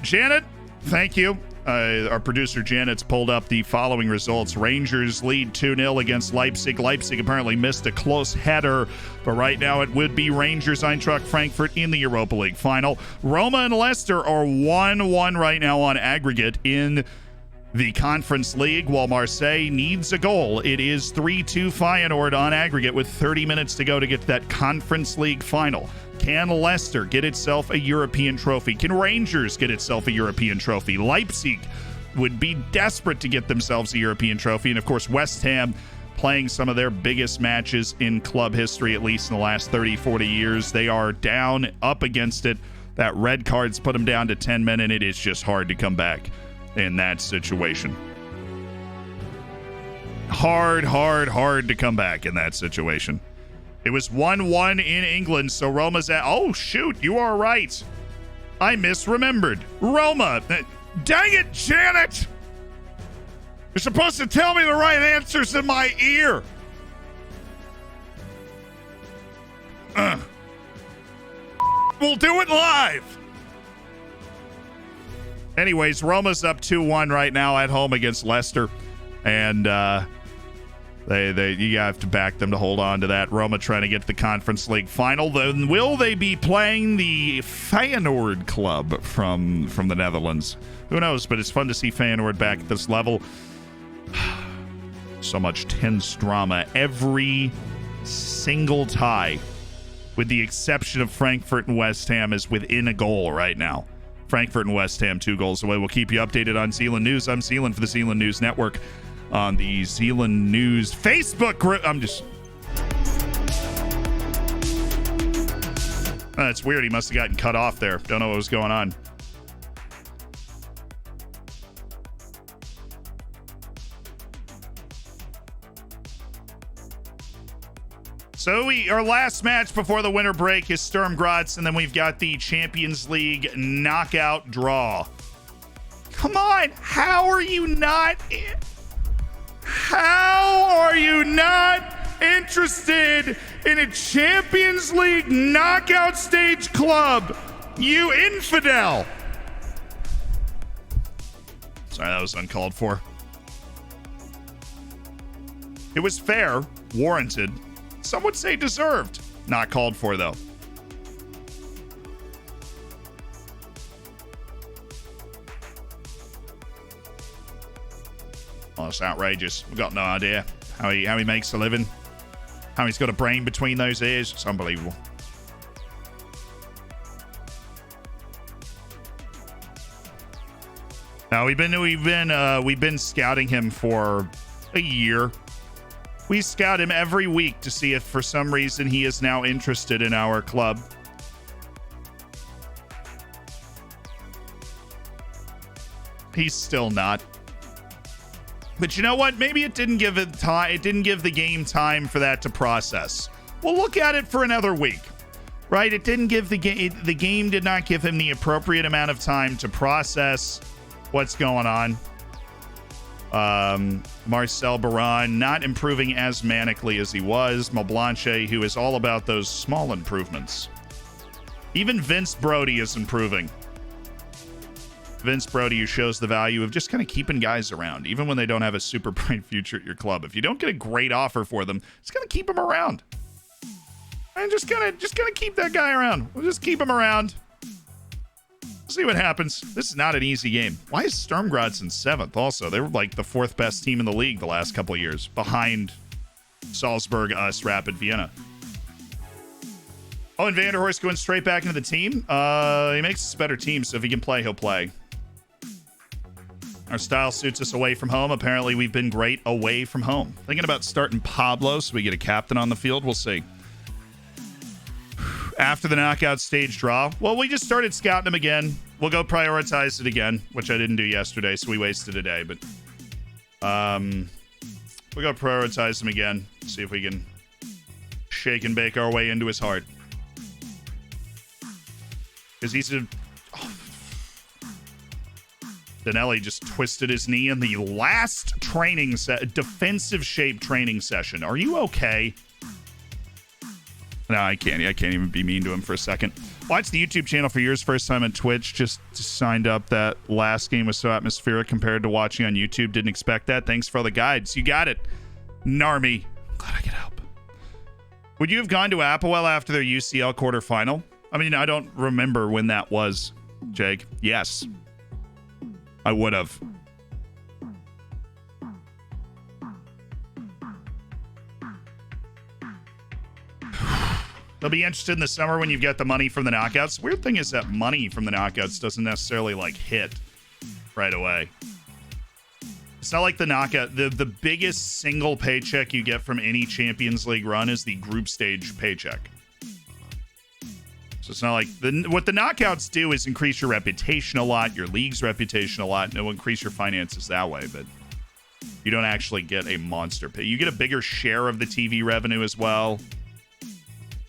Janet, thank you. Our producer Janet's pulled up the following results. Rangers lead 2-0 against Leipzig. Leipzig apparently missed a close header, but right now it would be Rangers Eintracht Frankfurt in the Europa League final. Roma and Leicester are 1-1 right now on aggregate in the Conference League, while Marseille needs a goal. It is 3-2 Feyenoord on aggregate with 30 minutes to go to get to that Conference League final. Can Leicester get itself a European trophy? Can Rangers get itself a European trophy? Leipzig would be desperate to get themselves a European trophy. And of course, West Ham playing some of their biggest matches in club history, at least in the last 30, 40 years. They are down, up against it. That red card's put them down to 10 men, and it is just hard to come back in that situation. Hard to come back in that situation. It was 1-1 in England, so Roma's at... Oh, shoot, you are right. I misremembered. Roma. Dang it, Janet! You're supposed to tell me the right answers in my ear. We'll do it live. Anyways, Roma's up 2-1 right now at home against Leicester. And you have to back them to hold on to that. Roma trying to get to the Conference League final. Then will they be playing the Feyenoord club from the Netherlands? Who knows, but it's fun to see Feyenoord back at this level. So much tense drama. Every single tie, with the exception of Frankfurt and West Ham, is within a goal right now. Frankfurt and West Ham 2 goals away. We'll keep you updated on Zealand News. I'm Zealand for the Zealand News Network on the Zealand News Facebook group. That's weird. He must have gotten cut off there. Don't know what was going on. So our last match before the winter break is Sturm Graz, and then we've got the Champions League knockout draw. Come on, how are you not interested in a Champions League knockout stage club, you infidel? Sorry, that was uncalled for. It was fair, warranted. Some would say deserved. Not called for, though. Oh, it's outrageous. We've got no idea how he makes a living. How he's got a brain between those ears. It's unbelievable. Now we've been scouting him for a year. We scout him every week to see if for some reason he is now interested in our club. He's still not. But you know what? Maybe it didn't give it time. It didn't give the game time for that to process. We'll look at it for another week, right? It didn't give the game did not give him the appropriate amount of time to process what's going on. Marcel Baran not improving as manically as he was. Malblanche, who is all about those small improvements. Even Vince Brody is improving. Vince Brody, who shows the value of just kind of keeping guys around, even when they don't have a super bright future at your club. If you don't get a great offer for them, just gonna keep them around. And just gonna keep that guy around. We'll just keep him around. See what happens. This is not an easy game. Why is Sturm Graz in 7th also? They were like the 4th best team in the league the last couple of years, behind Salzburg, us, Rapid Vienna. Oh, and Vanderhorst going straight back into the team. He makes us a better team, so if he can play, he'll play. Our style suits us away from home. Apparently, we've been great away from home. Thinking about starting Pablo so we get a captain on the field. We'll see. After the knockout stage draw, well, we just started scouting him again. We'll go prioritize it again, which I didn't do yesterday, so we wasted a day. But we'll go prioritize him again. See if we can shake and bake our way into his heart. Because he's a... Oh. Danelli just twisted his knee in the last defensive shape training session. Are you okay? No, I can't even be mean to him for a second. Watched the YouTube channel for years. First time on Twitch. Just signed up. That last game was so atmospheric compared to watching on YouTube. Didn't expect that. Thanks for all the guides. You got it. Narmy. Glad I could help. Would you have gone to Applewell after their UCL quarterfinal? I mean, I don't remember when that was, Jake. Yes. I would have. They'll be interested in the summer when you get the money from the knockouts. Weird thing is that money from the knockouts doesn't necessarily like hit right away. It's not like the knockout. The biggest single paycheck you get from any Champions League run is the group stage paycheck. So it's not like what the knockouts do is increase your reputation a lot, your league's reputation a lot, and it'll increase your finances that way. But you don't actually get a monster pay. You get a bigger share of the TV revenue as well.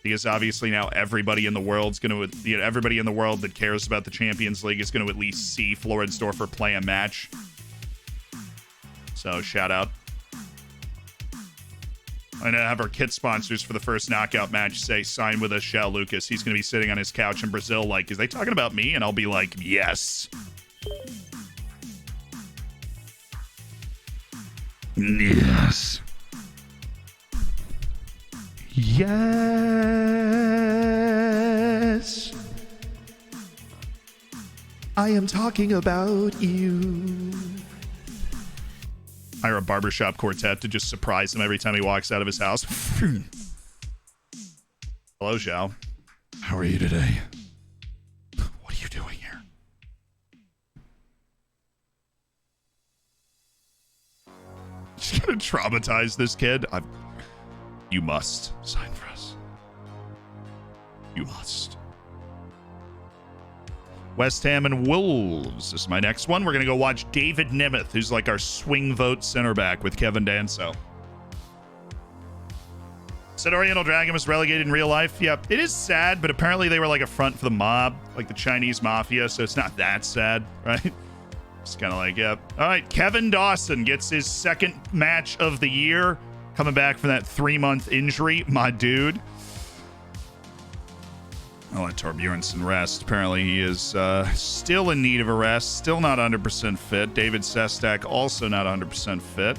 Because obviously now everybody in the world's going to, everybody in the world that cares about the Champions League is going to at least see Floridsdorfer play a match. So shout out. I'm going to have our kit sponsors for the first knockout match say, sign with us, Shao Lucas. He's going to be sitting on his couch in Brazil like, is they talking about me? And I'll be like, yes. Yes. Yes. I am talking about you. Hire a barbershop quartet to just surprise him every time he walks out of his house. Hello, Zhao. How are you today? What are you doing here? Just gonna traumatize this kid. You must sign for us. You must. West Ham and Wolves. This is my next one. We're going to go watch David Nemeth, who's like our swing vote center back with Kevin Danso. Said Oriental Dragon was relegated in real life. Yep, it is sad, but apparently they were like a front for the mob, like the Chinese mafia, so it's not that sad, right? It's kind of like, yep. All right, Kevin Dawson gets his second match of the year. Coming back from that 3-month injury, my dude. I'll let Torbjornsson rest. Apparently he is still in need of a rest. Still not 100% fit. David Sestak also not 100% fit.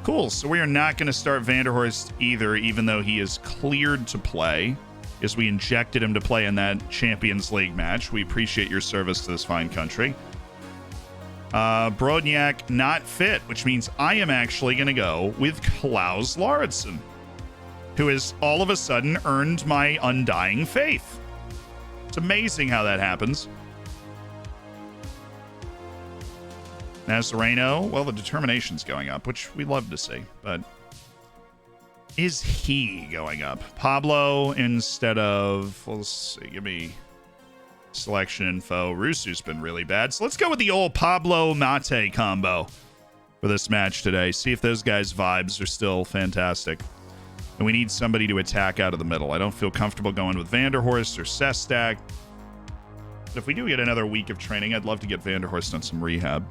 Cool. So we are not going to start Vanderhorst either, even though he is cleared to play, because we injected him to play in that Champions League match. We appreciate your service to this fine country. Brodniak not fit, which means I am actually going to go with Klaus Lauritsen, who has all of a sudden earned my undying faith. It's amazing how that happens. Nazareno, well, the determination's going up, which we love to see, but is he going up? Pablo instead of, let's see, give me selection info. Rusu's been really bad. So let's go with the old Pablo Mate combo for this match today. See if those guys' vibes are still fantastic. And we need somebody to attack out of the middle. I don't feel comfortable going with Vanderhorst or Sestak. But if we do get another week of training, I'd love to get Vanderhorst on some rehab.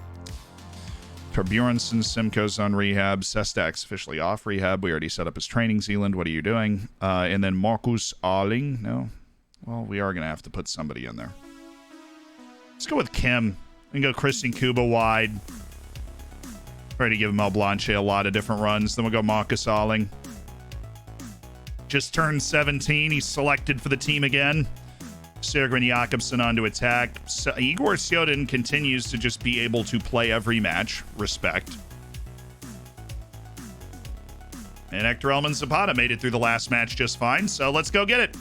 Torbjornsson, Simcoe's on rehab. Sestak's officially off rehab. We already set up his training. Zealand, what are you doing? And then Marcus Arling. No. Well, we are going to have to put somebody in there. Let's go with Kim and go Christian Kuba wide. Ready to give Mel Blanche a lot of different runs. Then we'll go Marcus Arling. Just turned 17. He's selected for the team again. Sjögren Jakobsen on to attack. So Igor Sjoden continues to just be able to play every match. Respect. And Hector Elman Zapata made it through the last match just fine. So let's go get it.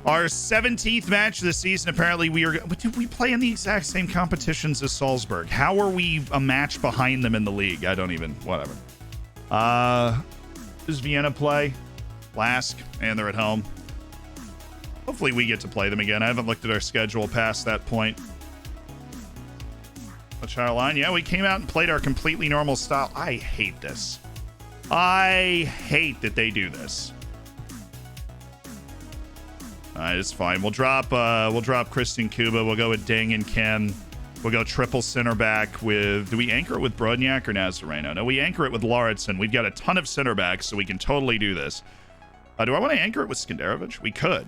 Our 17th match of the season. Apparently we play in the exact same competitions as Salzburg. How are we a match behind them in the league? I don't even, whatever. Does Vienna play? Lask, and they're at home. Hopefully we get to play them again. I haven't looked at our schedule past that point. What's our line? Yeah, we came out and played our completely normal style. I hate this. I hate that they do this. It's fine. We'll drop Christian Kuba. We'll go with Ding and Kim. We'll go triple center back with... Do we anchor it with Brodniak or Nazareno? No, we anchor it with Lauritsen. We've got a ton of center backs, so we can totally do this. Do I want to anchor it with Skenderovic? We could.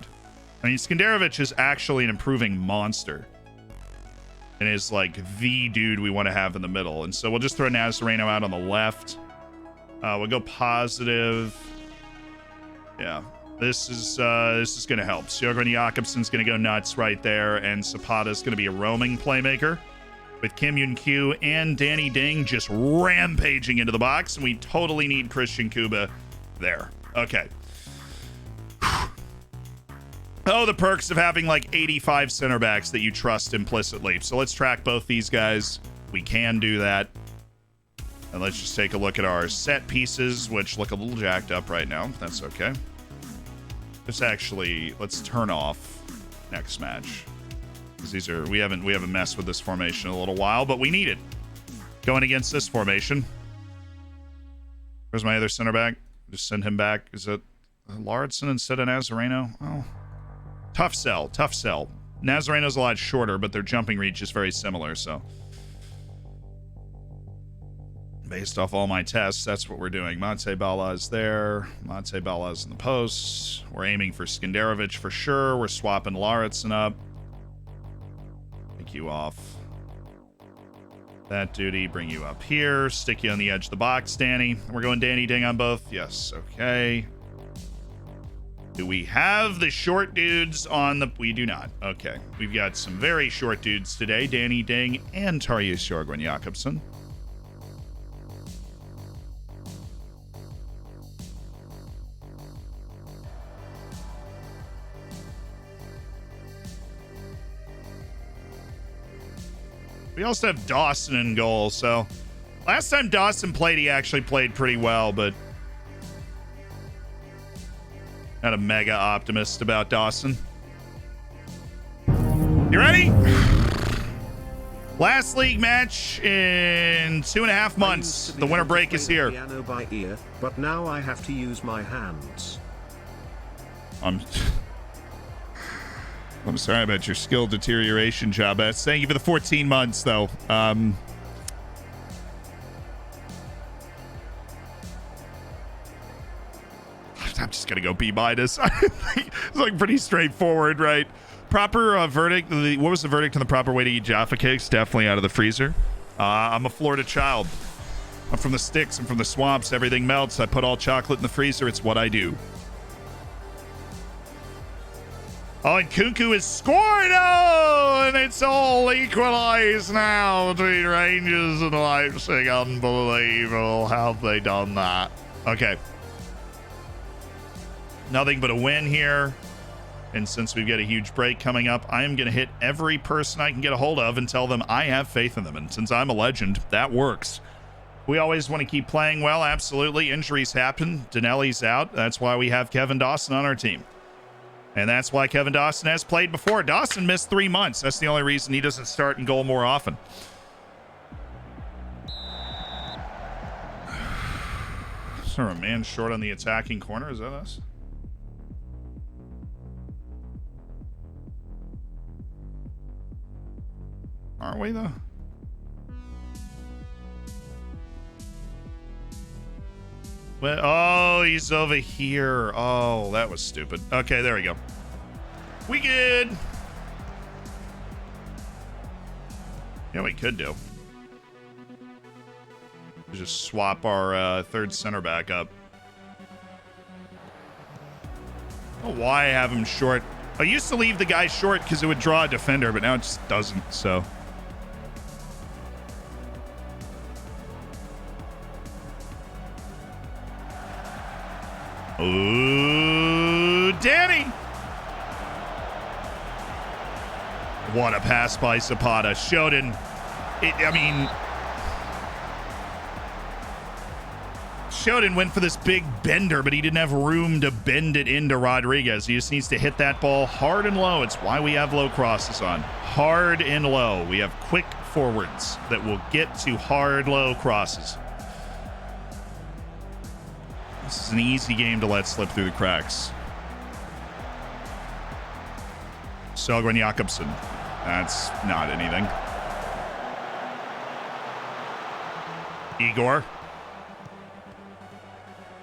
I mean, Skenderovic is actually an improving monster. And is like the dude we want to have in the middle. And so we'll just throw Nazareno out on the left. We'll go positive. Yeah. This is going to help. Sjögren Jakobsen's going to go nuts right there, and Zapata's going to be a roaming playmaker with Kim Yun-kyu and Danny Ding just rampaging into the box, and we totally need Christian Kuba there. Okay. Oh, the perks of having like 85 center backs that you trust implicitly. So let's track both these guys. We can do that. And let's just take a look at our set pieces, which look a little jacked up right now. That's okay. Let's turn off next match. Because we haven't messed with this formation in a little while, but we need it. Going against this formation. Where's my other center back? Just send him back. Is it Lauritsen instead of Nazareno? Oh. Tough sell. Nazareno's a lot shorter, but their jumping reach is very similar, so. Based off all my tests, that's what we're doing. Mate Bala is there. Mate Bala is in the posts. We're aiming for Skenderovic for sure. We're swapping Lauritsen up. Take you off that duty. Bring you up here. Stick you on the edge of the box, Danny. We're going Danny Ding on both. Yes, okay. Do we have the short dudes on the... We do not. Okay. We've got some very short dudes today. Danny Ding and Tarjei Sjorgren Jakobsen. We also have Dawson in goal, so last time Dawson played, he actually played pretty well, but not a mega optimist about Dawson. You ready? Last league match in 2.5 months. The winter break is here. Piano by ear, but now I have to use my hands. I'm sorry about your skill deterioration, Jabez. Thank you for the 14 months, though. I'm just going to go B-. It's like pretty straightforward, right? Proper verdict. What was the verdict on the proper way to eat Jaffa cakes? Definitely out of the freezer. I'm a Florida child. I'm from the sticks. I'm from the swamps. Everything melts. I put all chocolate in the freezer. It's what I do. Oh, and Kunku is scored! Oh, and it's all equalized now between Rangers and Leipzig. Unbelievable. How have they done that? Okay. Nothing but a win here. And since we've got a huge break coming up, I am going to hit every person I can get a hold of and tell them I have faith in them. And since I'm a legend, that works. We always want to keep playing well. Absolutely. Injuries happen. Danelli's out. That's why we have Kevin Dawson on our team. And that's why Kevin Dawson has played before. Dawson missed 3 months. That's the only reason he doesn't start in goal more often. Is there a man short on the attacking corner? Is that us? Aren't we, though? Well, oh, he's over here. Oh, that was stupid. Okay, there we go. We good. Yeah, we could do. Just swap our third center back up. I don't know why I have him short. I used to leave the guy short because it would draw a defender, but now it just doesn't, so... Ooh, Danny! What a pass by Zapata. Shoden. Shoden went for this big bender, but he didn't have room to bend it into Rodriguez. He just needs to hit that ball hard and low. It's why we have low crosses on. Hard and low. We have quick forwards that will get to hard, low crosses. This is an easy game to let slip through the cracks. Sjorgren Jakobsen. That's not anything. Igor.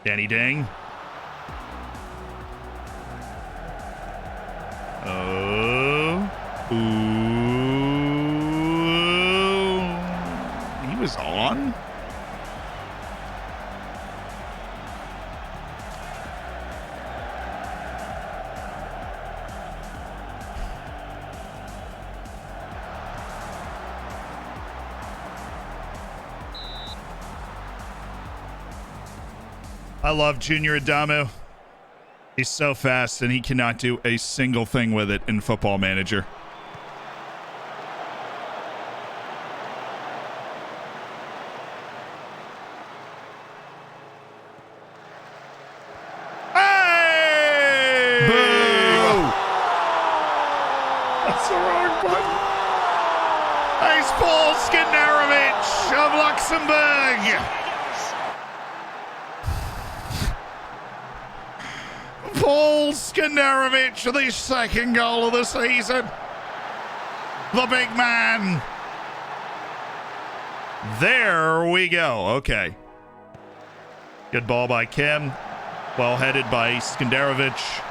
Danny Ding. Oh. Ooh. He was on? I love Junior Adamu. He's so fast, and he cannot do a single thing with it in Football Manager. Hey! Boo! That's the wrong button. Nice ball, Skandarovich of Luxembourg. Paul Skandarovich, the second goal of the season. The big man. There we go. Okay. Good ball by Kim. Well headed by Skandarovich.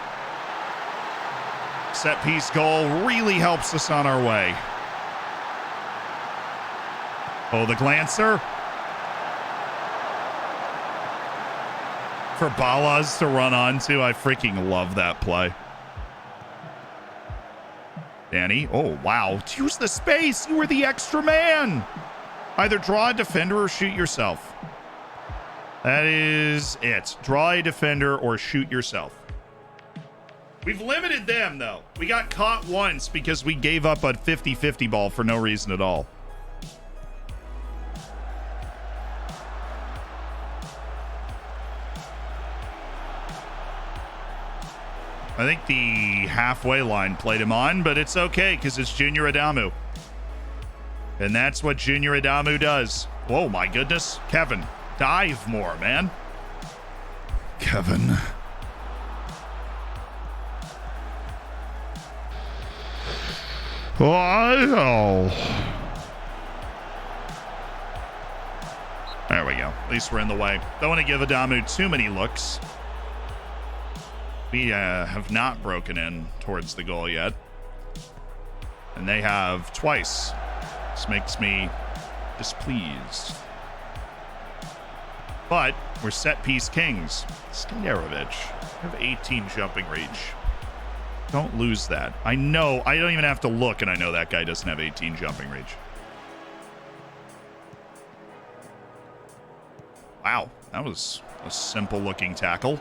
Set piece goal really helps us on our way. Oh, the glancer. For Ballas to run onto. I freaking love that play. Danny. Oh, wow. Use the space. You were the extra man. Either draw a defender or shoot yourself. That is it. Draw a defender or shoot yourself. We've limited them, though. We got caught once because we gave up a 50-50 ball for no reason at all. I think the halfway line played him on, but it's okay because it's Junior Adamu. And that's what Junior Adamu does. Whoa, my goodness. Kevin, dive more, man. Kevin. Oh. There we go. At least we're in the way. Don't want to give Adamu too many looks. We have not broken in towards the goal yet. And they have twice. This makes me displeased. But we're set piece kings. Skandarovich, you have 18 jumping reach. Don't lose that. I know. I don't even have to look, and I know that guy doesn't have 18 jumping reach. Wow. That was a simple looking tackle.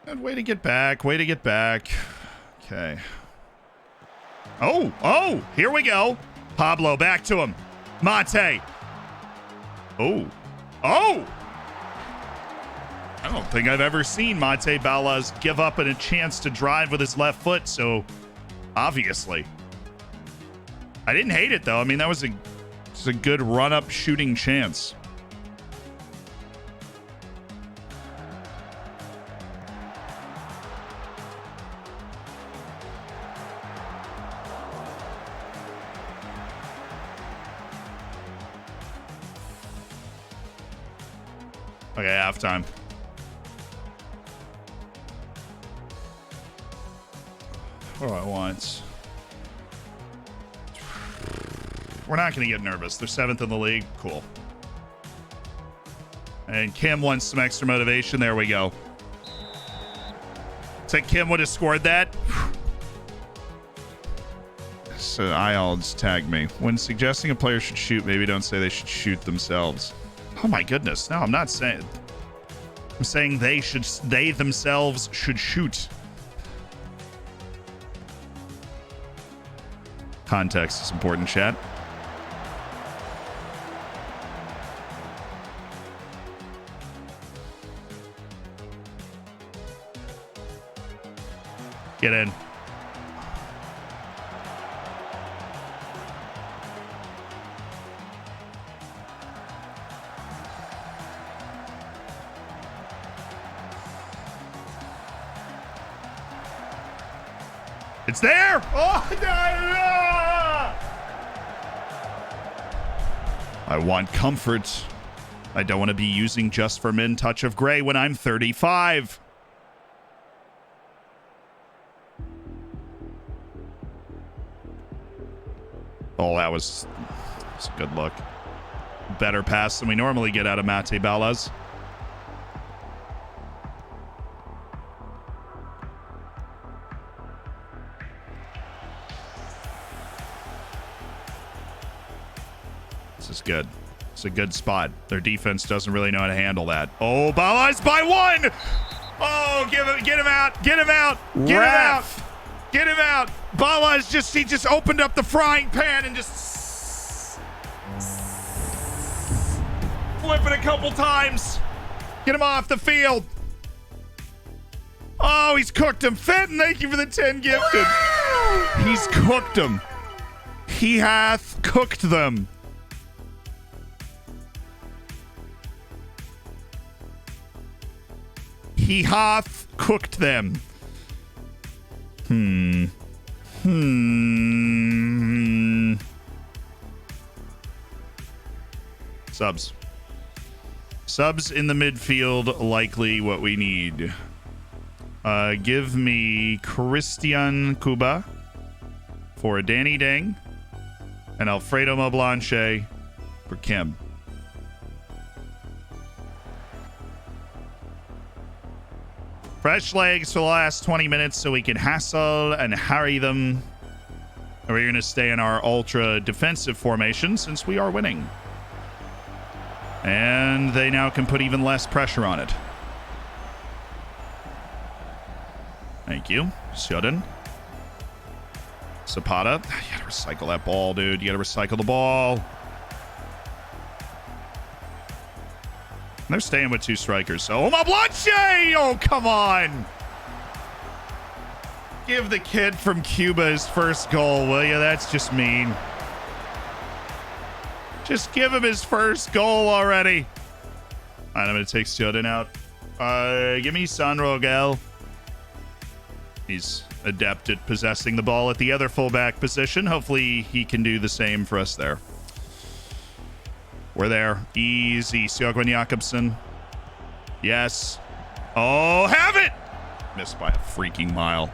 Good way to get back. Way to get back. Okay. Oh, here we go. Pablo, back to him. Mate. Oh. I don't think I've ever seen Mate Ballas give up a chance to drive with his left foot, so obviously. I didn't hate it, though. I mean, that was a good run-up shooting chance. Okay, halftime. What do I want? We're not going to get nervous. They're 7th in the league. Cool. And Kim wants some extra motivation. There we go. So Kim would have scored that. So IALDS tagged me. When suggesting a player should shoot, maybe don't say they should shoot themselves. Oh my goodness. No, I'm not saying. I'm saying they themselves should shoot. Context is important, chat. Get in. It's there! Oh, no! I want comfort. I don't want to be using Just for Men Touch of Grey when I'm 35. Oh, that was a good look. Better pass than we normally get out of Mate Ballas. good. It's a good spot. Their defense doesn't really know how to handle that. Oh, Bala's by 1. Oh, get him out. Get him out. Get him out. Get him out. Bala's he just opened up the frying pan and just flip it a couple times. Get him off the field. Oh, he's cooked him. Fenton, thank you for the 10 gifted. He's cooked them. He hath cooked them. He hath cooked them. Subs. Subs in the midfield, likely what we need. Give me Christian Cuba for Danny Dang and Alfredo Moblanche for Kim. Fresh legs for the last 20 minutes so we can hassle and harry them. And we're going to stay in our ultra defensive formation since we are winning. And they now can put even less pressure on it. Thank you. Sudden. Zapata. You gotta recycle that ball, dude. You gotta recycle the ball. And they're staying with 2 strikers. So, oh, my Blanche! Oh, come on. Give the kid from Cuba his first goal, will you? That's just mean. Just give him his first goal already. All right, I'm going to take Sudden out. Give me San Rogel. He's adept at possessing the ball at the other fullback position. Hopefully he can do the same for us there. We're there. Easy. Sjogren Jakobsen. Yes. Oh, have it! Missed by a freaking mile.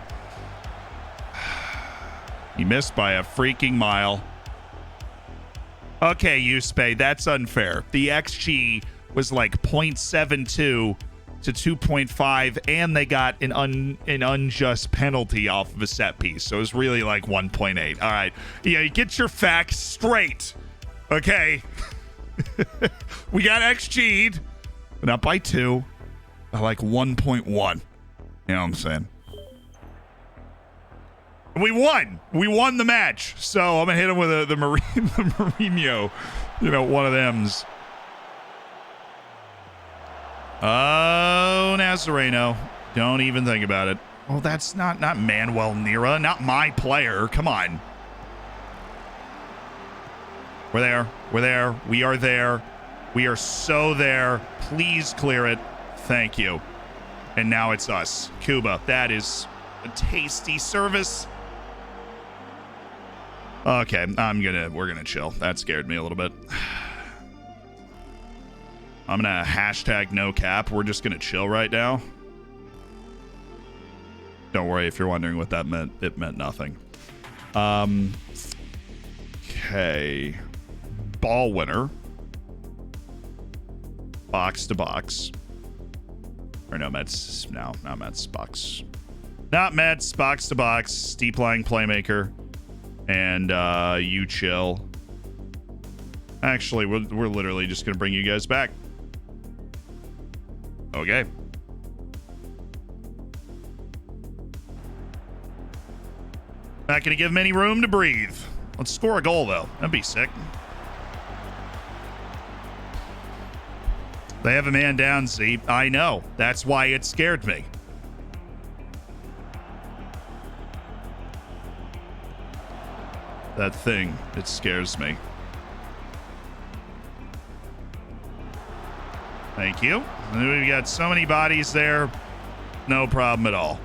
He missed by a freaking mile. Okay, Yuspe, that's unfair. The XG was like 0.72 to 2.5, and they got an unjust penalty off of a set piece. So it was really like 1.8. All right. Yeah, get your facts straight. Okay. We got XG'd, but not by 2. By like 1.1. You know what I'm saying? We won. We won the match. So I'm going to hit him with the Mourinho. You know, one of them's. Oh, Nazareno. Don't even think about it. Oh, that's not Manuel Nira. Not my player. Come on. We're there. We're there. We are there. We are so there. Please clear it. Thank you. And now it's us. Cuba. That is a tasty service. Okay, we're gonna chill. That scared me a little bit. I'm gonna hashtag no cap. We're just gonna chill right now. Don't worry if you're wondering what that meant. It meant nothing. Okay. Ball winner. Box to box. Or no, Mets. No, not Mets. Box. Not Mets. Box to box. Deep lying playmaker. And you chill. Actually, we're literally just going to bring you guys back. Okay. Not going to give them any room to breathe. Let's score a goal, though. That'd be sick. They have a man down, see? I know. That's why it scared me. That thing, it scares me. Thank you. We've got so many bodies there. No problem at all.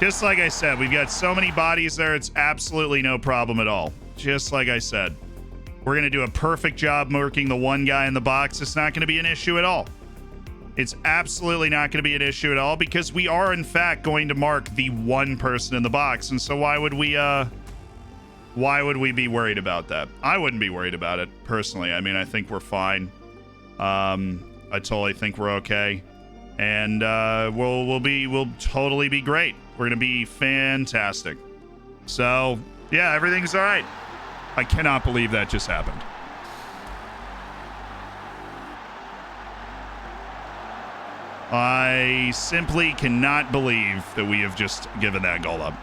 Just like I said, we've got so many bodies there. It's absolutely no problem at all. Just like I said. We're going to do a perfect job marking the one guy in the box. It's not going to be an issue at all. It's absolutely not going to be an issue at all because we are, in fact, going to mark the one person in the box. And so why would we be worried about that? I wouldn't be worried about it, personally. I mean, I think we're fine. I totally think we're okay. And we'll totally be great. We're going to be fantastic. So, yeah, everything's all right. I cannot believe that just happened. I simply cannot believe that we have just given that goal up.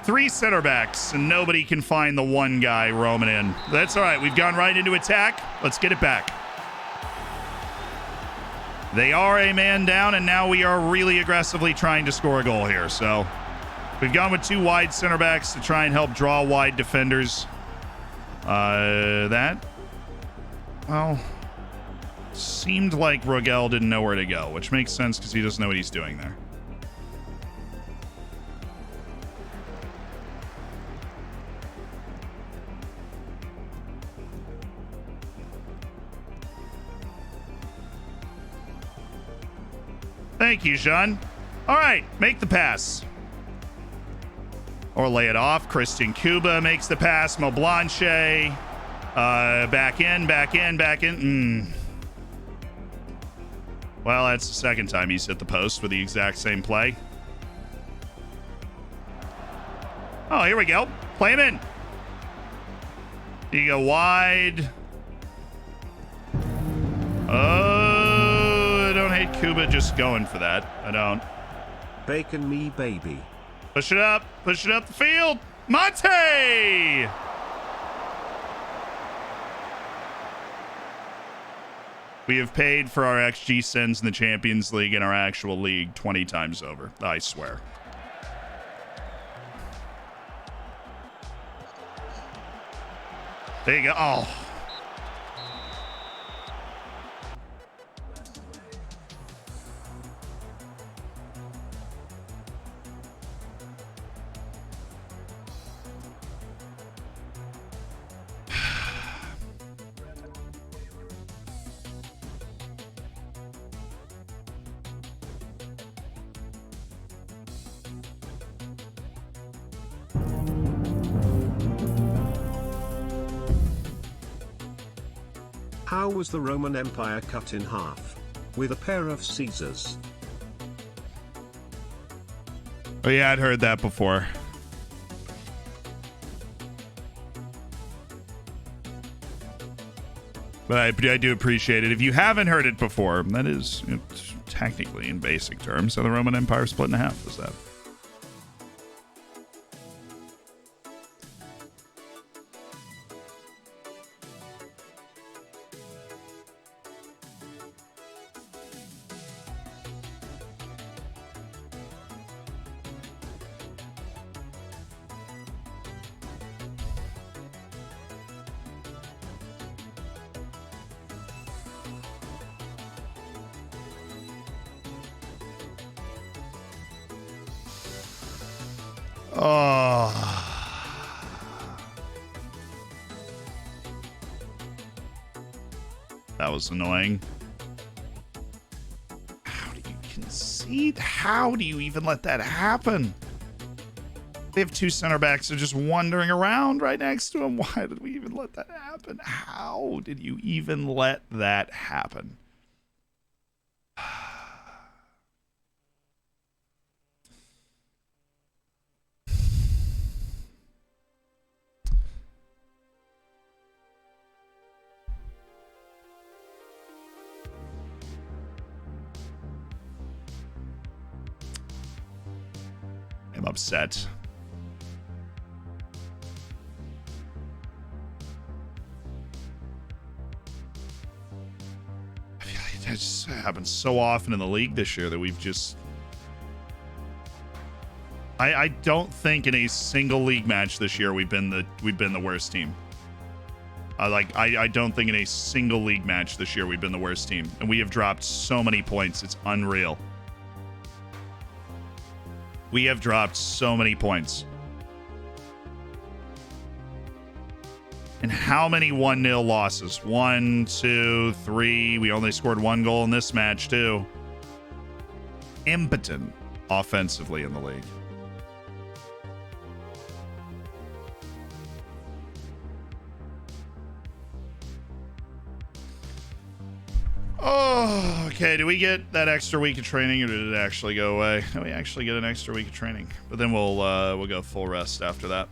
3 center backs, and nobody can find the one guy roaming in. That's all right. We've gone right into attack. Let's get it back. They are a man down, and now we are really aggressively trying to score a goal here. So we've gone with 2 wide center backs to try and help draw wide defenders. That, well, seemed like Rogel didn't know where to go, which makes sense because he doesn't know what he's doing there. Thank you, Jean. All right, make the pass. Or lay it off. Christian Cuba makes the pass. Mo Blanche. Back in. Well, that's the second time he's hit the post with the exact same play. Oh, here we go. Play him in. You go wide. Oh, I don't hate Cuba just going for that. I don't. Bacon me, baby. Push it up the field. Monte! We have paid for our XG sins in the Champions League and our actual league 20 times over. I swear. There you go. Oh. How was the Roman Empire cut in half? With a pair of Caesars. Oh yeah, I'd heard that before. But I do appreciate it. If you haven't heard it before, that is, technically in basic terms, how the Roman Empire split in half was that. That was annoying. How do you concede? How do you even let that happen? They have 2 center backs that are just wandering around right next to him. Why did we even let that happen? How did you even let that happen? I'm upset. I feel like that just happens so often in the league this year that we've just... I don't think in a single league match this year we've been the worst team. I don't think in a single league match this year we've been the worst team, and we have dropped so many points. It's unreal. We have dropped so many points. And how many 1-0 losses? 1, 2, 3. We only scored 1 goal in this match, too. Impotent offensively in the league. Oh, okay. Do we get that extra week of training, or did it actually go away? No, we actually get an extra week of training, but then we'll go full rest after that.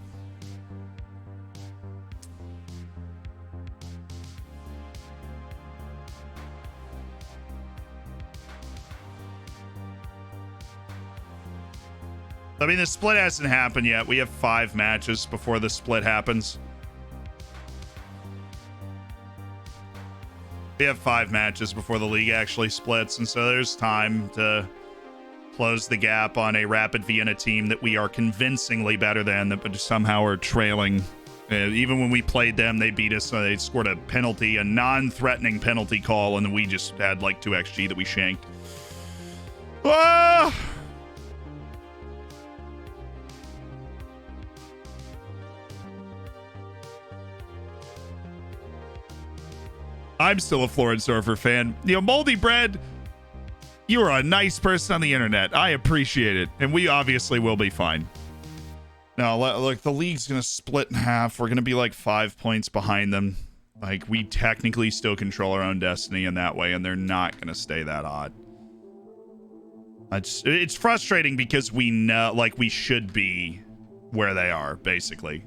I mean, the split hasn't happened yet. We have 5 matches before the split happens. We have 5 matches before the league actually splits, and so there's time to close the gap on a Rapid Vienna team that we are convincingly better than, but somehow are trailing. Even when we played them, they beat us. They scored a penalty, a non-threatening penalty call, and then we just had like 2 XG that we shanked. Ah! I'm still a Florence Surfer fan. You know, Moldy Bread, you are a nice person on the internet. I appreciate it. And we obviously will be fine. Now, look, the league's going to split in half. We're going to be like 5 points behind them. Like, we technically still control our own destiny in that way, and they're not going to stay that odd. It's frustrating because we know, like, we should be where they are, basically.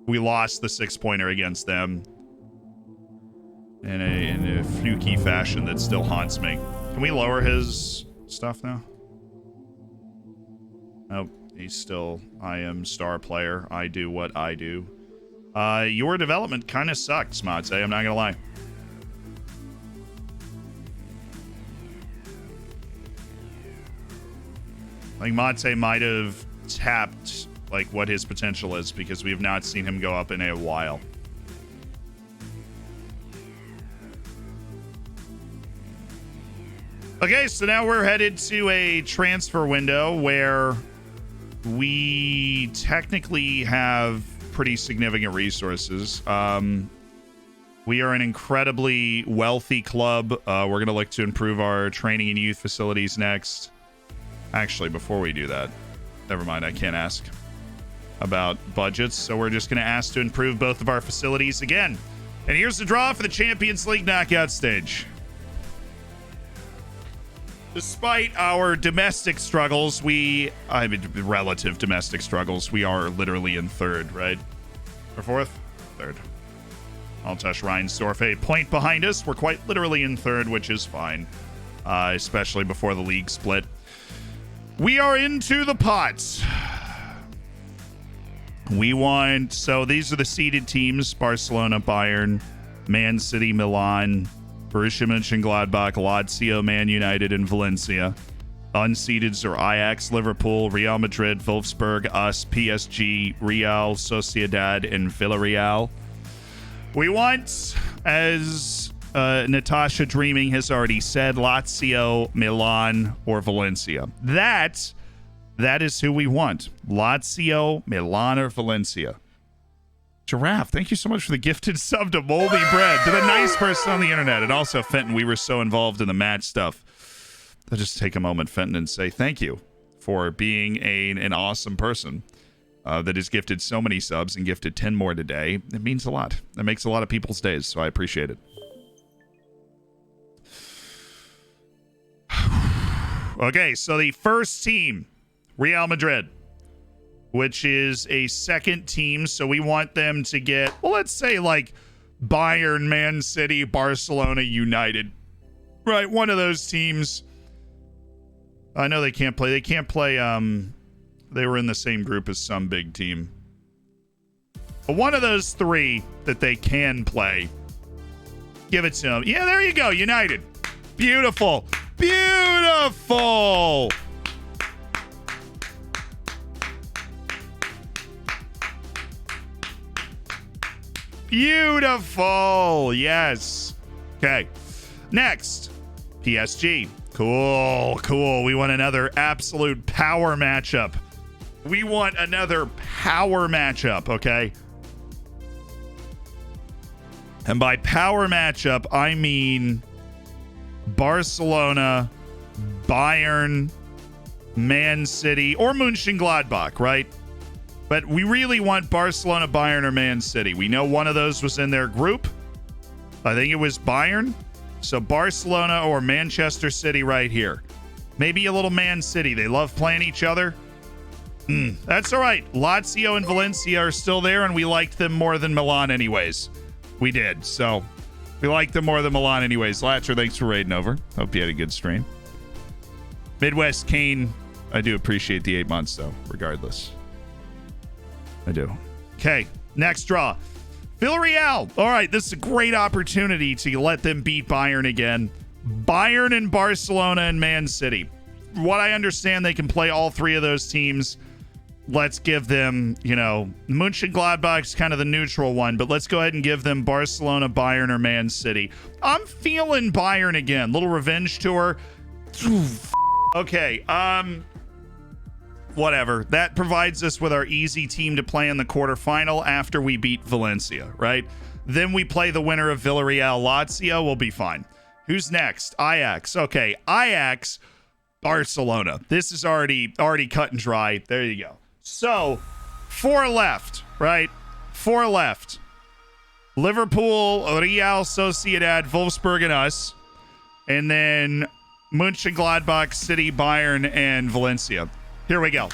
We lost the 6-pointer against them in a fluky fashion that still haunts me. Can we lower his stuff now? Nope. He's still, I am star player. I do what I do. Your development kind of sucks, Matse. I'm not gonna lie. I think Matse might have tapped like what his potential is, because we have not seen him go up in a while. Okay, so now we're headed to a transfer window where we technically have pretty significant resources. We are an incredibly wealthy club. We're going to look to improve our training and youth facilities next. Actually, before we do that, never mind, I can't ask about budgets, so we're just going to ask to improve both of our facilities again. And here's the draw for the Champions League knockout stage. Despite our domestic struggles, relative domestic struggles, we are literally in third, right? Or fourth? Third. Altesh Reinsdorf, a point behind us. We're quite literally in third, which is fine, especially before the league split. We are into the pots. So these are the seeded teams: Barcelona, Bayern, Man City, Milan, Borussia Mönchengladbach, Lazio, Man United, and Valencia. Unseededs are Ajax, Liverpool, Real Madrid, Wolfsburg, us, PSG, Real Sociedad, and Villarreal. We want, as Natasha Dreaming has already said, Lazio, Milan, or Valencia. That is who we want. Lazio, Milan, or Valencia. Giraffe, thank you so much for the gifted sub to Moldy Bread, to the nice person on the internet. And also, Fenton, we were so involved in the match stuff. I'll just take a moment, Fenton, and say thank you for being an awesome person that has gifted so many subs and gifted 10 more today. It means a lot. That makes a lot of people's days, so I appreciate it. Okay, so the first team, Real Madrid, which is a second team, so we want them to get, well, let's say like Bayern, Man City, Barcelona, United. Right, one of those teams. I know they can't play. They can't play, they were in the same group as some big team. But one of those 3 that they can play, give it to them. Yeah, there you go, United. Beautiful. Beautiful. Beautiful. Yes. Okay. Next, PSG. Cool. We want another absolute power matchup. Okay? And by power matchup, I mean Barcelona, Bayern, Man City, or Mönchengladbach, right? But we really want Barcelona, Bayern, or Man City. We know one of those was in their group. I think it was Bayern. So Barcelona or Manchester City right here. Maybe a little Man City. They love playing each other. That's all right. Lazio and Valencia are still there, and we liked them more than Milan anyways. We did. So we liked them more than Milan anyways. Latcher, thanks for raiding over. Hope you had a good stream. Midwest Kane, I do appreciate the 8 months, though, regardless. I do. Okay, next draw. Villarreal. All right, this is a great opportunity to let them beat Bayern again. Bayern and Barcelona and Man City. From what I understand, they can play all three of those teams. Let's give them, Mönchengladbach's kind of the neutral one, but let's go ahead and give them Barcelona, Bayern, or Man City. I'm feeling Bayern again. Little revenge tour. Okay, whatever. That provides us with our easy team to play in the quarterfinal after we beat Valencia, right? Then we play the winner of Villarreal Lazio. We'll be fine. Who's next? Ajax. Okay, Ajax, Barcelona. This is already cut and dry. There you go. So, 4 left, right? 4 left. Liverpool, Real Sociedad, Wolfsburg, and us. And then Mönchengladbach, City, Bayern, and Valencia. Here we go.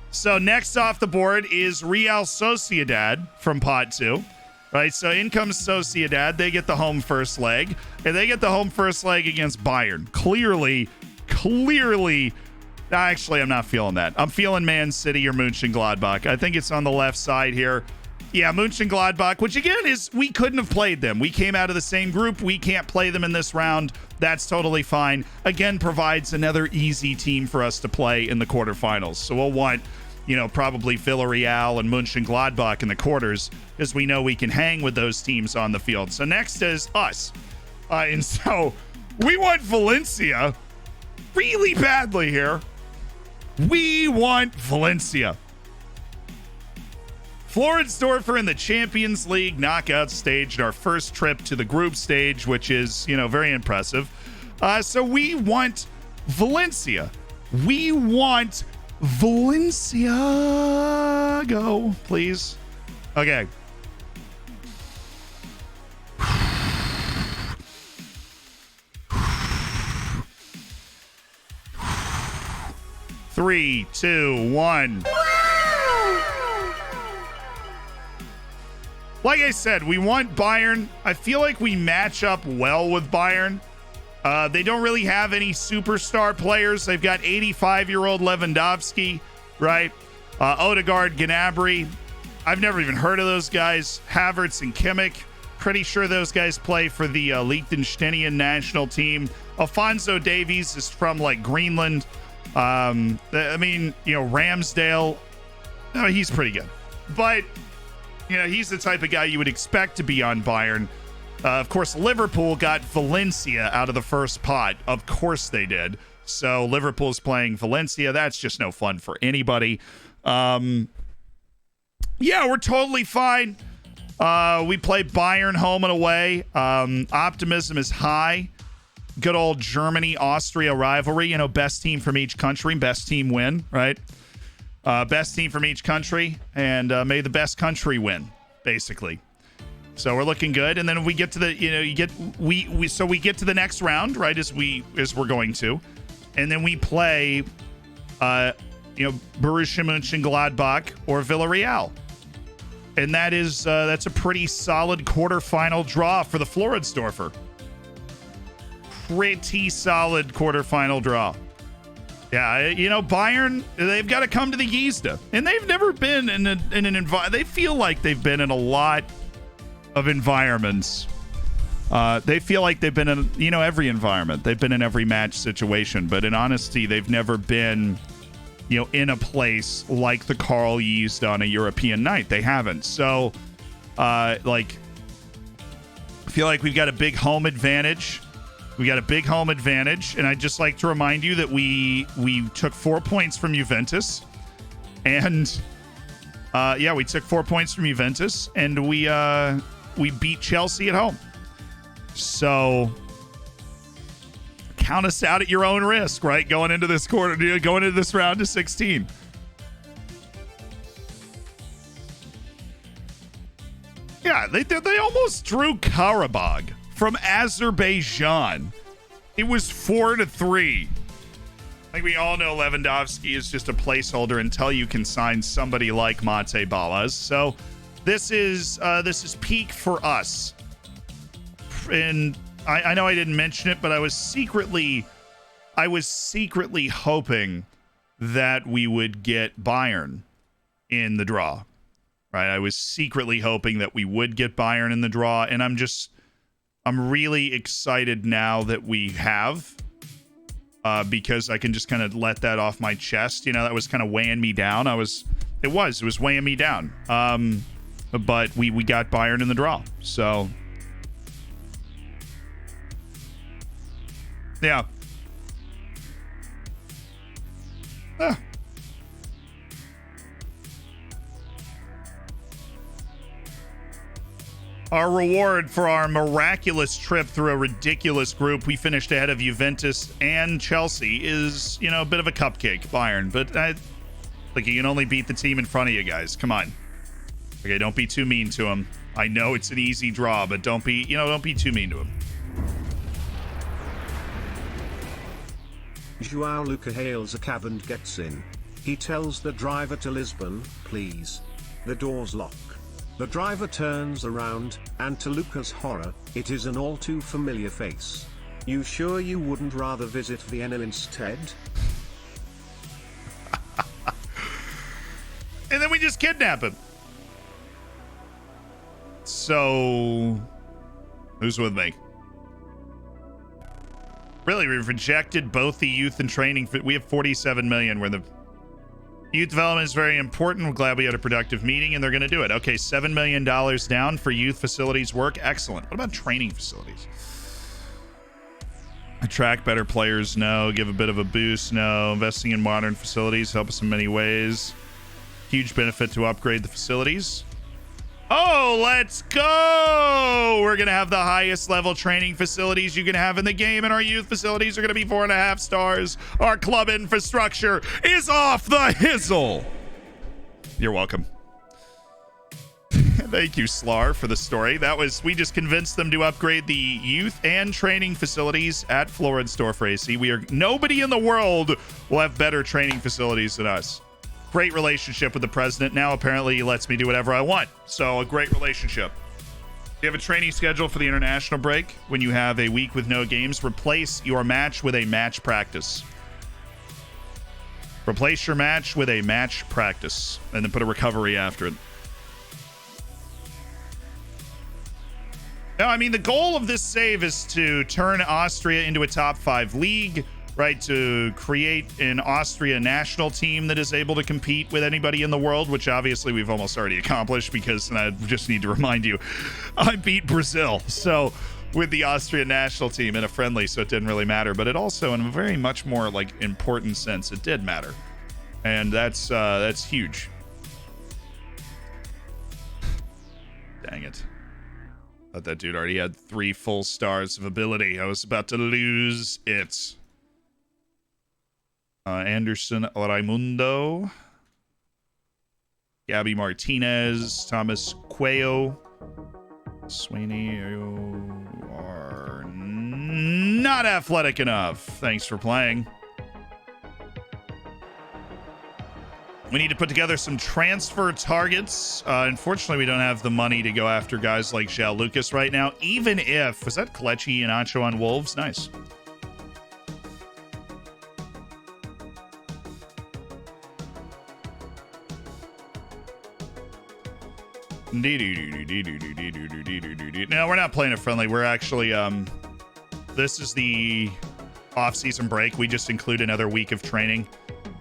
So next off the board is Real Sociedad from pot 2. Right, so in comes Sociedad. They get the home first leg. And they get the home first leg against Bayern. Clearly, actually, I'm not feeling that. I'm feeling Man City or Mönchengladbach. I think it's on the left side here. Yeah, Mönchengladbach, which again is, we couldn't have played them. We came out of the same group. We can't play them in this round. That's totally fine. Again, provides another easy team for us to play in the quarterfinals. So we'll want, probably Villarreal and Mönchengladbach in the quarters, as we know we can hang with those teams on the field. So next is us. And so we want Valencia really badly here. We want Valencia. Floridsdorfer in the Champions League knockout stage in our first trip to the group stage, which is, very impressive. So we want Valencia. We want Valencia. Go, please. Okay. Three, two, one. Like I said, we want Bayern. I feel like we match up well with Bayern. They don't really have any superstar players. They've got 85-year-old Lewandowski, right? Odegaard, Gnabry. I've never even heard of those guys. Havertz and Kimmich. Pretty sure those guys play for the Liechtensteinian national team. Alphonso Davies is from Greenland. Ramsdale. Oh, he's pretty good. But he's the type of guy you would expect to be on Bayern. Of course, Liverpool got Valencia out of the first pot. Of course they did. So Liverpool's playing Valencia. That's just no fun for anybody. Yeah, we're totally fine. We play Bayern home and away. Optimism is high. Good old Germany-Austria rivalry. Best team from each country. Best team win, right? Best team from each country, and may the best country win, basically. So we're looking good, and then we get to the, we get to the next round, right? As we're going to, and then we play, Borussia Mönchengladbach or Villarreal, and that's a pretty solid quarterfinal draw for the Floridsdorfer. Pretty solid quarterfinal draw. Yeah, Bayern, they've got to come to the Giesda. And they've never been in an environment. They feel like they've been in a lot of environments. They feel like they've been in, every environment. They've been in every match situation. But in honesty, they've never been, in a place like the Carl Giesda on a European night. They haven't. So, I feel like we've got a big home advantage. And I'd just like to remind you that we took 4 points from Juventus. And, we took 4 points from Juventus. And we beat Chelsea at home. So, count us out at your own risk, right? Going into this round of 16. Yeah, they almost drew Karabakh from Azerbaijan. It was 4-3. Like we all know, Lewandowski is just a placeholder until you can sign somebody like Mate Ballas. So this is peak for us. And I know I didn't mention it, but I was secretly hoping that we would get Bayern in the draw. Right? I was secretly hoping that we would get Bayern in the draw, and I'm really excited now that we have. Because I can just kind of let that off my chest. You know, that was kind of weighing me down. It was weighing me down. But we got Bayern in the draw. So, yeah. Our reward for our miraculous trip through a ridiculous group, we finished ahead of Juventus and Chelsea, is, you know, a bit of a cupcake, Bayern. But, like, you can only beat the team in front of you guys. Come on. Okay, don't be too mean to them. I know it's an easy draw, but don't be too mean to them. Joao Luca hails a cab and gets in. He tells the driver to Lisbon, please. The doors lock. The driver turns around, and to Luca's horror, it is an all too familiar face. You sure you wouldn't rather visit Vienna instead? And then we just kidnap him. So, who's with me? Really, we've rejected both the youth and training. We have 47 million. Where the youth development is very important. We're glad we had a productive meeting, and they're going to do it. Okay, $7 million down for youth facilities work. Excellent. What about training facilities? Attract better players? No. Give a bit of a boost? No. Investing in modern facilities help us in many ways. Huge benefit to upgrade the facilities. Oh, let's go! We're going to have the highest level training facilities you can have in the game, and our youth facilities are going to be 4.5 stars. Our club infrastructure is off the hizzle. You're welcome. Thank you, Slar, for the story. We just convinced them to upgrade the youth and training facilities at Floridsdorf AC. Nobody in the world will have better training facilities than us. Great relationship with the president. Now apparently he lets me do whatever I want. So a great relationship. You have a training schedule for the international break. When you have a week with no games, replace your match with a match practice. Replace your match with a match practice, and then put a recovery after it. Now, I mean, the goal of this save is to turn Austria into a top 5 league, right? To create an Austria national team that is able to compete with anybody in the world, which obviously we've almost already accomplished, because, and I just need to remind you, I beat Brazil. So with the Austrian national team in a friendly, so it didn't really matter. But it also, in a very much more like important sense, it did matter. And that's huge. Dang it. Thought that dude already had 3 full stars of ability. I was about to lose it. Anderson Raimundo, Gabby Martinez, Thomas Cuello, Sweeney, you are not athletic enough. Thanks for playing. We need to put together some transfer targets. Unfortunately, we don't have the money to go after guys like João Lucas right now, even if... Was that Kelechi and Ancho on Wolves? Nice. No, we're not playing a friendly. We're actually, this is the off-season break. We just include another week of training.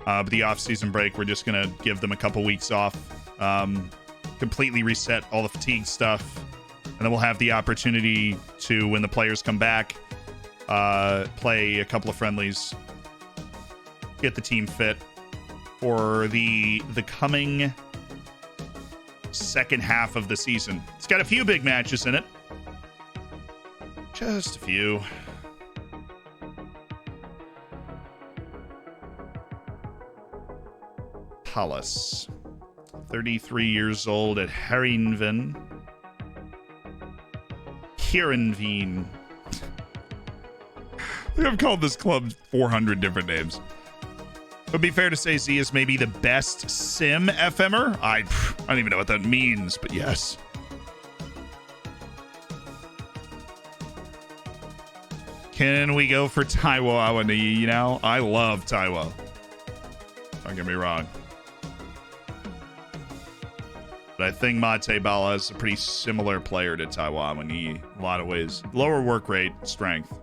But the off-season break, we're just going to give them a couple weeks off, completely reset all the fatigue stuff, and then we'll have the opportunity to, when the players come back, play a couple of friendlies, get the team fit for the coming second half of the season. It's got a few big matches in it. Just a few. Palace, 33 years old at Heerenveen. Heerenveen. I think I've called this club 400 different names. It would be fair to say Z is maybe the best sim FMer. I don't even know what that means, but yes. Can we go for Taiwo? You know, I love Taiwo. Don't get me wrong. But I think Mate Bala is a pretty similar player to Taiwo in a lot of ways. Lower work rate, strength.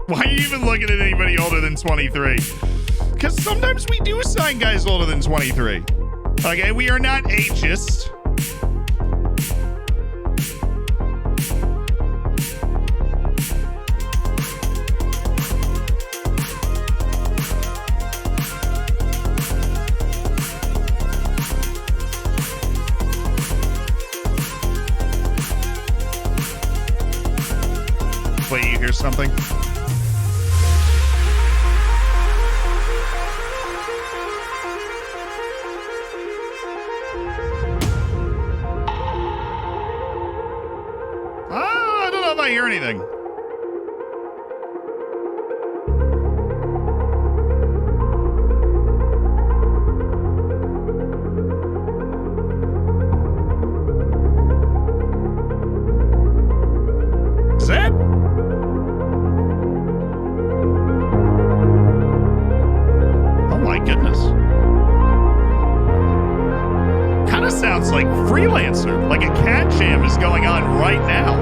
Why are you even looking at anybody older than 23? Because sometimes we do sign guys older than 23. Okay, we are not ageist. Wait, you hear something? I don't know if I hear anything. Is that? Oh my goodness. Kind of sounds like Freelancer, like a cat jam is going on right now.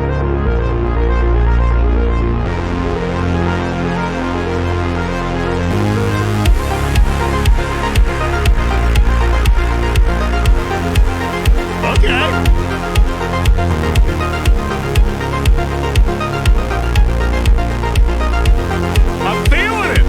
Okay. I'm feeling it.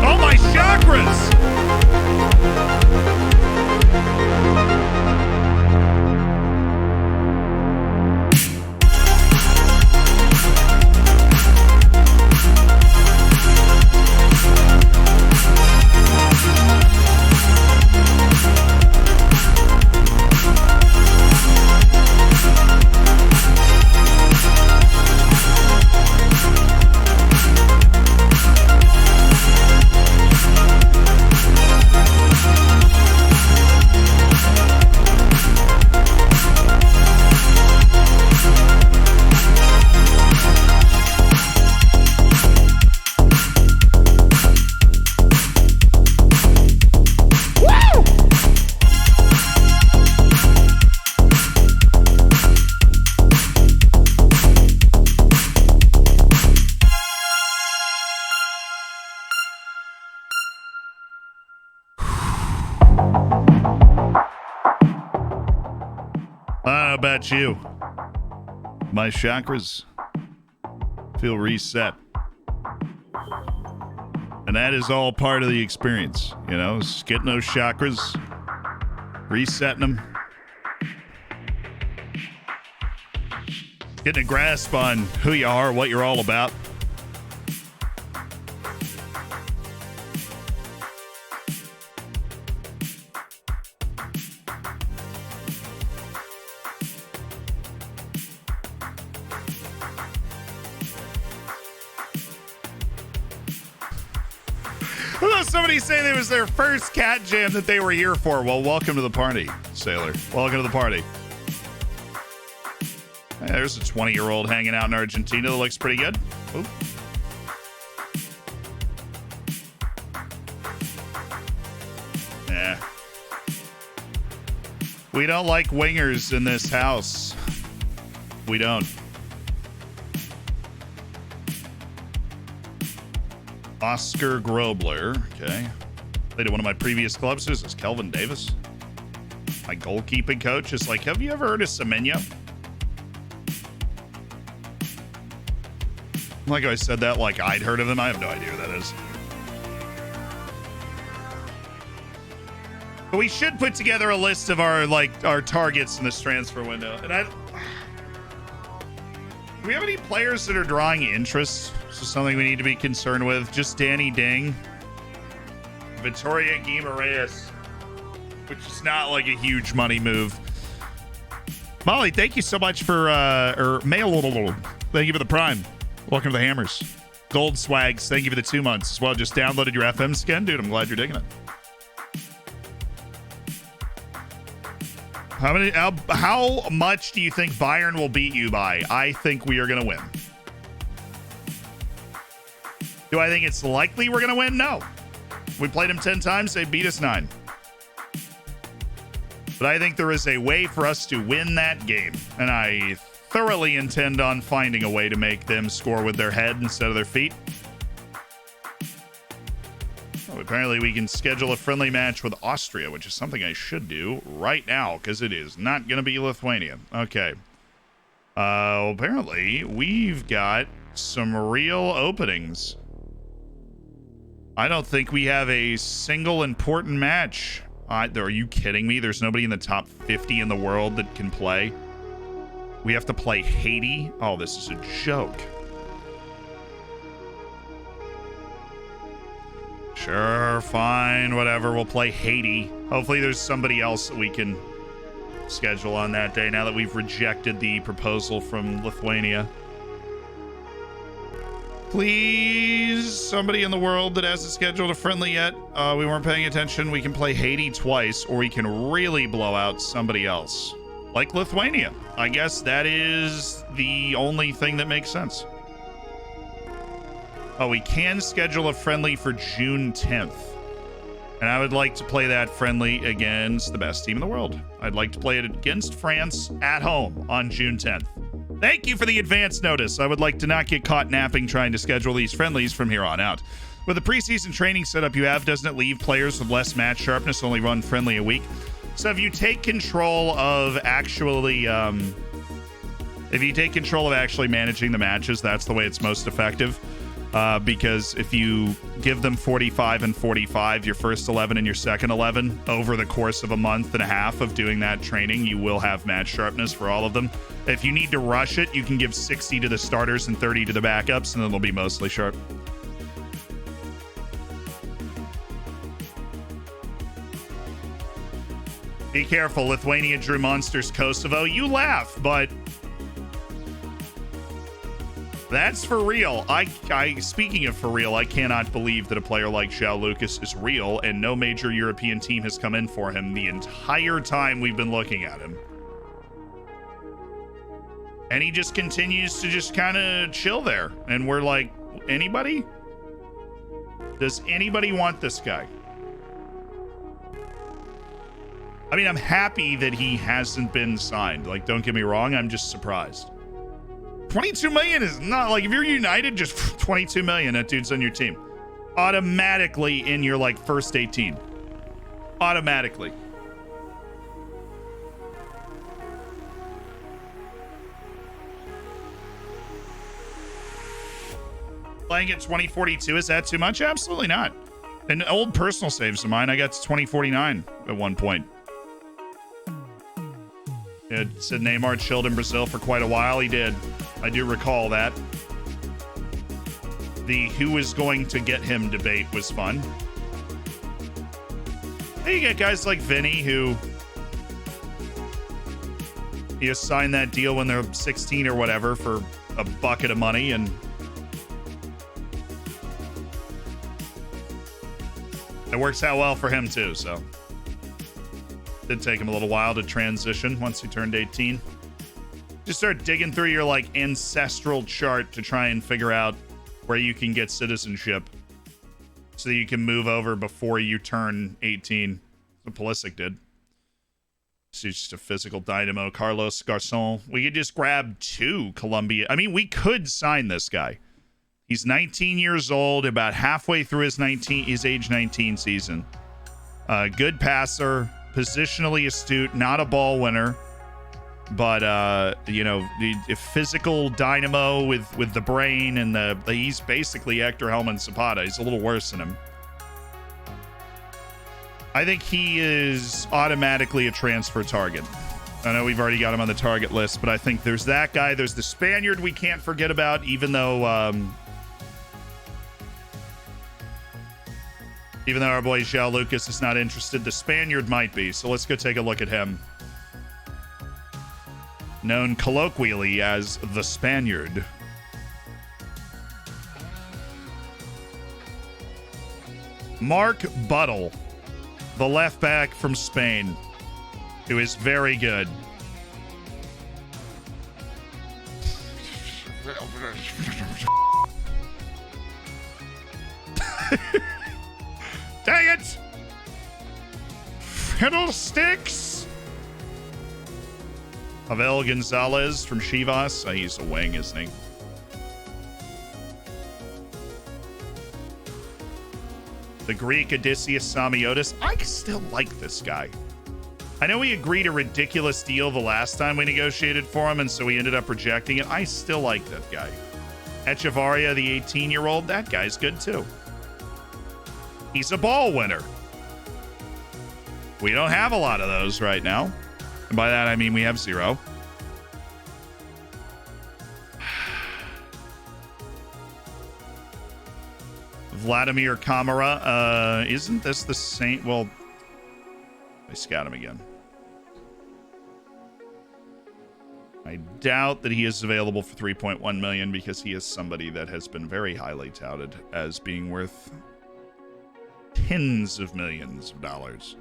Oh, my chakras. How about you? My chakras feel reset. And that is all part of the experience, you know, is getting those chakras, resetting them, getting a grasp on who you are, what you're all about. Somebody say it was their first cat jam that they were here for. Well, welcome to the party, Sailor. Welcome to the party. Hey, there's a 20-year-old hanging out in Argentina that looks pretty good. Ooh. Yeah. We don't like wingers in this house. we don't. Oscar Grobler. Okay. Played at one of my previous clubs. This is Kelvin Davis. My goalkeeping coach is like, have you ever heard of Semenyo? Like I said that like I'd heard of him. I have no idea who that is. But we should put together a list of our targets in this transfer window. And do we have any players that are drawing interest? This is something we need to be concerned with. Just Danny Ding. Victoria Guimaraes, which is not like a huge money move. Molly, thank you so much for thank you for the Prime. Welcome to the Hammers. Gold Swags, thank you for the 2 months as well. Just downloaded your FM skin, dude. I'm glad you're digging it. How much do you think Bayern will beat you by? I think we are going to win. Do I think it's likely we're going to win? No. We played them 10 times. They beat us 9. But I think there is a way for us to win that game. And I thoroughly intend on finding a way to make them score with their head instead of their feet. Well, apparently we can schedule a friendly match with Austria, which is something I should do right now because it is not going to be Lithuania. Okay. Apparently we've got some real openings. I don't think we have a single important match. Are you kidding me? There's nobody in the top 50 in the world that can play. We have to play Haiti? Oh, this is a joke. Sure, fine, whatever. We'll play Haiti. Hopefully there's somebody else that we can schedule on that day now that we've rejected the proposal from Lithuania. Please, somebody in the world that hasn't scheduled a friendly yet. We weren't paying attention. We can play Haiti twice, or we can really blow out somebody else. Like Lithuania. I guess that is the only thing that makes sense. Oh, we can schedule a friendly for June 10th. And I would like to play that friendly against the best team in the world. I'd like to play it against France at home on June 10th. Thank you for the advance notice. I would like to not get caught napping trying to schedule these friendlies from here on out. With the preseason training setup you have, doesn't it leave players with less match sharpness only run friendly a week? So if you take control of actually, managing the matches, that's the way it's most effective. Because if you give them 45 and 45, your first 11 and your second 11, over the course of a month and a half of doing that training, you will have match sharpness for all of them. If you need to rush it, you can give 60 to the starters and 30 to the backups, and then they'll be mostly sharp. Be careful, Lithuania drew monsters Kosovo. You laugh, but that's for real. Speaking of for real, I cannot believe that a player like João Lucas is real, and no major European team has come in for him the entire time we've been looking at him. And he just continues to just kind of chill there. And we're like, anybody? Does anybody want this guy? I mean, I'm happy that he hasn't been signed. Like, don't get me wrong, I'm just surprised. 22 million is not, like, if you're United, just 22 million, that dude's on your team. Automatically in your, like, first 18. Automatically. Playing at 2042, is that too much? Absolutely not. An old personal saves of mine, I got to 2049 at one point. It said Neymar chilled in Brazil for quite a while. He did. I do recall that. The who is going to get him debate was fun. Then you get guys like Vinny who you sign that deal when they're 16 or whatever for a bucket of money, and it works out well for him too, so. Did take him a little while to transition once he turned 18. Just start digging through your, like, ancestral chart to try and figure out where you can get citizenship so that you can move over before you turn 18. That's what Pulisic did. He's just a physical dynamo. Carlos Garcon. We could just grab 2 Colombia. I mean, we could sign this guy. He's 19 years old, about halfway through his age 19 season. Good passer, positionally astute, not a ball winner, but the physical dynamo with the brain and he's basically Hector Helman Zapata. He's a little worse than him. I think he is automatically a transfer target. I know we've already got him on the target list, but I think there's that guy. There's the Spaniard we can't forget about, even though our boy João Lucas is not interested. The Spaniard might be, so let's go take a look at him. Known colloquially as the Spaniard. Mark Buttle, the left back from Spain, who is very good. Dang it! Fiddlesticks! Pavel Gonzalez from Chivas. He's a wing, isn't he? The Greek Odysseus Samiotis. I still like this guy. I know we agreed a ridiculous deal the last time we negotiated for him, and so we ended up rejecting it. I still like that guy. Echevarria, the 18-year-old, that guy's good too. He's a ball winner. We don't have a lot of those right now. And by that, I mean we have 0. Vladimir Kamara. Isn't this the same? Well, I scout him again. I doubt that he is available for 3.1 million because he is somebody that has been very highly touted as being worth tens of millions of dollars.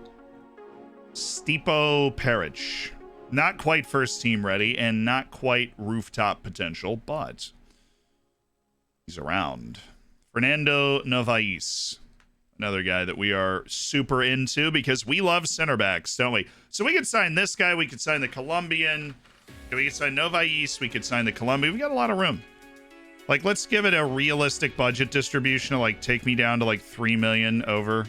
Stipo Peric. Not quite first team ready and not quite rooftop potential, but he's around. Fernando Novais, another guy that we are super into because we love center backs, don't we? So we could sign this guy. We could sign the Colombian. We could sign Novais. We could sign the Colombian. We got a lot of room. Like, let's give it a realistic budget distribution of, like, take me down to, like, 3 million over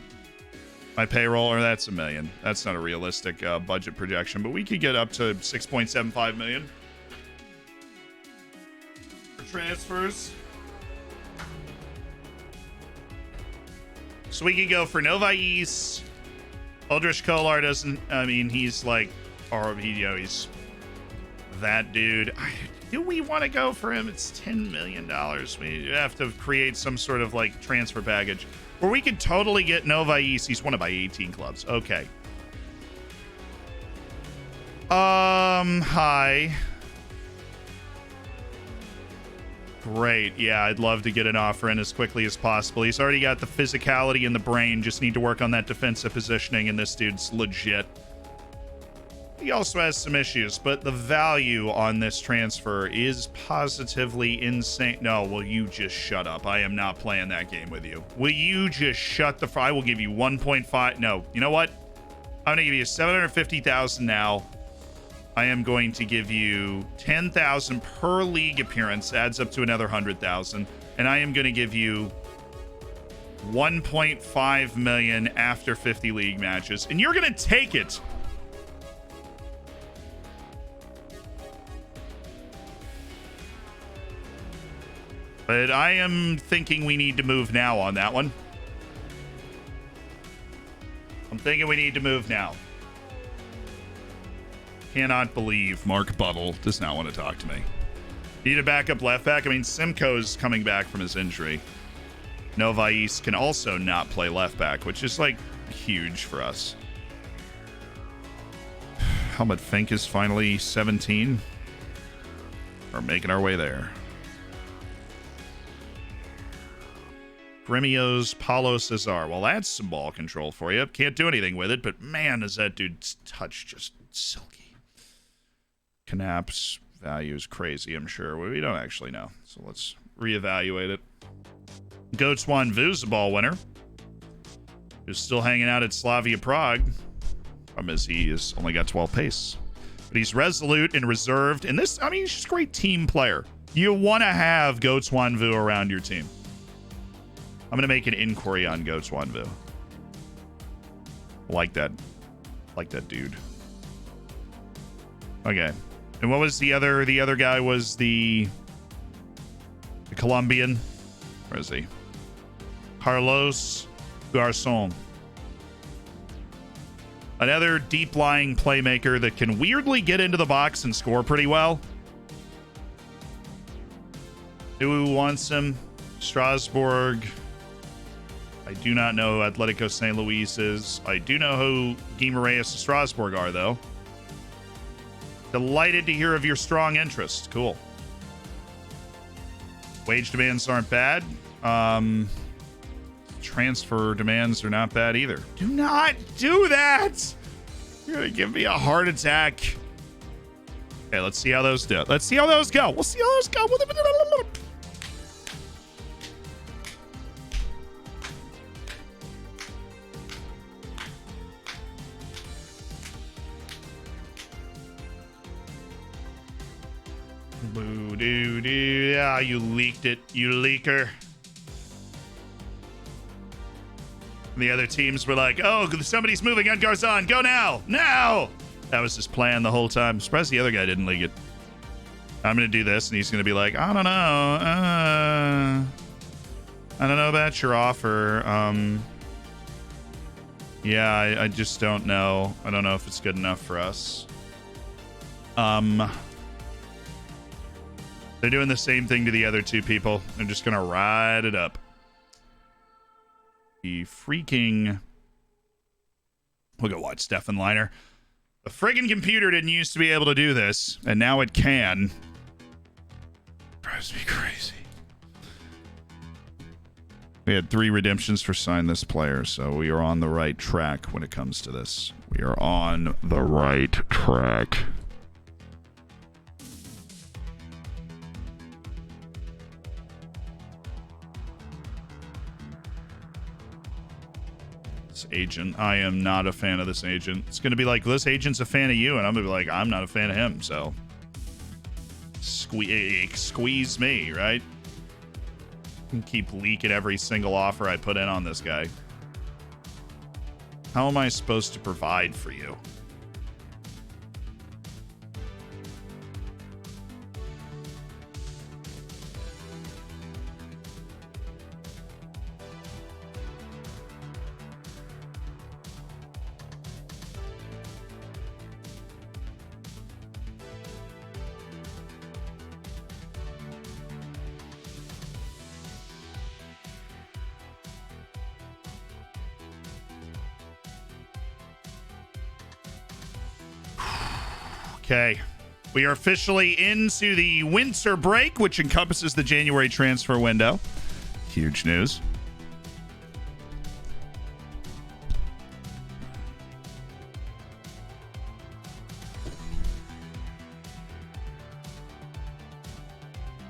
my payroll, or that's $1 million. That's not a realistic budget projection, but we could get up to 6.75 million for transfers. So we could go for Novais. Uldrich Kolar doesn't, I mean, he's like, or he's that dude. Do we want to go for him? It's $10 million. We have to create some sort of like transfer package where we could totally get Novais. He's wanted by 18 clubs. Okay. Hi. Great. Yeah, I'd love to get an offer in as quickly as possible. He's already got the physicality and the brain. Just need to work on that defensive positioning, and this dude's legit. He also has some issues, but the value on this transfer is positively insane. No, will you just shut up? I am not playing that game with you. Will you just shut the... I will give you 1.5... No, you know what? I'm going to give you 750,000 now. I am going to give you 10,000 per league appearance, adds up to another 100,000, and I am going to give you 1.5 million after 50 league matches, and you're going to take it. But I am thinking we need to move now on that one. I'm thinking we need to move now. Cannot believe Mark Buttle does not want to talk to me. Need a backup left back? I mean, Simcoe's coming back from his injury. Novais can also not play left back, which is like huge for us. Helmut Fink is finally 17. We're making our way there. Gremio's Paulo Cesar. Well, that's some ball control for you. Can't do anything with it, but man, is that dude's touch just silky. Knap's value is crazy, I'm sure. We don't actually know, so let's reevaluate it. Goatswan Vu's a ball winner, who's still hanging out at Slavia Prague. Problem is, he has only got 12 pace. But he's resolute and reserved. And this, I mean, he's just a great team player. You want to have Goats Wanvu around your team. I'm going to make an inquiry on Goats Wanvu. Like that dude. Okay. And what was the other guy was the Colombian? Where is he? Carlos Garçon. Another deep-lying playmaker that can weirdly get into the box and score pretty well. Who wants him? Strasbourg. I do not know who Atletico St. Louis is. I do know who Guimarães and Strasbourg are, though. Delighted to hear of your strong interest. Cool. Wage demands aren't bad. Transfer demands are not bad either. Do not do that! You're gonna give me a heart attack. Okay, let's see how those do. Let's see how those go. We'll see how those go. Boo doo doo. Yeah, you leaked it, you leaker. And the other teams were like, oh, somebody's moving on Garzon. Go now. Now. That was his plan the whole time. I'm surprised the other guy didn't leak it. I'm going to do this, and he's going to be like, I don't know. I don't know about your offer. Yeah, I just don't know. I don't know if it's good enough for us. They're doing the same thing to the other two people. They're just going to ride it up. The freaking... We'll go watch Stefan Liner. The friggin' computer didn't used to be able to do this, and now it can. Drives me crazy. We had 3 redemptions for sign this player, so we are on the right track when it comes to this. We are on the right track. Agent. I am not a fan of this agent. It's going to be like, this agent's a fan of you, and I'm going to be like, I'm not a fan of him, so squeeze me, right? And keep leaking every single offer I put in on this guy. How am I supposed to provide for you? Okay, we are officially into the winter break, which encompasses the January transfer window. Huge news.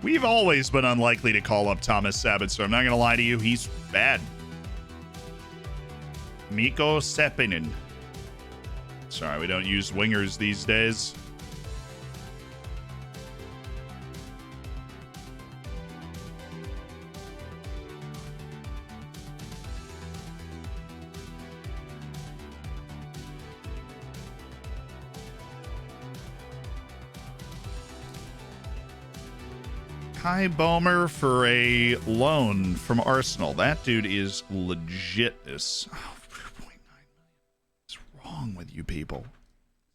We've always been unlikely to call up Thomas Sabitzer. I'm not going to lie to you. He's bad. Mikko Seppinen. Sorry, we don't use wingers these days. Kai Boehmer for a loan from Arsenal. That dude is legit. Oh, 3.9 million. What's wrong with you people?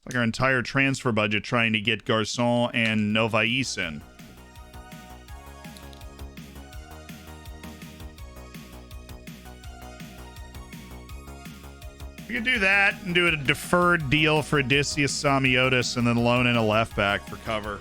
Like our entire transfer budget trying to get Garçon and Novais in. We could do that and do a deferred deal for Odysseus Samiotis and then loan in a left back for cover.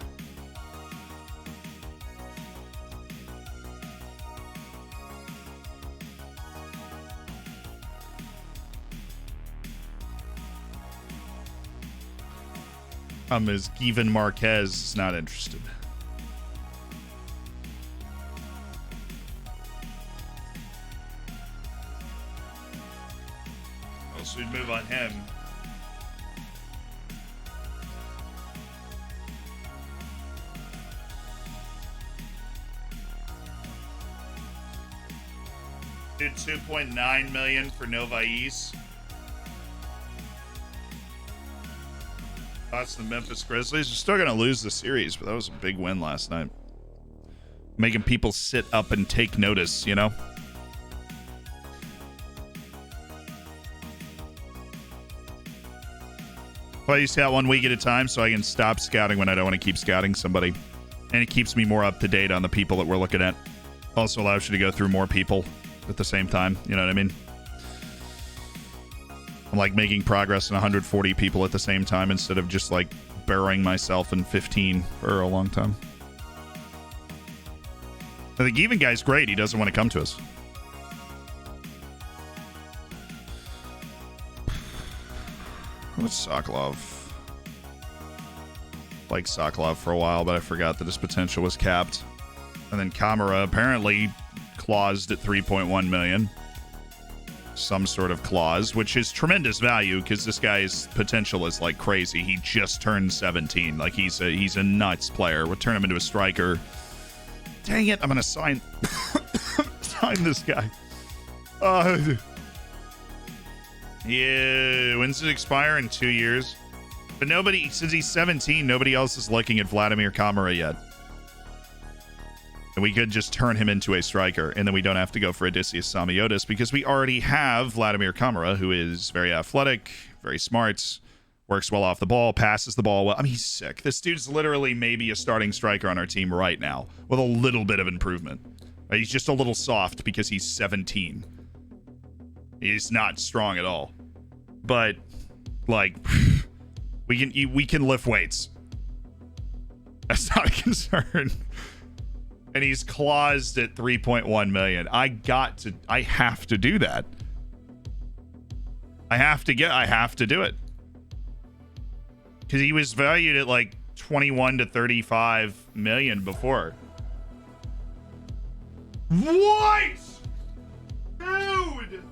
Is Given Marquez is not interested. Oh, so we'd move on him. Did 2.9 million for Novais. Thoughts the Memphis Grizzlies are still going to lose the series, but that was a big win last night. Making people sit up and take notice, you know? I used to have 1 week at a time so I can stop scouting when I don't want to keep scouting somebody. And it keeps me more up to date on the people that we're looking at. Also allows you to go through more people at the same time. You know what I mean? I'm like making progress in 140 people at the same time instead of just like burying myself in 15 for a long time. I think even guy's great. He doesn't want to come to us. What's Sokolov? Like Sokolov for a while, but I forgot that his potential was capped. And then Kamara apparently claused at 3.1 million. Some sort of clause, which is tremendous value because this guy's potential is like crazy. He just turned 17. Like he's a nuts player. We'll turn him into a striker. Dang it! I'm gonna sign this guy. Yeah, when's it expire? In 2 years. But nobody, since he's 17, nobody else is looking at Vladimir Kamara yet. And we could just turn him into a striker, and then we don't have to go for Odysseus Samiotis because we already have Vladimir Kamara, who is very athletic, very smart, works well off the ball, passes the ball well. I mean, he's sick. This dude's literally maybe a starting striker on our team right now with a little bit of improvement. He's just a little soft because he's 17. He's not strong at all. But, like, we can lift weights. That's not a concern. And he's claused at 3.1 million. I have to do that. I have to do it. Because he was valued at like 21 to 35 million before. What? Dude!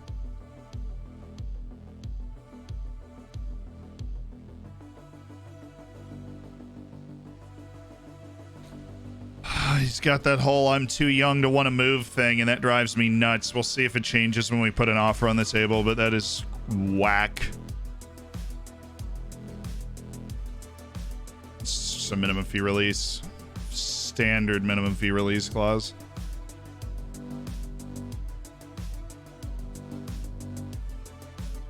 He's got that whole I'm too young to want to move thing, and that drives me nuts. We'll see if it changes when we put an offer on the table, but that is whack. It's just a minimum fee release. Standard minimum fee release clause.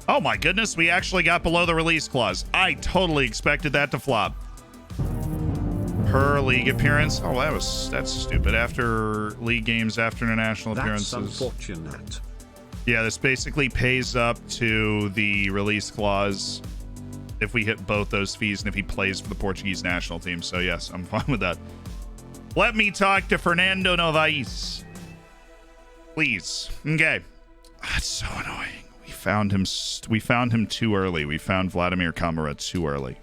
Oh my goodness, we actually got below the release clause. I totally expected that to flop. Per league appearance. Oh, that's stupid. After league games, after international appearances. That's unfortunate. Yeah, this basically pays up to the release clause if we hit both those fees and if he plays for the Portuguese national team. So yes, I'm fine with that. Let me talk to Fernando Novais, please. Okay. That's so annoying. We found him too early. We found Vladimir Kamara too early.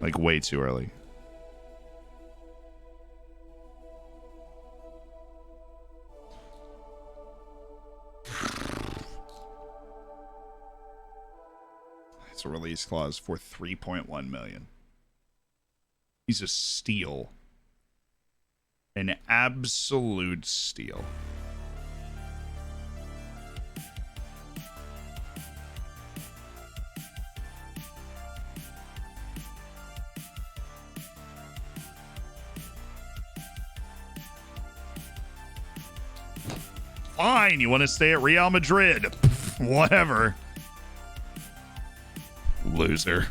Like way too early. It's a release clause for 3.1 million. He's a steal. An absolute steal. Fine, you want to stay at Real Madrid. Whatever. Loser.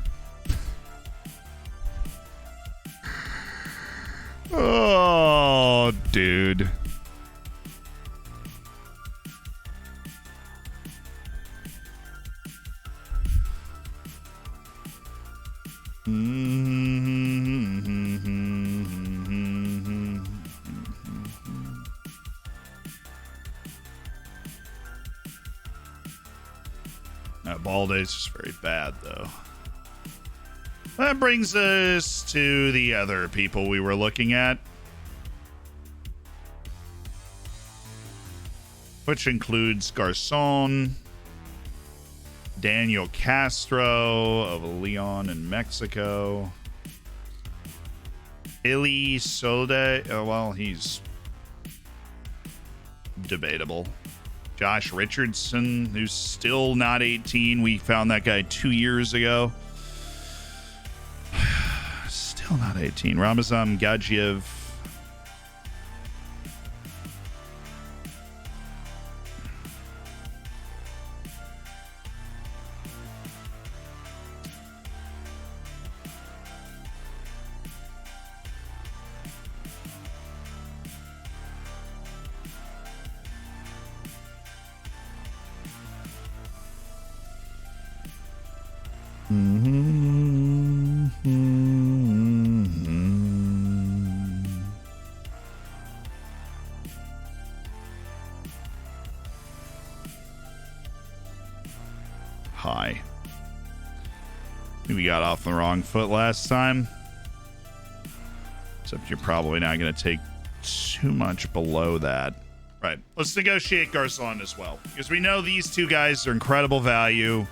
Oh, dude. That Balday's just very bad, though. That brings us to the other people we were looking at, which includes Garcon, Daniel Castro of Leon in Mexico, Ili Solde. Oh, well, he's debatable. Josh Richardson, who's still not 18. We found that guy 2 years ago. Still not 18. Ramazan Gadjet. Hi. We got off the wrong foot last time. Except you're probably not going to take too much below that. Right. Let's negotiate Garzon as well, because we know these two guys are incredible value.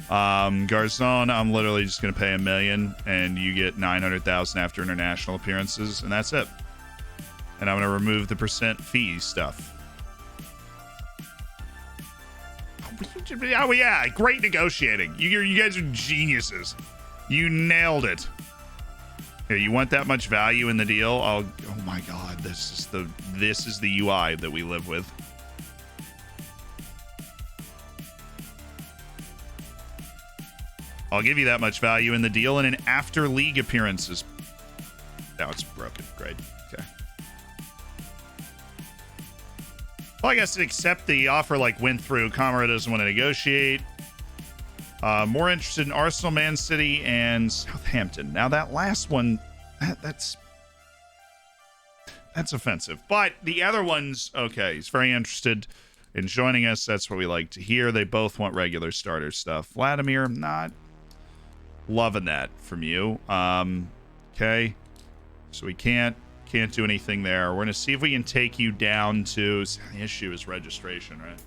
Garzon, I'm literally just going to pay $1 million, and you get 900,000 after international appearances, and that's it. And I'm going to remove the percent fee stuff. Oh yeah, great negotiating. You guys are geniuses. You nailed it. Here, you want that much value in the deal? Oh my God, this is the UI that we live with. I'll give you that much value in the deal and in after league appearances. Now it's broken. Great. Okay. Well, I guess accept the offer like went through. Kamara doesn't want to negotiate. More interested in Arsenal, Man City, and Southampton. Now that last one, that's offensive. But the other one's okay. He's very interested in joining us. That's what we like to hear. They both want regular starter stuff. Vladimir, not loving that from you. Okay. So we can't do anything there. We're going to see if we can take you down to... The issue is registration, right?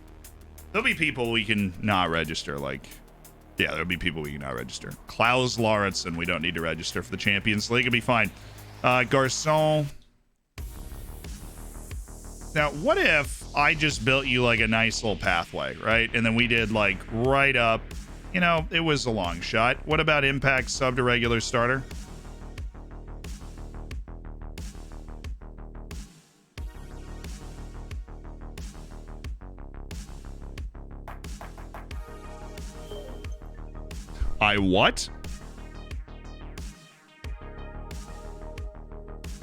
There'll be people we can not register, like... Yeah, there'll be people we can not register. Klaus Lauritsen, we don't need to register for the Champions League. It'll be fine. Garçon. Now, what if I just built you, like, a nice little pathway, right? And then we did, like, right up... You know, it was a long shot. What about impact sub to regular starter? I what?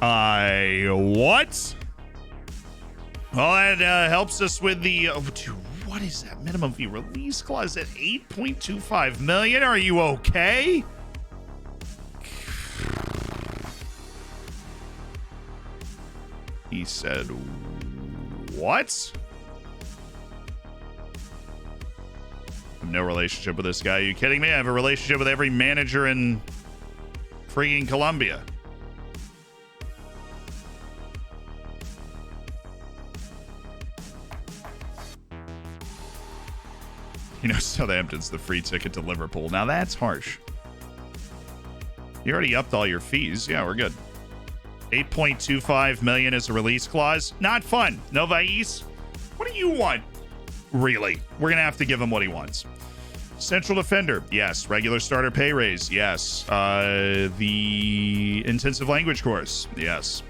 I what? Well, that helps us with the... Oh, dude, what is that minimum fee release clause at 8.25 million? Are you okay? He said, what? I have no relationship with this guy. Are you kidding me? I have a relationship with every manager in freaking Colombia. You know, Southampton's the free ticket to Liverpool. Now that's harsh. You already upped all your fees. Yeah, we're good. 8.25 million is a release clause. Not fun. No Vais. What do you want? Really? We're going to have to give him what he wants. Central defender. Yes. Regular starter pay raise. Yes. The intensive language course. Yes.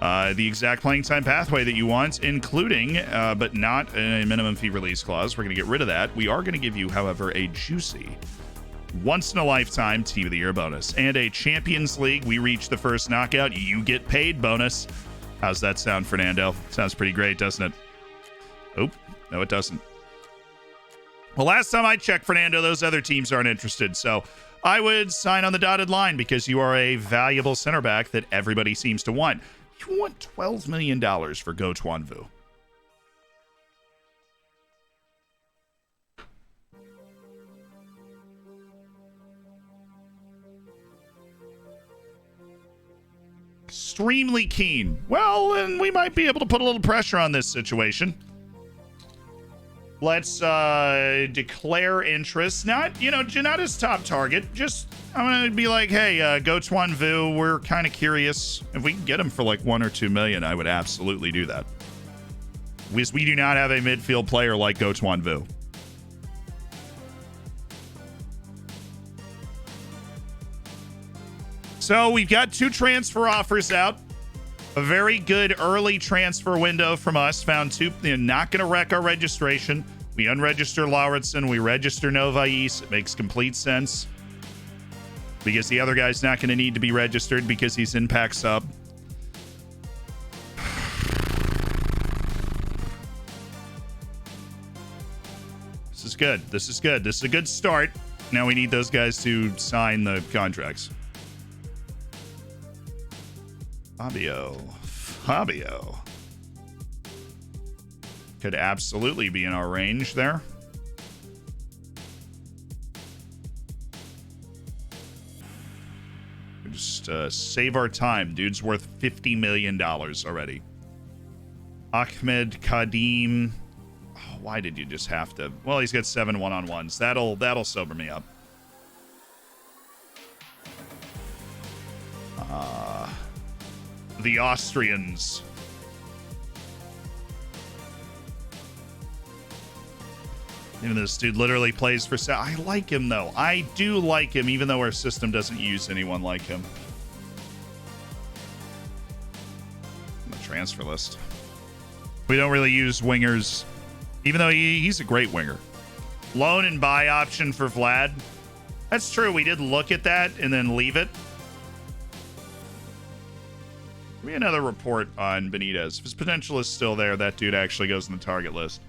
The exact playing time pathway that you want, including, but not a minimum fee release clause. We're going to get rid of that. We are going to give you, however, a juicy once-in-a-lifetime Team of the Year bonus and a Champions League. We reach the first knockout. You get paid bonus. How's that sound, Fernando? Sounds pretty great, doesn't it? Oh, no, it doesn't. Well, last time I checked, Fernando, those other teams aren't interested. So I would sign on the dotted line because you are a valuable center back that everybody seems to want. You want $12 million for Go Tuanvu. Extremely keen. Well, then we might be able to put a little pressure on this situation. Let's declare interest. Not, you know, Janata's top target. Just, I'm going to be like, hey, Go Tuanvu, we're kind of curious. If we can get him for like 1 or 2 million, I would absolutely do that. We do not have a midfield player like Gotuan Vu. So we've got 2 transfer offers out. A very good early transfer window from us. Found 2. They're not going to wreck our registration. We unregister Lauritsen. We register Novais. It makes complete sense. Because the other guy's not going to need to be registered because he's Impact sub. This is good. This is good. This is a good start. Now we need those guys to sign the contracts. Fabio. Could absolutely be in our range there. Just save our time. Dude's worth $50 million already. Ahmed Kadim. Oh, why did you just have to? Well, he's got 7 one-on-ones. That'll sober me up. The Austrians. Even this dude literally plays for... I like him, though. I do like him, even though our system doesn't use anyone like him. On the transfer list. We don't really use wingers, even though he's a great winger. Loan and buy option for Vlad. That's true. We did look at that and then leave it. Give me another report on Benitez. If his potential is still there, that dude actually goes on the target list.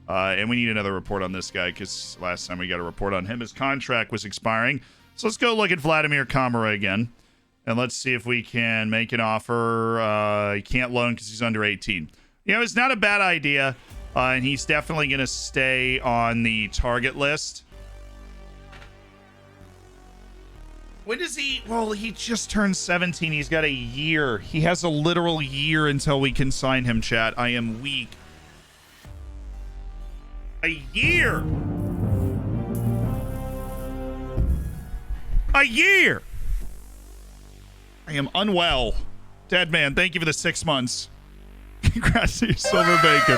And we need another report on this guy because last time we got a report on him, his contract was expiring. So let's go look at Vladimir Kamara again. And let's see if we can make an offer. He can't loan because he's under 18. You know, it's not a bad idea. And he's definitely going to stay on the target list. When does he... Well, he just turned 17. He's got a year. He has a literal year until we can sign him, chat. I am weak. A year! A year! I am unwell. Dead man, thank you for the 6 months. Congrats to your silver bacon.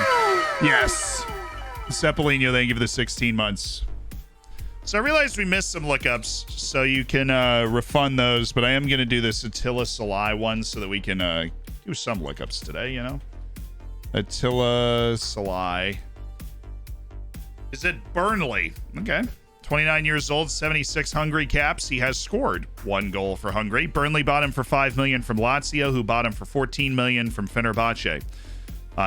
Yes. Cepelino, thank you for the 16 months. So I realized we missed some lookups, so you can refund those, but I am going to do this Attila Salai one so that we can do some lookups today, you know? Attila Salai. Is it Burnley? Okay. 29 years old, 76 Hungary caps. He has scored 1 goal for Hungary. Burnley bought him for $5 million from Lazio, who bought him for $14 million from Fenerbahce.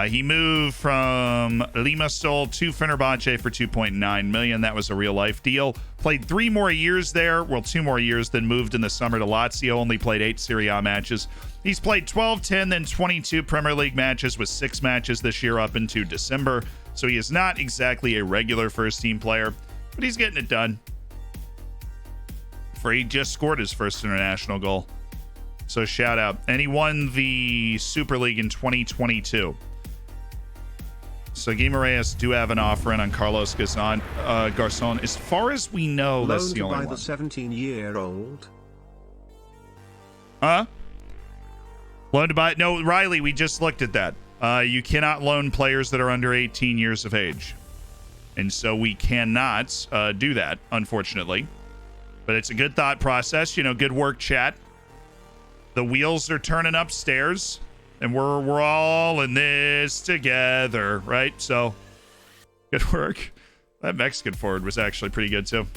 He moved from Limassol to Fenerbahce for $2.9 million. That was a real-life deal. Played 3 more years there. Well, 2 more years, then moved in the summer to Lazio. Only played 8 Serie A matches. He's played 12, 10, then 22 Premier League matches with 6 matches this year up into December. So he is not exactly a regular first-team player, but he's getting it done. He just scored his first international goal. So shout out. And he won the Super League in 2022. So Guimaraes do have an offer in on Carlos Garçon. As far as we know, that's the only one. Loaned by the 17-year-old. Huh? Loaned to buy... No, Riley, we just looked at that. You cannot loan players that are under 18 years of age. And so we cannot do that, unfortunately. But it's a good thought process. You know, good work, chat. The wheels are turning upstairs. And we're all in this together, right? So, good work. That Mexican forward was actually pretty good, too.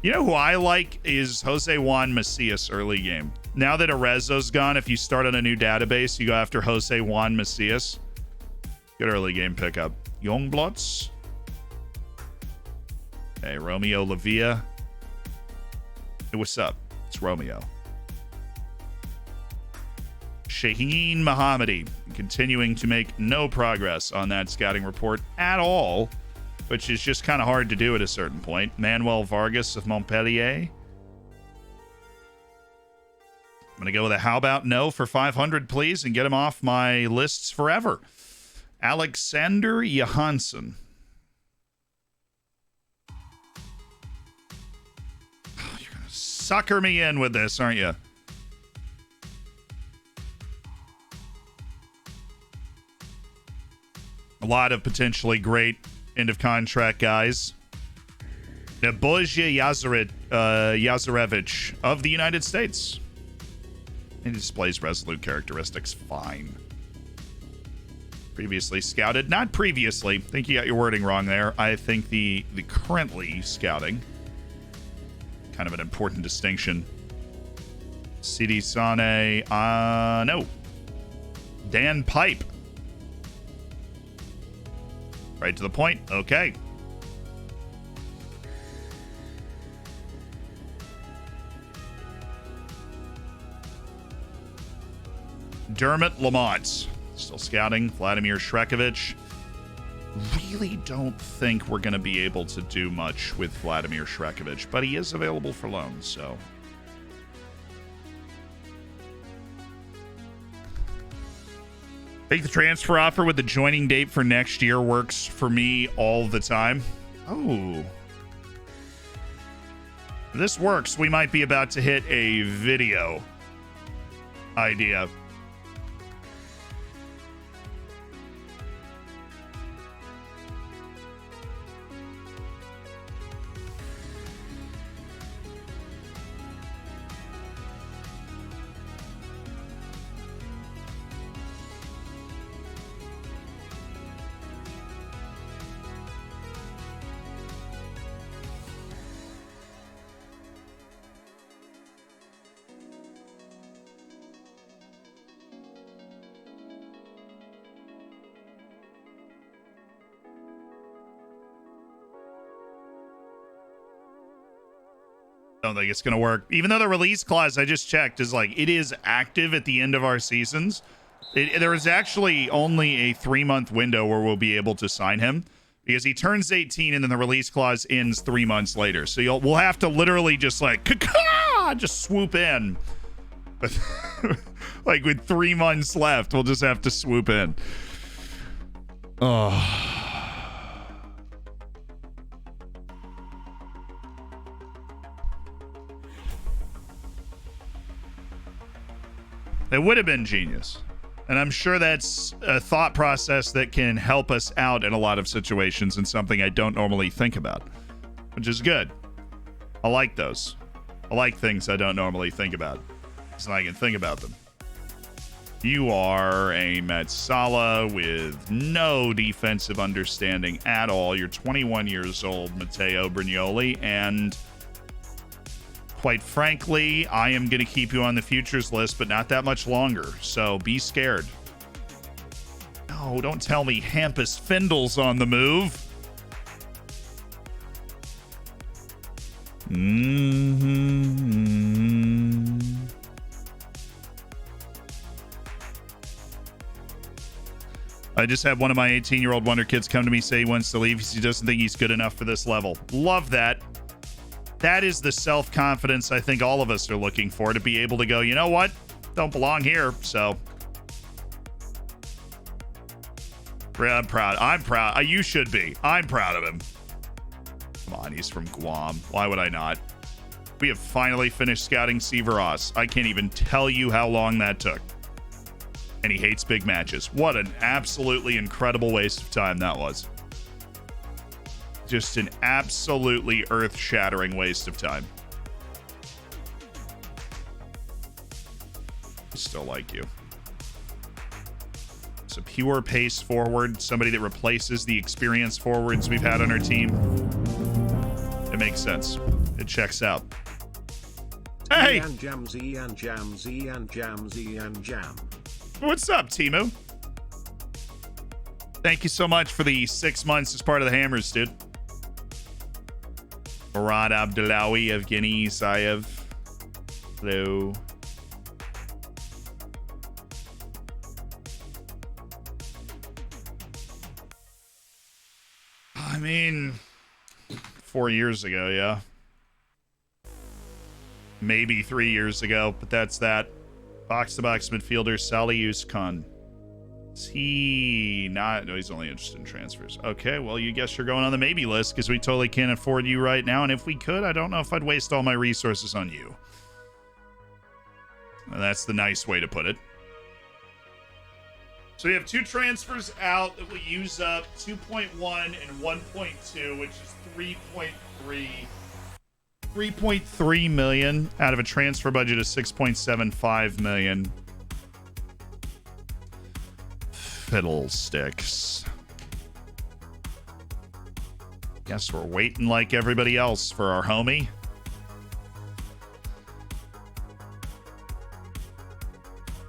You know who I like is Jose Juan Macias early game. Now that Arezzo's gone, if you start on a new database, you go after Jose Juan Macias. Good early game pickup. Youngblots. Hey, Romeo Lavia. Hey, what's up? It's Romeo. Shaheen Mohammadi continuing to make no progress on that scouting report at all, which is just kind of hard to do at a certain point. Manuel Vargas of Montpellier. I'm going to go with a how about no for 500, please, and get him off my lists forever. Alexander Johansson. Oh, you're going to sucker me in with this, aren't you? A lot of potentially great end-of-contract guys. Nebojsa Yazarevich of the United States. He displays resolute characteristics fine. Previously scouted. Not previously. I think you got your wording wrong there. I think the currently scouting. Kind of an important distinction. Sidi Sane. No. Dan Pipe. Right to the point. Okay. Dermot Lamont. Still scouting. Vladimir Shrekovich. Really don't think we're going to be able to do much with Vladimir Shrekovich, but he is available for loan, so. I think the transfer offer with the joining date for next year works for me all the time. Oh. If this works, we might be about to hit a video idea. Don't think it's gonna work, even though the release clause I just checked is like it is active at the end of our seasons. There is actually only a 3-month window where we'll be able to sign him because he turns 18 and then the release clause ends 3 months later. So we'll have to literally just like just swoop in. But like with 3 months left, we'll just have to swoop in. Oh. It would have been genius. And I'm sure that's a thought process that can help us out in a lot of situations and something I don't normally think about, which is good. I like those. I like things I don't normally think about, so I can think about them. You are a Metsala with no defensive understanding at all. You're 21 years old, Matteo Brignoli, and quite frankly, I am going to keep you on the futures list, but not that much longer, so be scared. No, don't tell me Hampus Findle's on the move. I just had one of my 18-year-old Wonderkids come to me say he wants to leave because he doesn't think he's good enough for this level. Love that. That is the self-confidence I think all of us are looking for, to be able to go, you know what? Don't belong here, so. I'm proud. I'm proud. You should be. I'm proud of him. Come on, he's from Guam. Why would I not? We have finally finished scouting Severos. I can't even tell you how long that took. And he hates big matches. What an absolutely incredible waste of time that was. Just an absolutely earth-shattering waste of time. I still like you. It's a pure pace forward, somebody that replaces the experienced forwards we've had on our team. It makes sense. It checks out. Hey! And Jamsy and Jamsy and Jamsy and Jam. What's up, Timu? Thank you so much for the 6 months as part of the Hammers, dude. Murad Abdullawi, Evgeny Isayev. Hello. I mean, 4 years ago, yeah. Maybe 3 years ago, but that's that. Box-to-box midfielder, Salius Khan. Is he not? No, he's only interested in transfers. Okay, well, you guess you're going on the maybe list because we totally can't afford you right now. And if we could, I don't know if I'd waste all my resources on you. And that's the nice way to put it. So we have 2 transfers out that we use up 2.1 and 1.2, which is 3.3 million out of a transfer budget of 6.75 million. Fiddlesticks. Guess we're waiting like everybody else for our homie.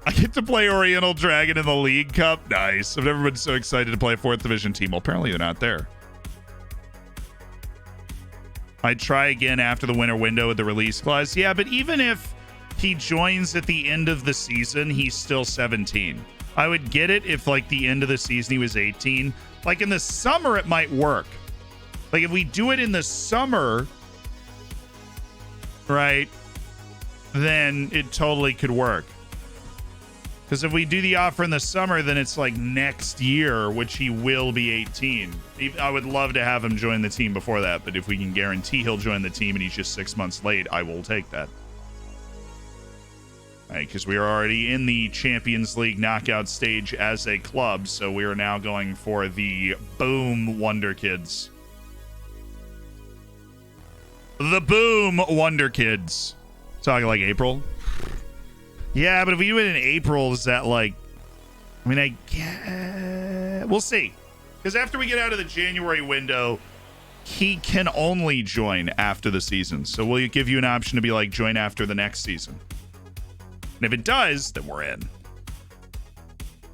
I get to play Oriental Dragon in the League Cup. Nice. I've never been so excited to play a 4th Division team. Well, apparently they're not there. I'd try again after the winter window with the release clause. Yeah, but even if he joins at the end of the season, he's still 17. I would get it if, like, the end of the season he was 18. Like, in the summer, it might work. Like, if we do it in the summer, right, then it totally could work. Because if we do the offer in the summer, then it's like next year, which he will be 18. I would love to have him join the team before that, but if we can guarantee he'll join the team and he's just 6 months late, I will take that. Right, because we are already in the Champions League knockout stage as a club, so we are now going for the Boom Wonderkids. The Boom Wonderkids. Talking like April. Yeah, but if we do it in April, is that like... I mean, I guess... We'll see. Because after we get out of the January window, he can only join after the season. So we'll give you an option to be like, join after the next season. And if it does, then we're in.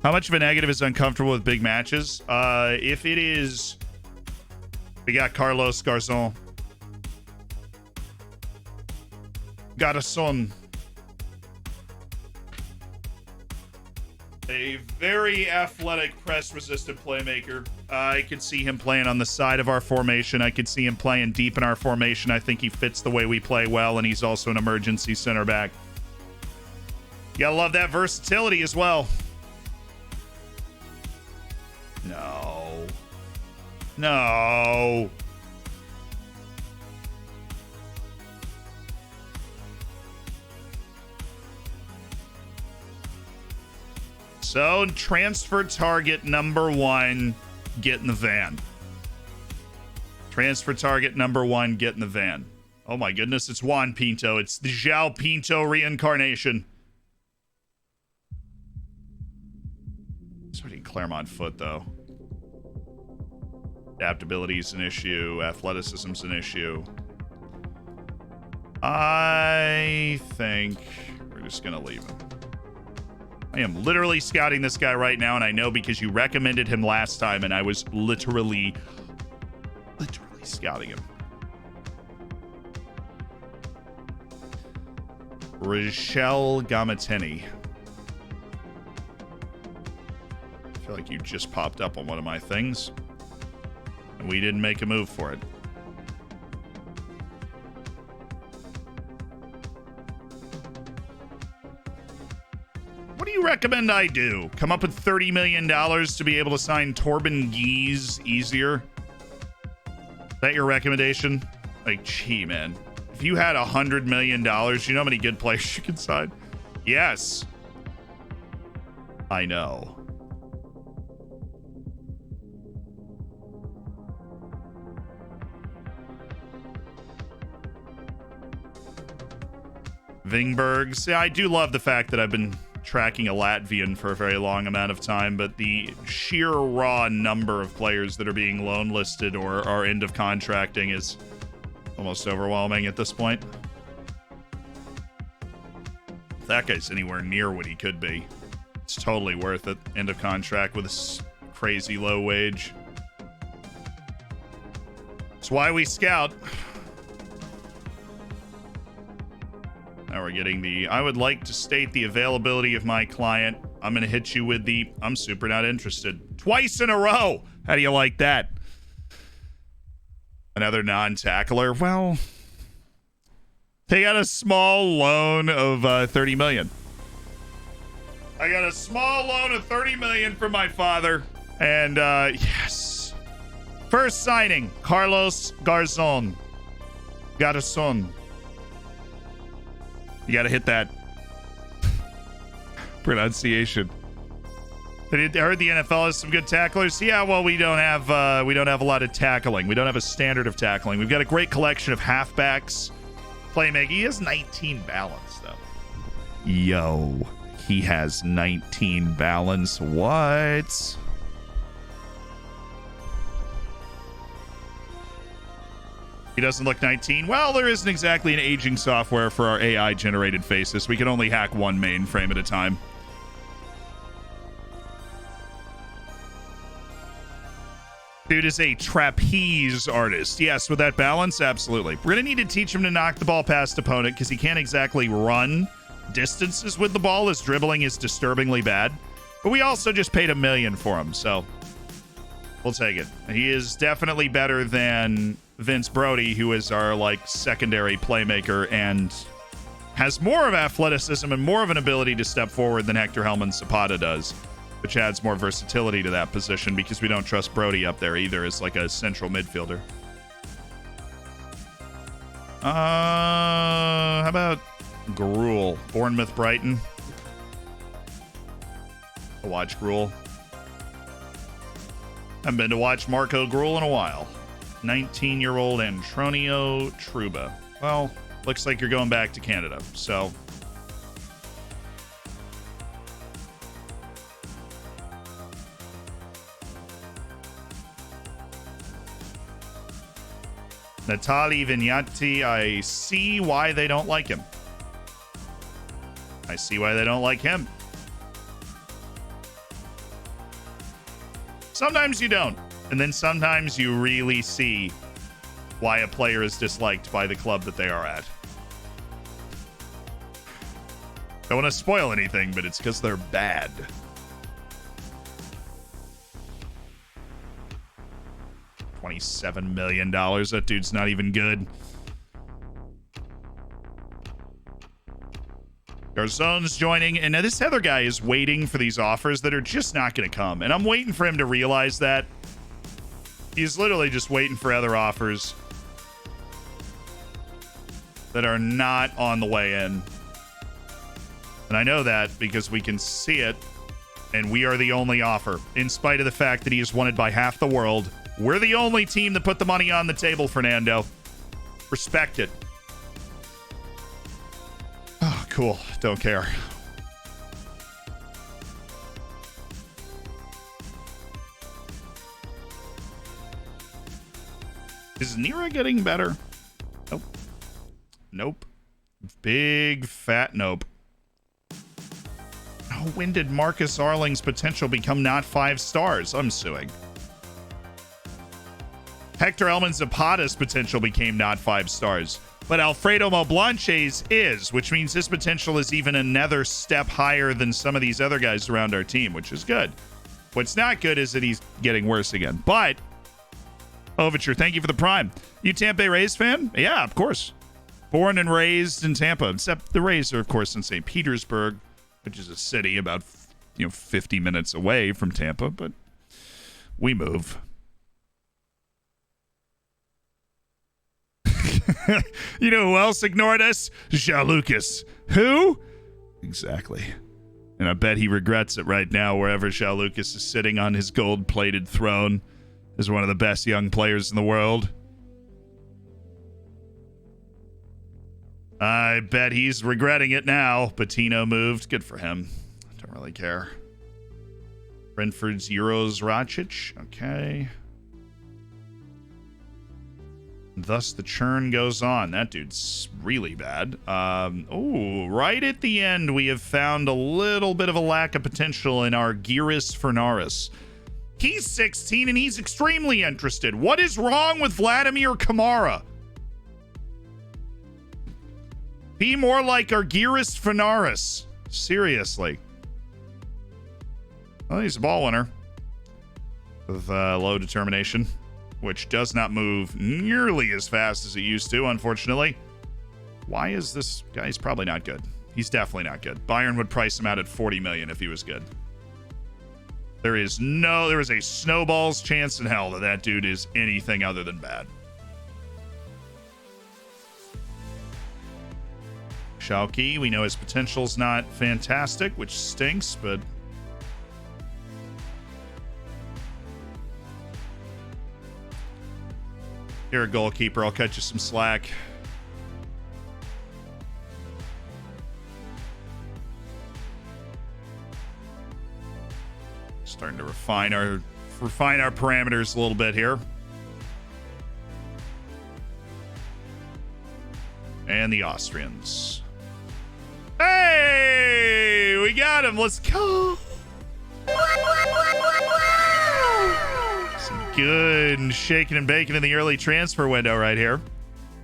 How much of a negative is uncomfortable with big matches? If it is... We got Carlos Garzon. Got a son. A very athletic, press-resistant playmaker. I could see him playing on the side of our formation. I could see him playing deep in our formation. I think he fits the way we play well, and he's also an emergency center back. You gotta love that versatility as well. No. No. So, transfer target number 1, get in the van. Transfer target number 1, get in the van. Oh my goodness, it's Juan Pinto. It's the João Pinto reincarnation. Starting Claremont foot, though. Adaptability is an issue. Athleticism's an issue. I think we're just going to leave him. I am literally scouting this guy right now, and I know because you recommended him last time, and I was literally scouting him. Rochelle Gamateni. I feel like you just popped up on one of my things, and we didn't make a move for it. What do you recommend I do? Come up with $30 million to be able to sign Torben Gies easier? Is that your recommendation? Like, gee, man. If you had $100 million, you know how many good players you can sign? Yes. I know. Vingbergs. Yeah, I do love the fact that I've been tracking a Latvian for a very long amount of time, but the sheer raw number of players that are being loan listed or are end of contracting is almost overwhelming at this point. If that guy's anywhere near what he could be, it's totally worth it. End of contract with a crazy low wage. That's why we scout. Now we're getting the, I would like to state the availability of my client. I'm going to hit you with the, I'm super not interested. Twice in a row. How do you like that? Another non-tackler. Well, they got a small loan of 30 million. I got a small loan of 30 million from my father. And yes. First signing, Carlos Garzon. Got a son. You got to hit that pronunciation. I heard the NFL has some good tacklers. Yeah, well, we don't have a lot of tackling. We don't have a standard of tackling. We've got a great collection of halfbacks, playmaking. He has 19 balance though. Yo, he has 19 balance. What? He doesn't look 19. Well, there isn't exactly an aging software for our AI generated faces. We can only hack one mainframe at a time. Dude is a trapeze artist. Yes, with that balance, absolutely. We're going to need to teach him to knock the ball past opponent because he can't exactly run distances with the ball. His dribbling is disturbingly bad. But we also just paid $1 million for him, so we'll take it. He is definitely better than Vince Brody, who is our, like, secondary playmaker and has more of athleticism and more of an ability to step forward than Hector Helman Zapata does, which adds more versatility to that position because we don't trust Brody up there either as like a central midfielder. How about Gruel? Bournemouth, Brighton. I'll watch Gruel. Haven't been to watch Marco Gruel in a while. 19-year-old Antonio Truba. Well, looks like you're going back to Canada, so... Natali Vignati, I see why they don't like him. I see why they don't like him. Sometimes you don't. And then sometimes you really see why a player is disliked by the club that they are at. Don't want to spoil anything, but it's because they're bad. $27 million. That dude's not even good. Garzon's joining, and now this other guy is waiting for these offers that are just not going to come. And I'm waiting for him to realize that. He's literally just waiting for other offers that are not on the way in. And I know that because we can see it, and we are the only offer. In spite of the fact that he is wanted by half the world, we're the only team that put the money on the table, Fernando. Respect it. Oh, cool. Don't care. Is Nira getting better? Nope. Nope. Big fat nope. Oh, when did Marcus Arling's potential become not 5 stars? I'm suing. Hector Elman Zapata's potential became not 5 stars. But Alfredo Moblanche's is, which means his potential is even another step higher than some of these other guys around our team, which is good. What's not good is that he's getting worse again. But, Overture, thank you for the prime. You Tampa Bay Rays fan? Yeah, of course. Born and raised in Tampa, except the Rays are, of course, in St. Petersburg, which is a city about 50 minutes away from Tampa, but we move. You know who else ignored us? Jean Lucas. Who? Exactly. And I bet he regrets it right now, wherever Jean Lucas is sitting on his gold-plated throne as one of the best young players in the world. I bet he's regretting it now. Patino moved. Good for him. Don't really care. Brentford's Euros Racic. Okay. Thus the churn goes on. That dude's really bad. Oh, right at the end, we have found a little bit of a lack of potential in our Giris Fernaris. He's 16 and he's extremely interested. What is wrong with Vladimir Kamara? Be more like our Giris Fernaris. Seriously. Well, he's a ball winner with low determination, which does not move nearly as fast as it used to, unfortunately. Why is this guy? He's probably not good. He's definitely not good. Bayern would price him out at $40 million if he was good. There is a snowball's chance in hell that dude is anything other than bad. Schalke, we know his potential's not fantastic, which stinks, but You're a goalkeeper. I'll cut you some slack. Starting to refine our parameters a little bit here. And the Austrians. Hey, we got him. Let's go. Some good shaking and baking in the early transfer window right here.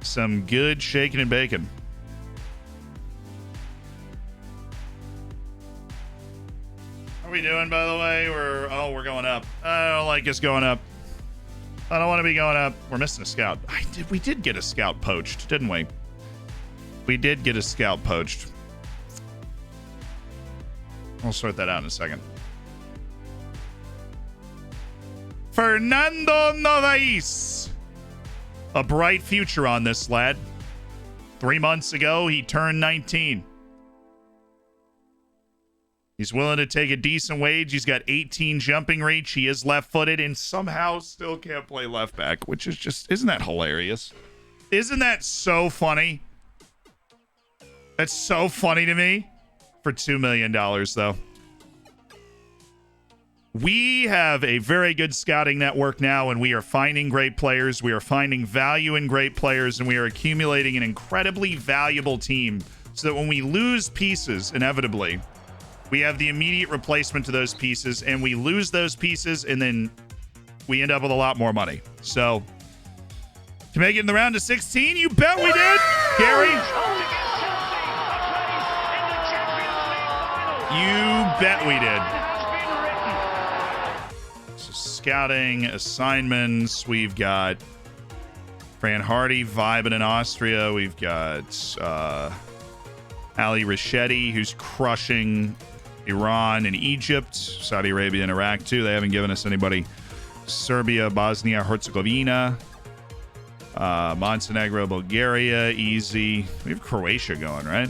Some good shaking and baking. How are we doing, by the way? We're going up. I don't like us going up. I don't want to be going up. We're missing a scout. We did get a scout poached, didn't we? We did get a scout poached. We'll sort that out in a second. Fernando Novais. A bright future on this lad. 3 months ago, he turned 19. He's willing to take a decent wage. He's got 18 jumping reach. He is left-footed and somehow still can't play left back, which is just, isn't that hilarious? Isn't that so funny? That's so funny to me. For $2 million, though. We have a very good scouting network now, and we are finding great players. We are finding value in great players, and we are accumulating an incredibly valuable team so that when we lose pieces, inevitably, we have the immediate replacement to those pieces, and we lose those pieces, and then we end up with a lot more money. So, to make it in the round of 16, you bet we did, Gary. You bet we did. So scouting assignments. We've got Fran Hardy vibing in Austria. We've got Ali Rashedi, who's crushing Iran and Egypt. Saudi Arabia and Iraq, too. They haven't given us anybody. Serbia, Bosnia, Herzegovina. Montenegro, Bulgaria, easy. We have Croatia going, right?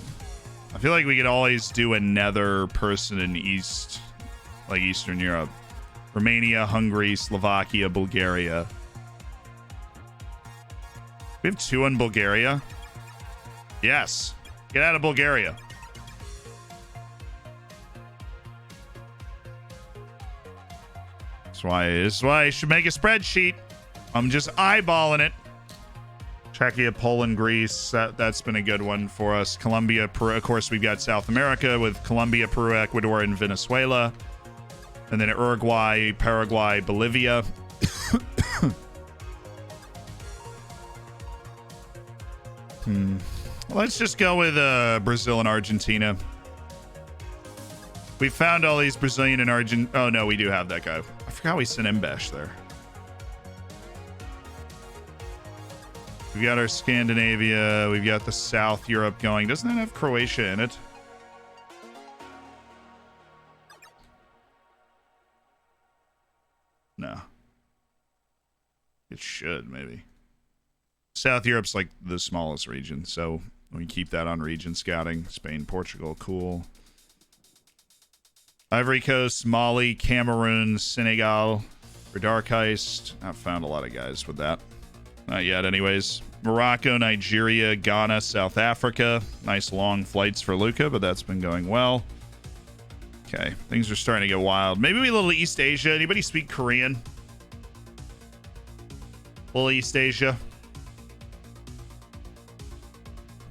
I feel like we could always do another person in Eastern Europe. Romania, Hungary, Slovakia, Bulgaria. We have 2 in Bulgaria. Yes. Get out of Bulgaria. This is why I should make a spreadsheet. I'm just eyeballing it. Czechia, Poland, Greece. That's been a good one for us. Colombia, Peru. Of course, we've got South America with Colombia, Peru, Ecuador, and Venezuela. And then Uruguay, Paraguay, Bolivia. Let's just go with Brazil and Argentina. We found all these Brazilian and Argent. Oh, no, we do have that guy. I forgot we sent Mbesh there. We've got our Scandinavia. We've got the South Europe going. Doesn't that have Croatia in it? No. It should, maybe. South Europe's like the smallest region, so we keep that on region scouting. Spain, Portugal, cool. Ivory Coast, Mali, Cameroon, Senegal, Redarkeist. I've found a lot of guys with that. Not yet, anyways. Morocco, Nigeria, Ghana, South Africa. Nice long flights for Luca, but that's been going well. Okay, things are starting to get wild. Maybe we a little East Asia. Anybody speak Korean? Little East Asia.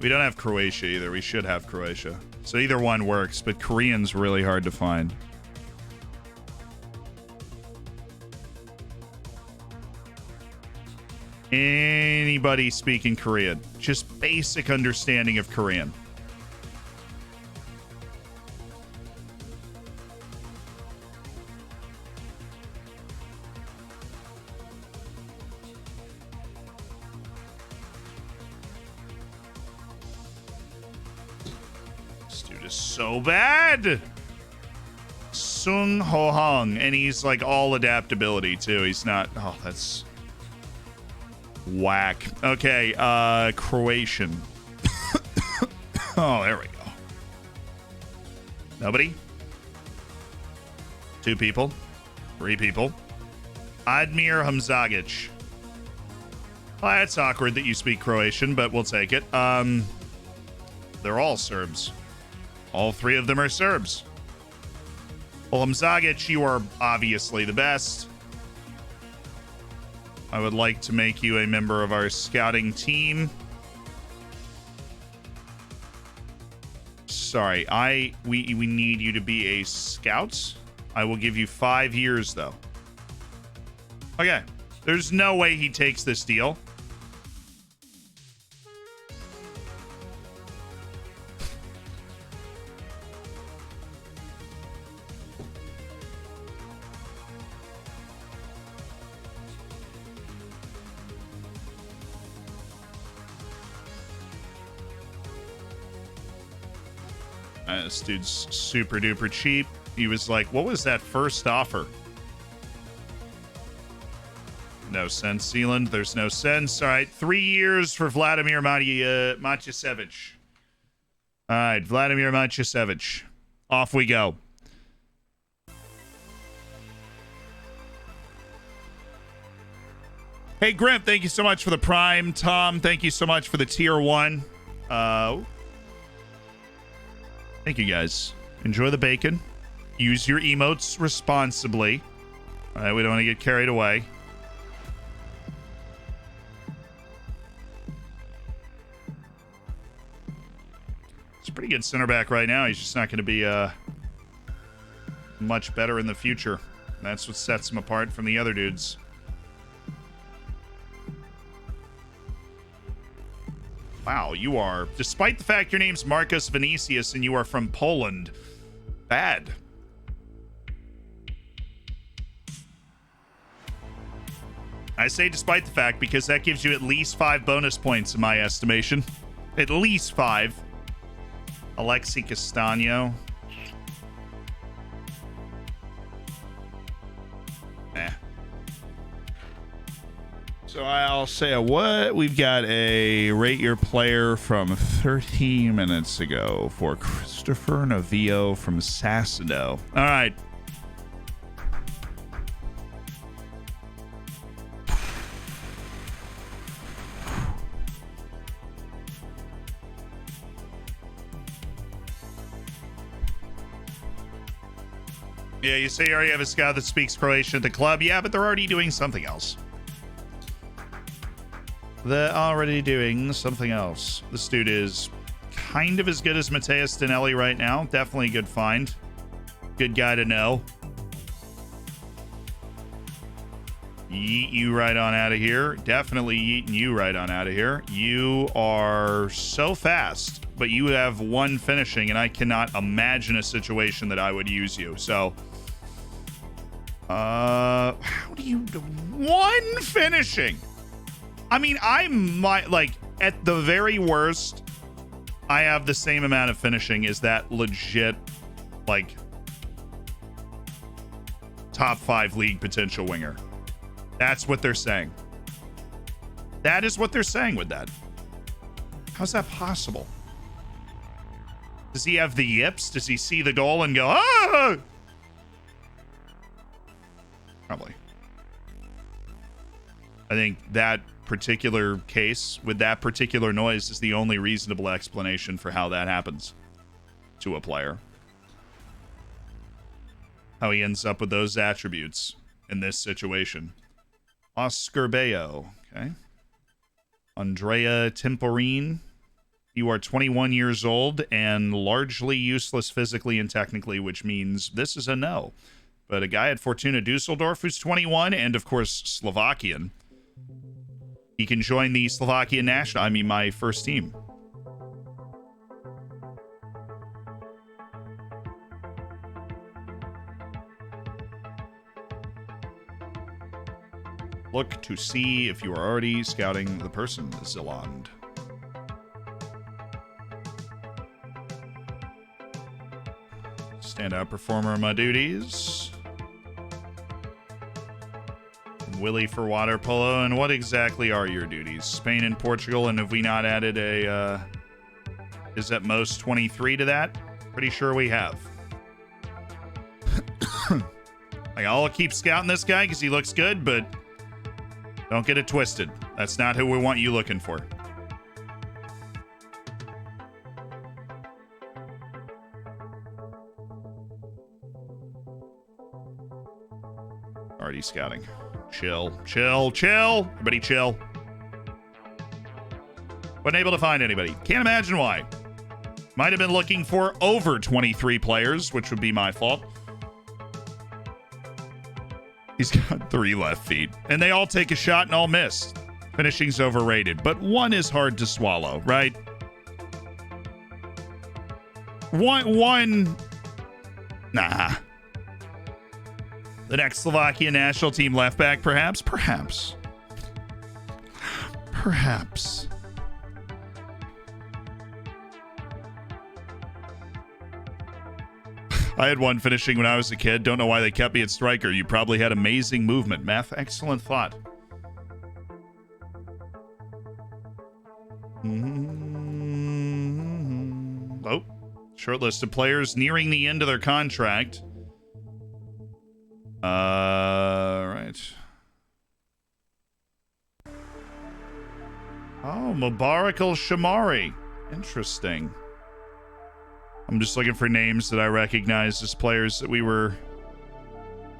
We don't have Croatia either. We should have Croatia. So either one works, but Korean's really hard to find. Anybody speaking Korean? Just basic understanding of Korean. This dude is so bad. Sung Ho Hung, and he's like all adaptability too. He's not. Oh, that's whack. Okay, Croatian. Oh, there we go. Nobody? 2 people. 3 people. Admir Hamzagic. Well, that's awkward that you speak Croatian, but we'll take it. They're all Serbs. All three of them are Serbs. Well, Zagic, you are obviously the best. I would like to make you a member of our scouting team. Sorry, we need you to be a scout. I will give you 5 years, though. Okay. There's no way he takes this deal. This dude's super duper cheap. He was like, what was that first offer? No sense, Sealand. There's no sense. All right, 3 years for Vladimir Matyasevich. All right, Vladimir Matyasevich. Off we go. Hey, Grimp, thank you so much for the Prime. Tom, thank you so much for the Tier 1. Thank you, guys. Enjoy the bacon. Use your emotes responsibly. All right, we don't want to get carried away. He's a pretty good center back right now. He's just not going to be much better in the future. That's what sets him apart from the other dudes. Wow, you are, despite the fact your name's Marcus Vinicius and you are from Poland, bad. I say despite the fact because that gives you at least 5 bonus points in my estimation. At least 5. Alexi Castano. So I'll say a what? We've got a rate your player from 13 minutes ago for Christopher Navio from Sassado. All right. Yeah, you say you already have a scout that speaks Croatian at the club. Yeah, but they're already doing something else. They're already doing something else. This dude is kind of as good as Mateus Danelli right now. Definitely a good find. Good guy to know. Yeet you right on out of here. Definitely yeeting you right on out of here. You are so fast, but you have 1 finishing, and I cannot imagine a situation that I would use you. So, how do you do 1 finishing? I mean, I might, like, at the very worst, I have the same amount of finishing as that legit, like, top 5 league potential winger. That's what they're saying. That is what they're saying with that. How's that possible? Does he have the yips? Does he see the goal and go, ah? Probably. I think that particular case with that particular noise is the only reasonable explanation for how that happens to a player. How he ends up with those attributes in this situation. Oscar Bayo, okay. Andrea Temporine, you are 21 years old and largely useless physically and technically, which means this is a no. But a guy at Fortuna Dusseldorf who's 21 and, of course, Slovakian. He can join the Slovakian national. I mean, my first team. Look to see if you are already scouting the person, Zilland. Standout performer of my duties. Willie for water polo. And what exactly are your duties? Spain and Portugal. And have we not added a, is at most 23 to that? Pretty sure we have. Like, I'll keep scouting this guy because he looks good, but don't get it twisted. That's not who we want you looking for. Already scouting. Chill. Everybody chill. Wasn't able to find anybody. Can't imagine why. Might have been looking for over 23 players, which would be my fault. He's got 3 left feet. And they all take a shot and all miss. Finishing's overrated. But one is hard to swallow, right? One. Nah. The next Slovakian national team left back, perhaps? Perhaps. I had one finishing when I was a kid. Don't know why they kept me at striker. You probably had amazing movement. Math, excellent thought. Oh, short list of players nearing the end of their contract. Right. Oh, Mubarak al-Shamari. Interesting. I'm just looking for names that I recognize as players that we were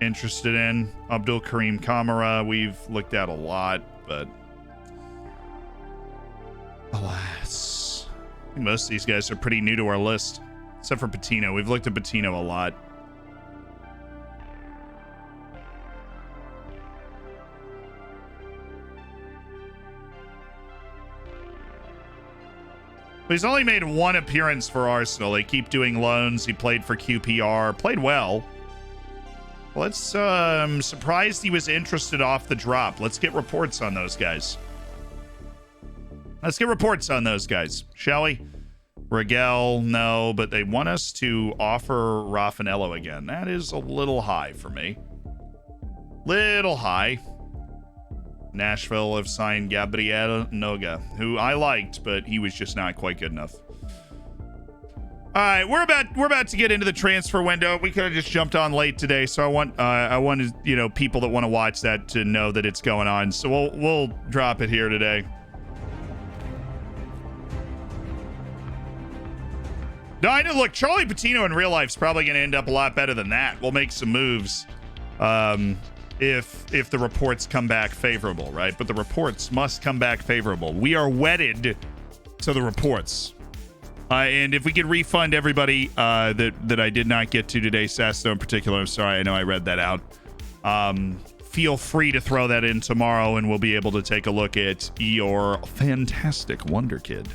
interested in. Abdul Karim Kamara, we've looked at a lot, but alas. I think most of these guys are pretty new to our list, except for Patino. We've looked at Patino a lot. He's only made 1 appearance for Arsenal. They keep doing loans. He played for QPR. Played well. Let's, surprised he was interested off the drop. Let's get reports on those guys. Shall we? Rigel, no, but they want us to offer Raffanello again. That is a little high for me. Little high. Nashville have signed Gabriel Noga, who I liked, but he was just not quite good enough. All right, we're about to get into the transfer window. We could have just jumped on late today, so I wanted people that want to watch that to know that it's going on. So we'll drop it here today. No, I know. Look, Charlie Patino in real life is probably going to end up a lot better than that. We'll make some moves. If the reports come back favorable, right? But the reports must come back favorable. We are wedded to the reports. And if we could refund everybody that I did not get to today, Sasto in particular, I'm sorry, I know I read that out. Feel free to throw that in tomorrow, and we'll be able to take a look at your fantastic Wonderkid.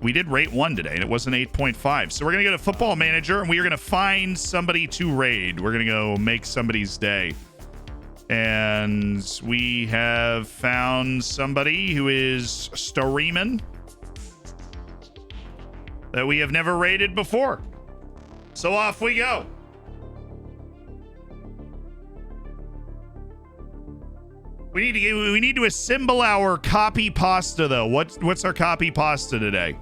We did rate 1 today, and it was an 8.5. So we're going to go to Football Manager, and we are going to find somebody to raid. We're going to go make somebody's day. And we have found somebody who is Storyman that we have never raided before. So off we go. We need to assemble our copy pasta, though. What's our copy pasta today?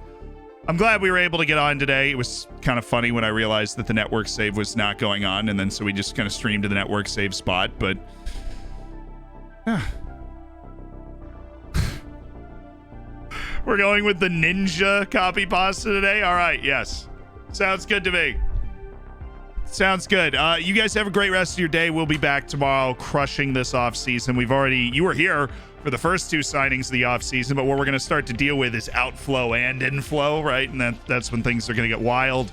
I'm glad we were able to get on today. It was kind of funny when I realized that the network save was not going on, and then so we just kind of streamed to the network save spot, but we're going with the ninja copy pasta today. All right, yes. Sounds good to me. Sounds good. You guys have a great rest of your day. We'll be back tomorrow crushing this off season. You were here for the first 2 signings of the off season, but what we're going to start to deal with is outflow and inflow, right? And that's when things are going to get wild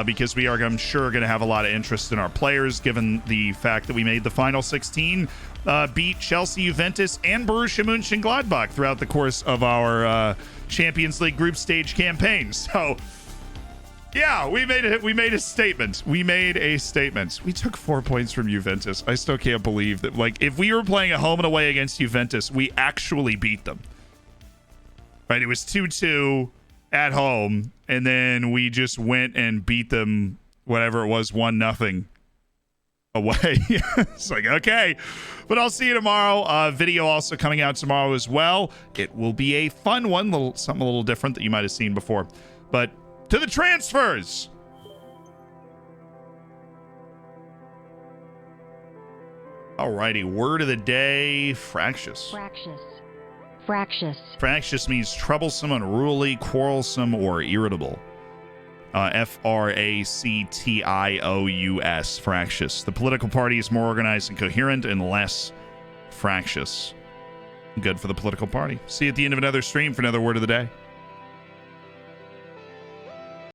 because we are, I'm sure, going to have a lot of interest in our players given the fact that we made the final 16, beat Chelsea, Juventus, and Borussia Mönchengladbach throughout the course of our Champions League group stage campaign. So yeah, we made a statement. We took 4 points from Juventus. I still can't believe that. Like, if we were playing at home and away against Juventus, we actually beat them. Right? It was 2-2 at home, and then we just went and beat them, whatever it was, 1-0 away. It's like, okay. But I'll see you tomorrow. Video also coming out tomorrow as well. It will be a fun one, something a little different that you might have seen before. But to the transfers. Alrighty, word of the day, fractious. Fractious. Fractious. Fractious means troublesome, unruly, quarrelsome, or irritable. Fractious. Fractious. The political party is more organized and coherent and less fractious. Good for the political party. See you at the end of another stream for another word of the day.